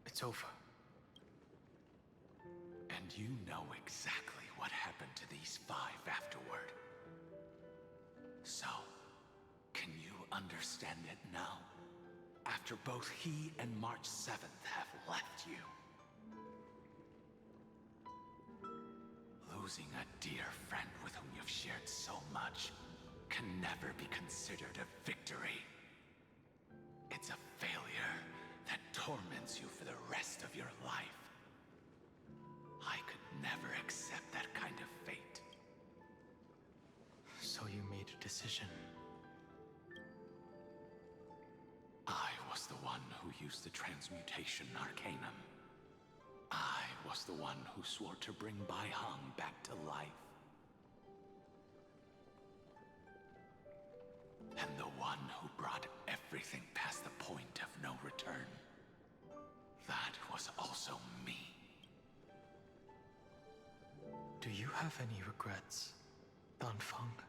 It's over. And And you know exactly what happened to these 5 afterward. So, can you understand it now? After both he and March 7th have left you. Losing a dear friend with whom you've shared so much can never be considered a victory. It's a failure that torments you for the rest of your life. I could never accept that kind of fate. So you made a decision. I was the one who used the transmutation arcanum. I was the one who swore to bring Bai Hong back to life. And the one who brought everything past the point of no return. That was also me. Do you have any regrets, Danfeng?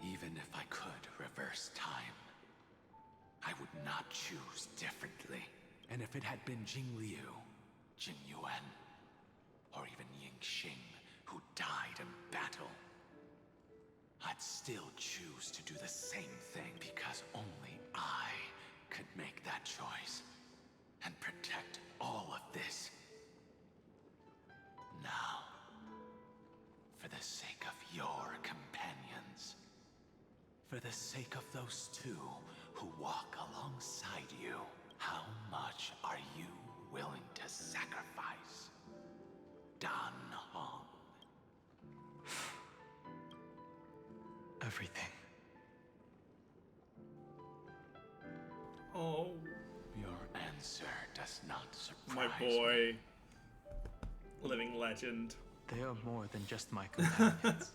Even if I could reverse time, I would not choose differently. And if it had been Jing Liu, Jing Yuan, or even Ying Xing, who died in battle, I'd still choose to do the same thing because only I could make that choice and protect all of this. Now, for the sake of your companions, for the sake of those 2 who walk alongside you, how much are you willing to sacrifice, Dan Hong? Everything. Oh. Your answer does not surprise My boy. Living legend. They are more than just my companions.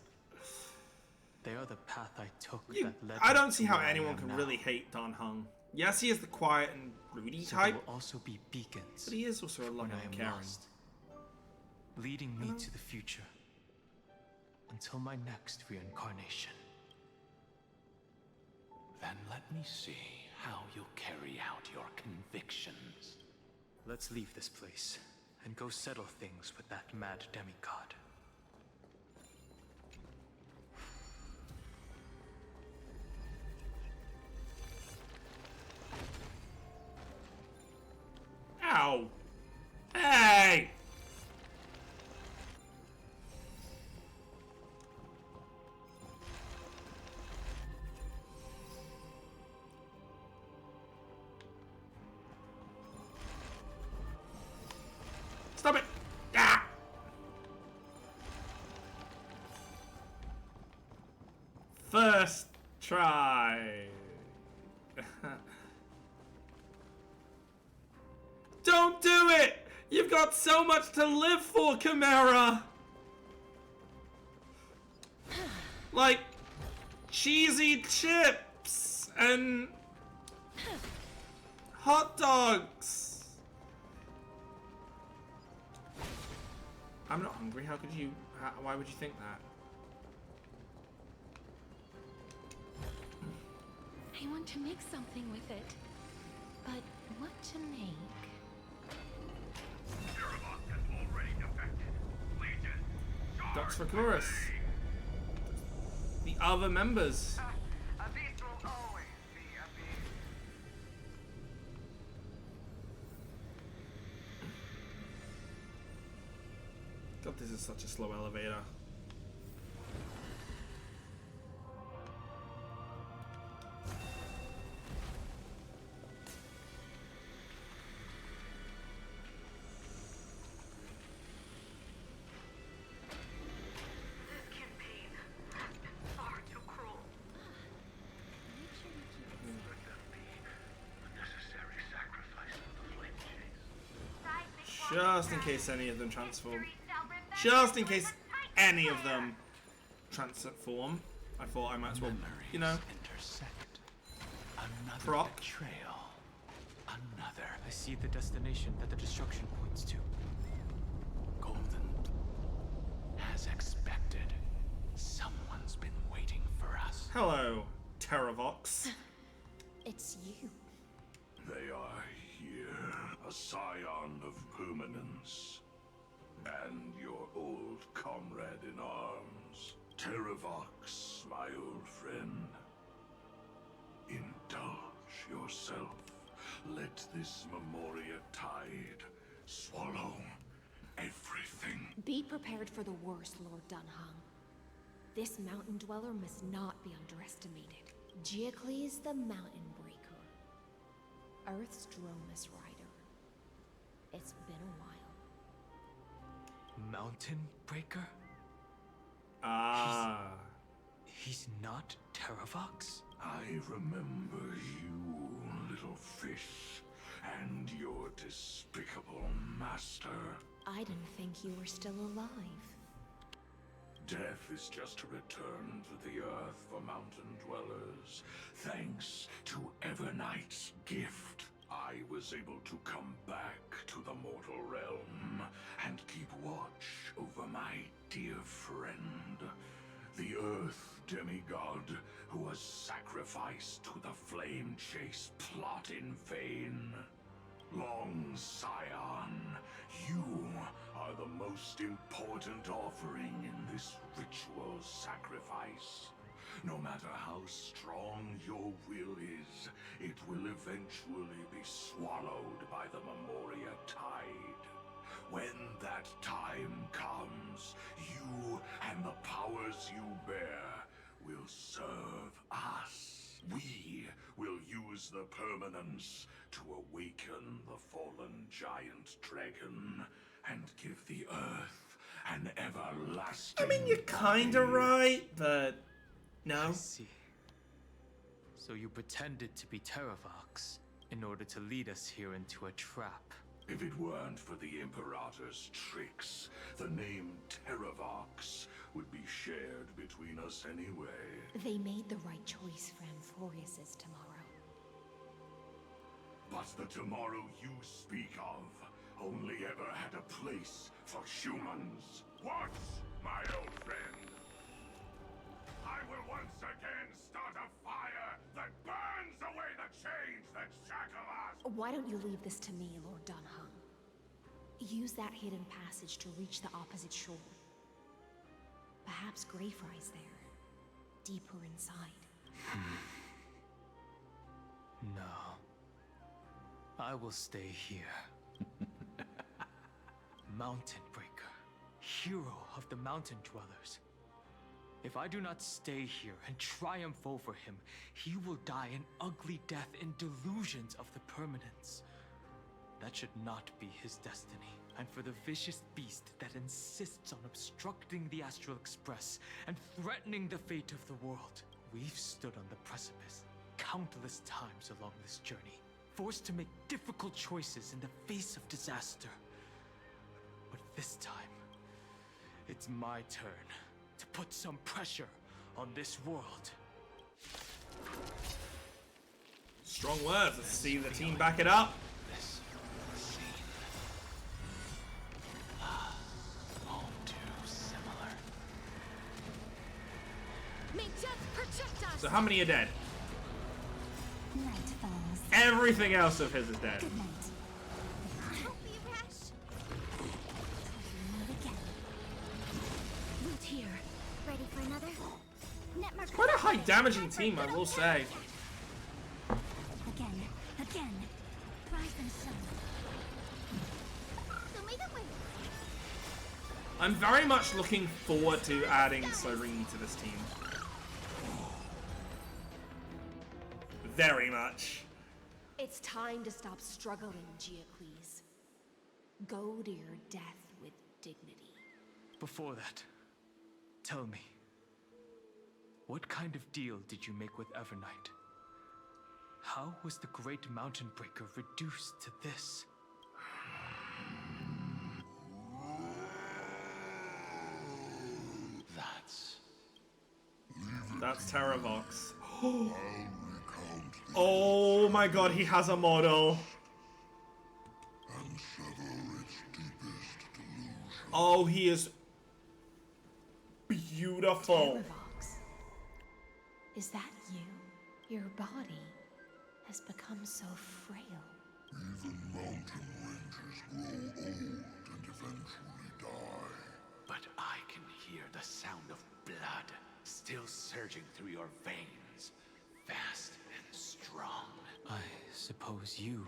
They are the path I took that led I me don't see to how where I anyone am can now. really hate Dan Heng. Yes, he is the quiet and broody So type, they will also be beacons, but he is also a when loving I am and caring. lost, leading me to the future until my next reincarnation. Then let me see how you'll carry out your convictions. Let's leave this place and go settle things with that mad demigod. Ow! Hey! Stop it! Ah! First try. Don't do it! You've got so much to live for, Chimera! Like, cheesy chips and hot dogs. I'm not hungry. How could you? Why would you think that? I want to make something with it. But what to make? Ducks for chorus. The other members. A beast will always be a beast. God, this is such a slow elevator. This campaign has been far too cruel. Let that be a necessary sacrifice for the flame chase. Just in case any of them transform. Just in case any of them transform. I thought I might as well, you know, Intersect. Another proc. betrayal. Another. I see the destination that the destruction points to. Golden. As expected, someone's been waiting for us. Hello, Terravox. It's you. They are a scion of permanence, and your old comrade in arms, Terravox, my old friend. Indulge yourself. Let this Memoria tide swallow everything. Be prepared for the worst, Lord Dunhung. This mountain dweller must not be underestimated. Giacles the Mountain Breaker. Earth's Dromus Rider. It's been a while. Mountain Breaker? Ah. He's not Terravox? I remember you, little fish, and your despicable master. I didn't think you were still alive. Death is just a return to the earth for mountain dwellers. Thanks to Evernight's gift, I was able to come back to the mortal realm and keep watch over my dear friend, the Earth demigod who was sacrificed to the flame chase plot in vain. Long Scion, you are the most important offering in this ritual sacrifice. No matter how strong your will is, it will eventually be swallowed by the Memoria tide. When that time comes, you and the powers you bear will serve us. We will use the permanence to awaken the fallen giant dragon and give the earth an everlasting... I mean, you're kinda right, but no. I see. So you pretended to be Terravox in order to lead us here into a trap. If it weren't for the Imperator's tricks, the name Terravox would be shared between us anyway. They made the right choice for Amphorius's tomorrow. But the tomorrow you speak of only ever had a place for humans. What, my old friend? I will once again start a fire that burns away the chains that shackle us! Why don't you leave this to me, Lord Dunhung? Use that hidden passage to reach the opposite shore. Perhaps Greyfry's there, deeper inside. No. I will stay here. Mountain Breaker, hero of the mountain dwellers. If I do not stay here and triumph over him, he will die an ugly death in delusions of the permanence. That should not be his destiny. And for the vicious beast that insists on obstructing the Astral Express and threatening the fate of the world, we've stood on the precipice countless times along this journey, forced to make difficult choices in the face of disaster. But this time, it's my turn to put some pressure on this world. Strong words. Let's see the team back it up. All too similar. May death protect us! So how many are dead? Night falls. Everything else of his is dead. Good night. Help me, Rash. Meet again. Root here. Ready for another? Netmark. Quite a high damaging team, I will say. Again. Again. Rise and shine. I'm very much looking forward to adding Serene to this team. Very much. It's time to stop struggling, Giacles. Go to your death with dignity. Before that, tell me, what kind of deal did you make with Evernight? How was the Great Mountain Breaker reduced to this? That's Terravox. Oh my god, he has a model. Oh, he is beautiful. Terravox, is that you? Your body has become so frail. Even mountain ranges grow old and eventually die. But I can hear the sound of blood still surging through your veins, fast and strong. I suppose you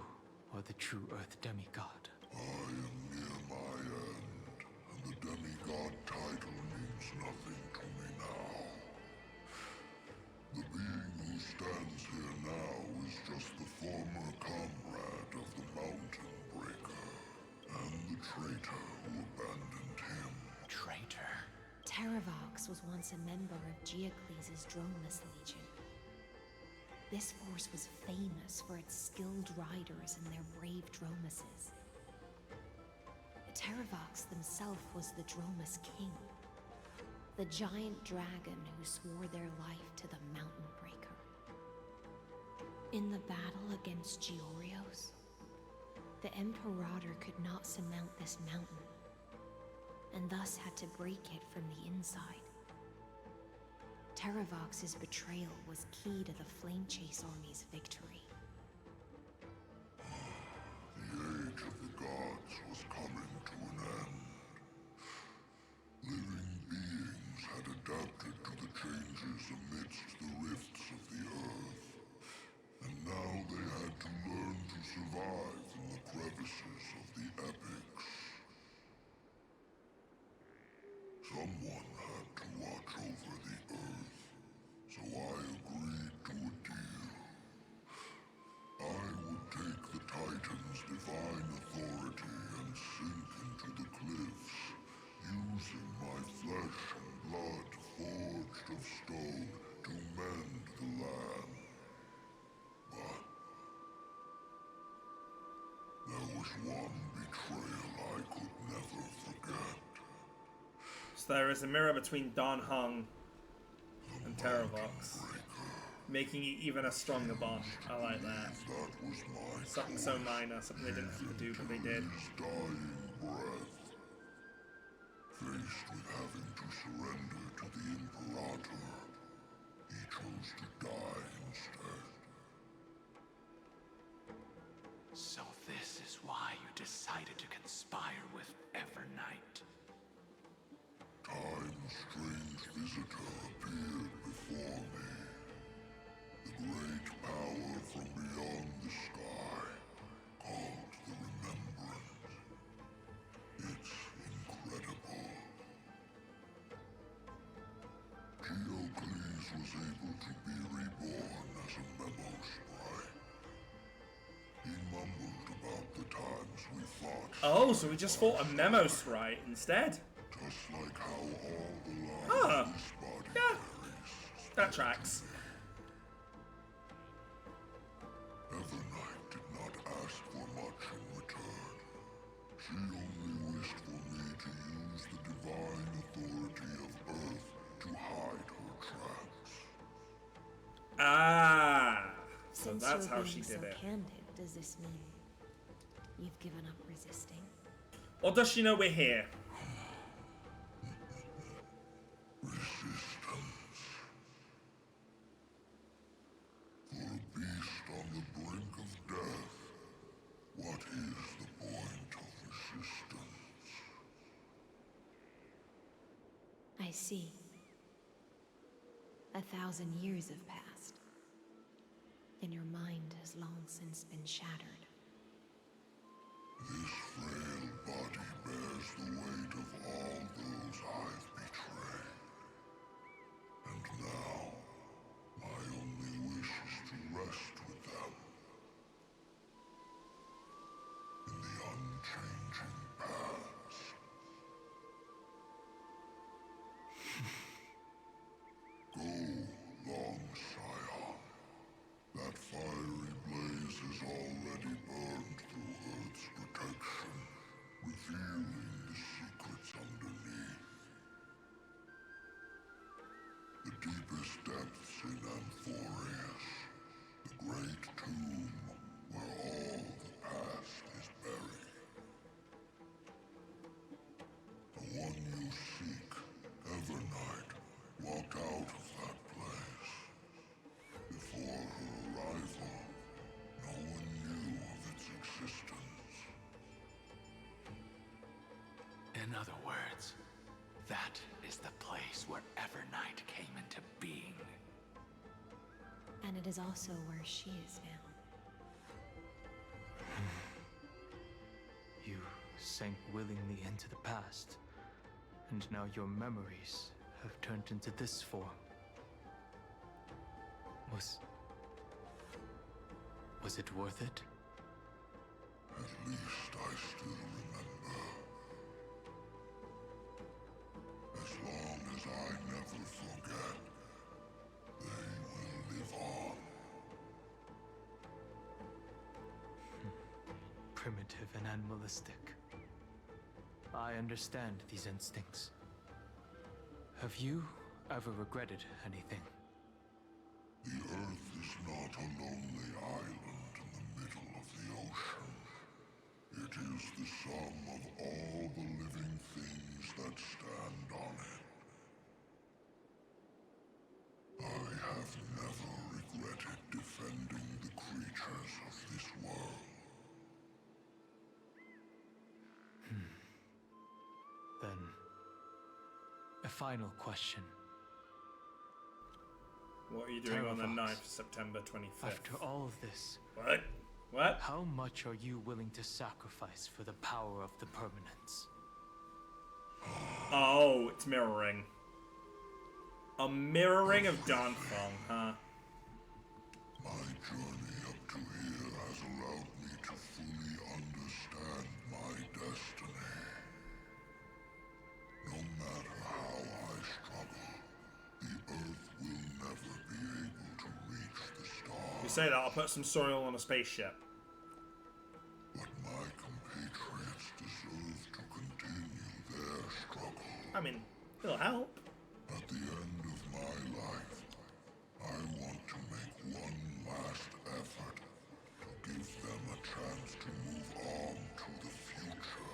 are the true Earth demigod. I am near my end, and the demigod title means nothing to me now. The being who stands here now is just the former comrade of the Mountain Breaker, and the traitor who abandoned him. Traitor? Terravox was once a member of Geocles' Dromus Legion. This force was famous for its skilled riders and their brave Dromuses. Terravox himself was the Dromus King, the giant dragon who swore their life to the Mountain Breaker. In the battle against Georios, the Imperator could not surmount this mountain, and thus had to break it from the inside. Terravox's betrayal was key to the Flame Chase Army's victory. The age of the gods was coming to an end. Living beings had adapted to the changes amidst the rifts of the earth, and now they had to learn to survive in the crevices of the epics. Someone had to watch over the earth, so I agreed to a deal. I would take the Titan's divine authority and sink into the cliffs, using my flesh and blood forged of stone to mend the land. But there was one betrayal I could never forget. So there is a mirror between Dan Heng and Terravox, making it even a stronger bond. I like that. Something so minor, something they didn't have to do, but they did. Dying breath. Faced with having to surrender to the Imperator, he chose to die instead. So this is why you decided to conspire with Evernight. Time's strange visitor appeared before me. The great power from beyond the sky, called the Remembrance. It's incredible. Geocles was able to be reborn as a memo sprite. He mumbled about the times we fought. Oh, so we just fought a memo sprite instead. Just like how all the lives Huh. this body Yeah. carries. That tracks. Evernight did not ask for much in return. She only wished for me to use the divine authority of Earth to hide her tracks. Ah, so Since that's you're how being she so did it. candid, does this mean you've given up resisting? Or does she know we're here? Resistance. For a beast on the brink of death, what is the point of resistance? I see. 1,000 years have passed, and your mind has long since been shattered. This frail body bears the weight of all those I've betrayed. And now, my only wish is to rest with them. In the unchanging past. Go, long Scion. That fiery blaze has already burned through Earth's protection, revealing the secrets underneath. The deepest depths in Amphorius, the great tomb where all the past is buried. The one you seek, Evernight, walked out of that place. Before her arrival, no one knew of its existence. In other words, that is the place where Evernight came into being. And it is also where she is now. You sank willingly into the past, and now your memories have turned into this form. Was it worth it? At least I still remember. As long as I never forget, they will live on. Primitive and animalistic. I understand these instincts. Have you ever regretted anything? The Earth is not a lonely island in the middle of the ocean. It is the sum of all the living things that stand on it. I have never regretted defending the creatures of this world. Then, a final question. What are you doing on the Terravox, 9th, September 25th? After all of this, What? What? How much are you willing to sacrifice for the power of the permanence? Oh, it's mirroring. A mirroring of Danfeng, huh? My journey up to here has allowed me to fully understand my destiny. No matter how I struggle, the Earth will never be able to reach the stars. You say that, I'll put some soil on a spaceship. But my compatriots deserve to continue their struggle. I mean, it'll help. At the end of my life, I want to make one last effort to give them a chance to move on to the future,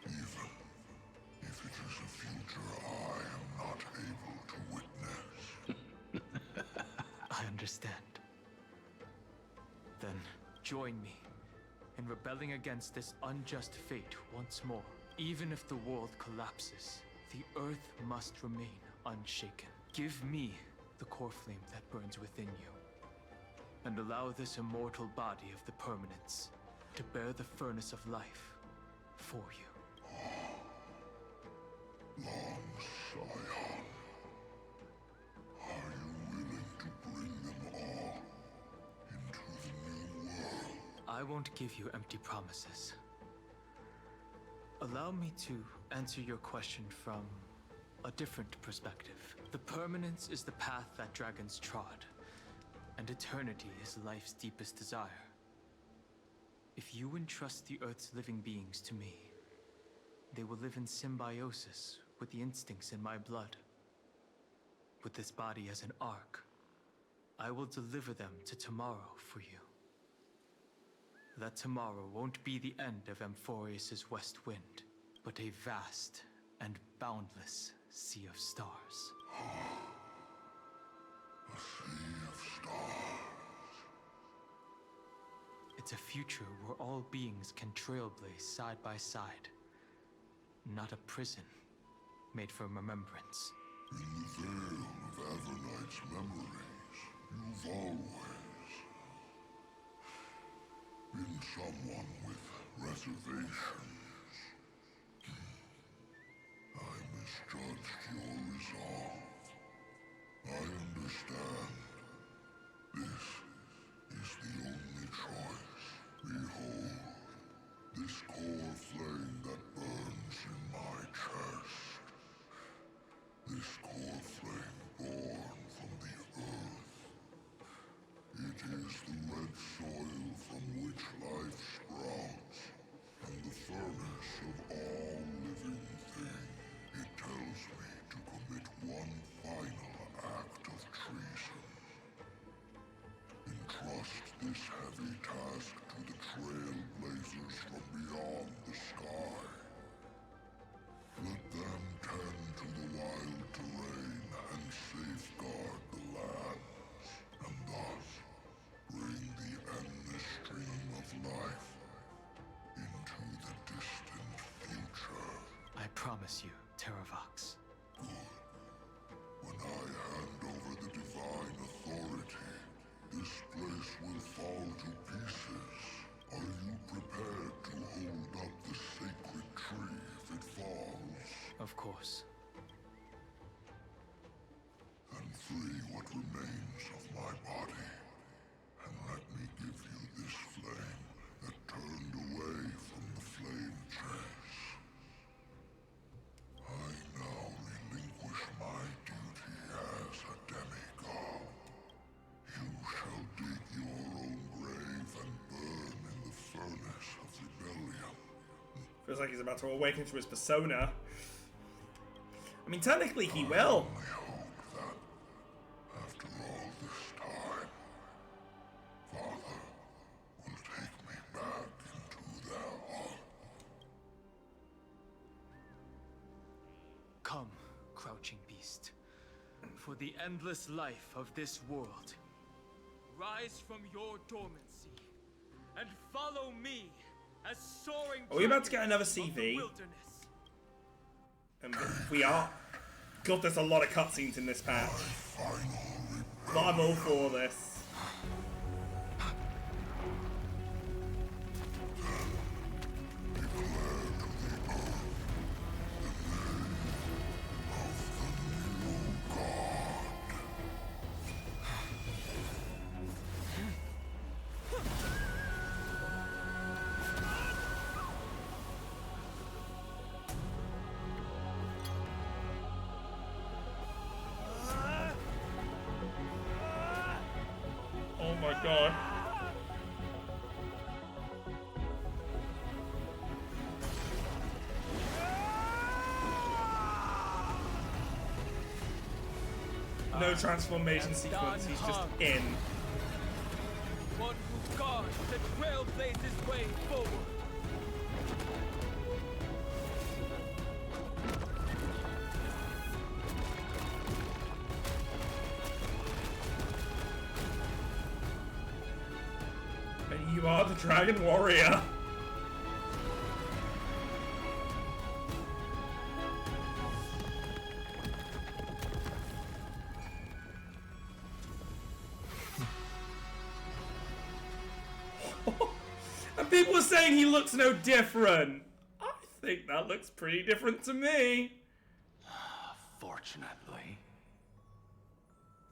even if it is a future I am not able to witness. I understand. Then, join me in rebelling against this unjust fate once more. Even if the world collapses, the Earth must remain unshaken. Give me the core flame that burns within you, and allow this immortal body of the permanence to bear the furnace of life for you. Long Scion, are you willing to bring them all into the new world? I won't give you empty promises. Allow me to answer your question from a different perspective. The permanence is the path that dragons trod, and eternity is life's deepest desire. If you entrust the Earth's living beings to me, they will live in symbiosis with the instincts in my blood. With this body as an ark, I will deliver them to tomorrow for you. That tomorrow won't be the end of Amphorius' west wind, but a vast and boundless sea of stars. A sea of stars. It's a future where all beings can trailblaze side by side. Not a prison made for remembrance. In the veil of Evernight's memories, you've always been someone with reservations. I misjudged your resolve. I understand. This is the only choice. Behold, this core flame that burns in my chest. This core flame born from the earth. It is the red soil from which life sprouts, and the furnace of all living things. It tells me to commit one final act of treason. promise you, Terravox. When I hand over the divine authority, this place will fall to pieces. Are you prepared to hold up the sacred tree if it falls? Of course. Then free what remains of my body, and let me give you this flame that turned away from the flame chase. I now relinquish my duty as a demigod. You shall dig your own grave and burn in the furnace of rebellion. Feels like he's about to awaken to his persona. I mean, technically he will. After all this time, Father will take me back into their heart. Come, crouching beast. For the endless life of this world, rise from your dormancy and follow me as soaring. Are we about to get another CV? And we are. God, there's a lot of cutscenes in this patch. But I'm all for this. Oh my god. No transformation sequence, he's just in. One who guards the trailblazes way forward. And you are the Dragon Warrior. And people are saying he looks no different. I think that looks pretty different to me. Fortunately,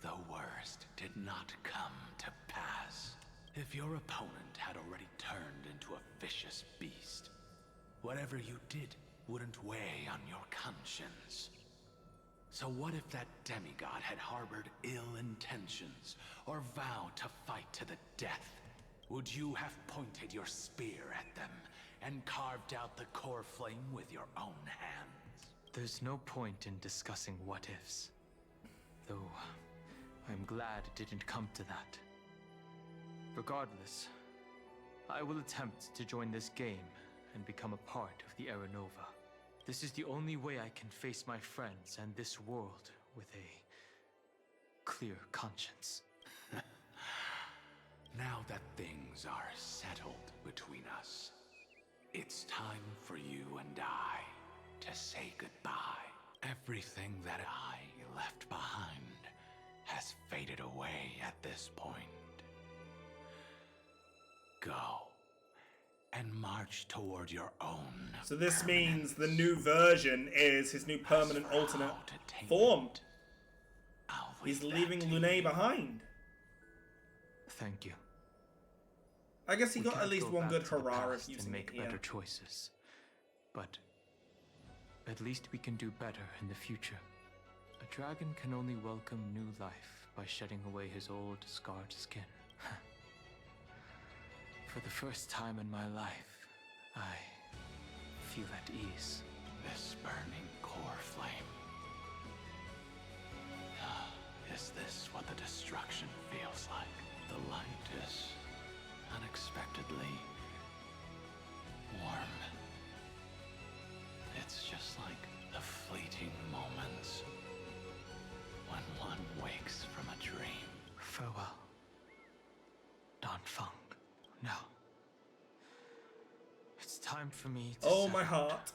the worst did not come to pass. If your opponent had already turned into a vicious beast, whatever you did wouldn't weigh on your conscience. So what if that demigod had harbored ill intentions or vowed to fight to the death? Would you have pointed your spear at them and carved out the core flame with your own hands? There's no point in discussing what-ifs. Though, I'm glad it didn't come to that. Regardless, I will attempt to join this game and become a part of the Era Nova. This is the only way I can face my friends and this world with a clear conscience. Now that things are settled between us, it's time for you and I to say goodbye. Everything that I left behind has faded away at this point. Go and march toward your own. So this means the new version is his new permanent alternate form. He's leaving Lune behind. Thank you. I guess he We got can't at least go one back good to the hurrah past if and using make it here. better choices. But at least we can do better in the future. A dragon can only welcome new life by shedding away his old, scarred skin. For the first time in my life, I feel at ease. This burning core flame. Is this what the destruction feels like? The light is unexpectedly warm. It's just like the fleeting moments when one wakes from a dream. Farewell, Don Fung. Now, it's time for me to Oh, my heart.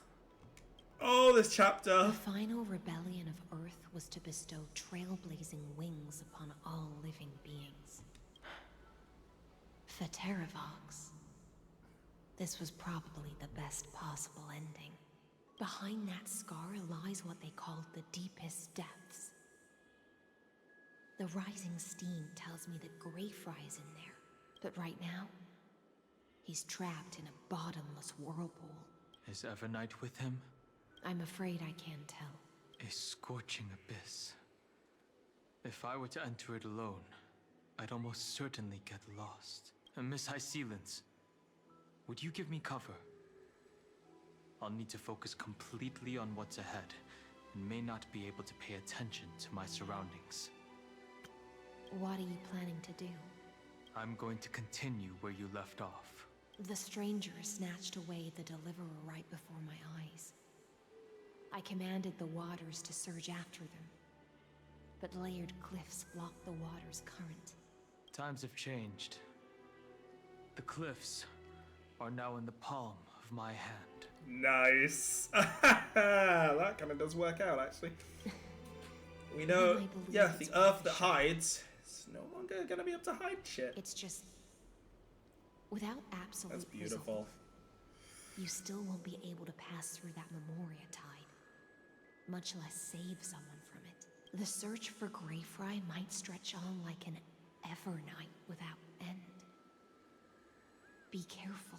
Oh, this chapter. The final rebellion of Earth was to bestow trailblazing wings upon all living beings. For Terravox, this was probably the best possible ending. Behind that scar lies what they called the deepest depths. The rising steam tells me that Greyfry is in there, but right now, he's trapped in a bottomless whirlpool. Is Evernight with him? I'm afraid I can't tell. A scorching abyss. If I were to enter it alone, I'd almost certainly get lost. And Miss High Sealants, would you give me cover? I'll need to focus completely on what's ahead, and may not be able to pay attention to my surroundings. What are you planning to do? I'm going to continue where you left off. The stranger snatched away the deliverer right before my eyes. I commanded the waters to surge after them, but layered cliffs blocked the water's current. Times have changed. The cliffs are now in the palm of my hand. Nice. That kind of does work out, actually. We know, yeah, the earth that hides is no longer going to be able to hide shit. It's just, without absolute That's beautiful. resolve, you still won't be able to pass through that Memoria tide, much less save someone from it. The search for Greyfry might stretch on like an Evernight without end. Be careful.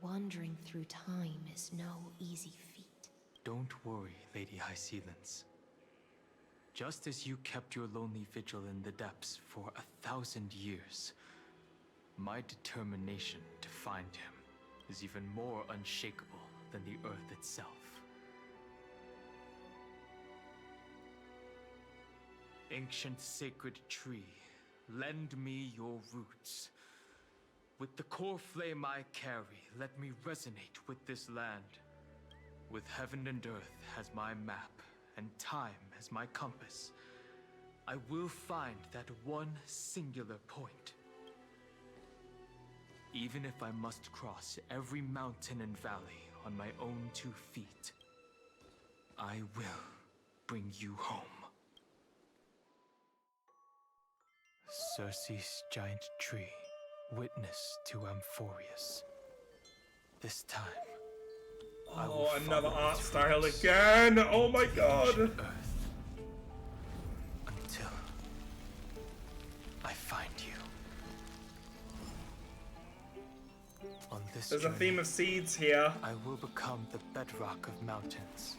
Wandering through time is no easy feat. Don't worry, Lady High Sealants. Just as you kept your lonely vigil in the depths for 1,000 years, my determination to find him is even more unshakable than the earth itself. Ancient sacred tree, lend me your roots. With the core flame I carry, let me resonate with this land. With heaven and earth as my map, and time as my compass, I will find that one singular point. Even if I must cross every mountain and valley on my own 2 feet, I will bring you home. Circe's giant tree, witness to Amphorius. This time, I will another follow art its style roots again. Oh my into the god. ancient Earth, until I find you. On this There's a journey, theme of seeds here. I will become the bedrock of mountains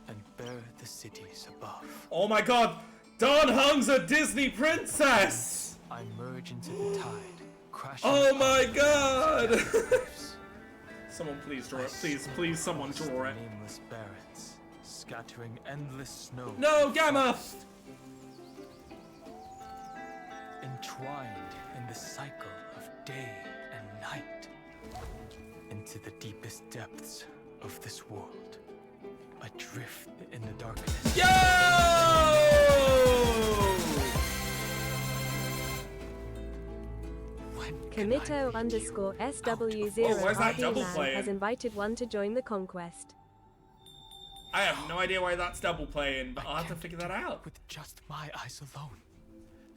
and bear the cities above. Oh my god. Dawn Hung's a Disney princess. I merge into the tide, crashing. Oh my upon god. the cliffs. Someone please draw it. Please, someone draw it. Nameless barrens, scattering endless snow. No, Gamma! Entwined in the cycle of day and night. Into the deepest depths of this world. Adrift in the darkness. Yo! Commito_SW0 Oh, where's that double RD Man playing? has invited one to join the conquest. I have no idea why that's double playing, but I'll have to figure that out. With just my eyes alone.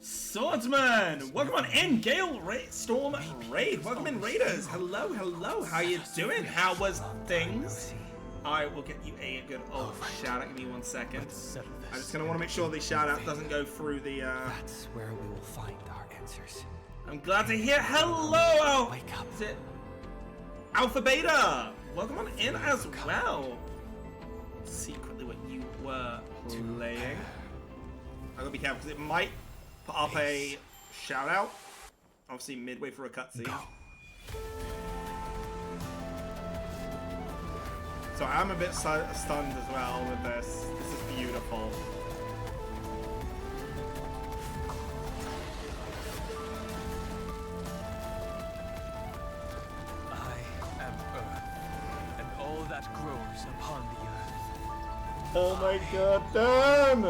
Swordsman! Welcome on in, Gale Storm Raid. Welcome in, Raiders. Hello, hello. How you doing? How was things? I will get you a good old shout out. Give me 1 second. I'm just gonna want to make sure the shout out doesn't go through the. That's where we will find our answers. I'm glad to hear. Hello, Wake up. Is it Alpha Beta? Welcome on in as well. Secretly, what you were playing. I gotta be careful because it might put up a shout out. Obviously, midway through a cutscene. So I'm a bit stunned as well with this. This is beautiful. I am Earth, and all that grows upon the earth. Oh my god, damn!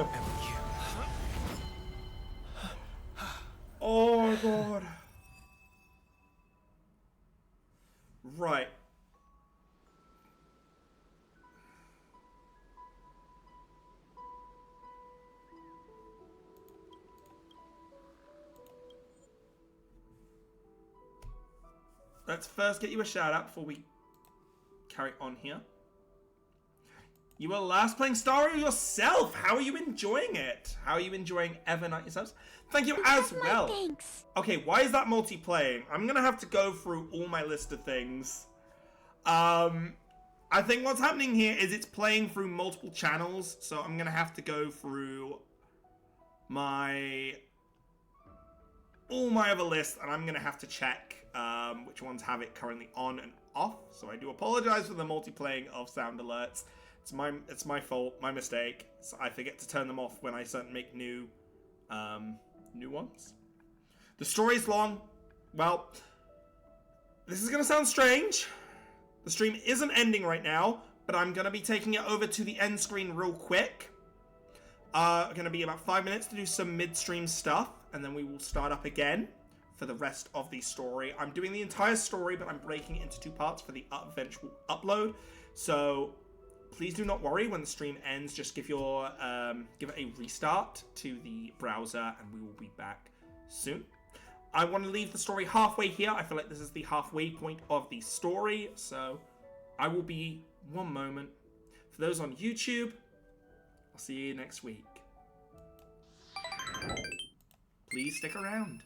Oh my god. Right. let's first get you a shout out before we carry on here. You were last playing Starry yourself. How are you enjoying it? How are you enjoying Evernight yourselves? Thank you as well. Thanks. Okay, why is that multiplaying? I'm gonna have to go through all my list of things. I think what's happening here is it's playing through multiple channels, so I'm gonna have to go through all my other lists, and I'm gonna have to check which ones have it currently on and off. So I do apologize for the multiplaying of sound alerts. It's my fault, my mistake. So I forget to turn them off when I make new ones. The story's long. Well, this is gonna sound strange. The stream isn't ending right now, but I'm gonna be taking it over to the end screen real quick. Gonna be about 5 minutes to do some midstream stuff, and then we will start up again for the rest of the story. I'm doing the entire story, but I'm breaking it into 2 parts for the eventual upload. So please do not worry when the stream ends. Just give it a restart to the browser, and we will be back soon. I want to leave the story halfway here. I feel like this is the halfway point of the story, so I will be 1 moment. For those on YouTube, I'll see you next week. Please stick around.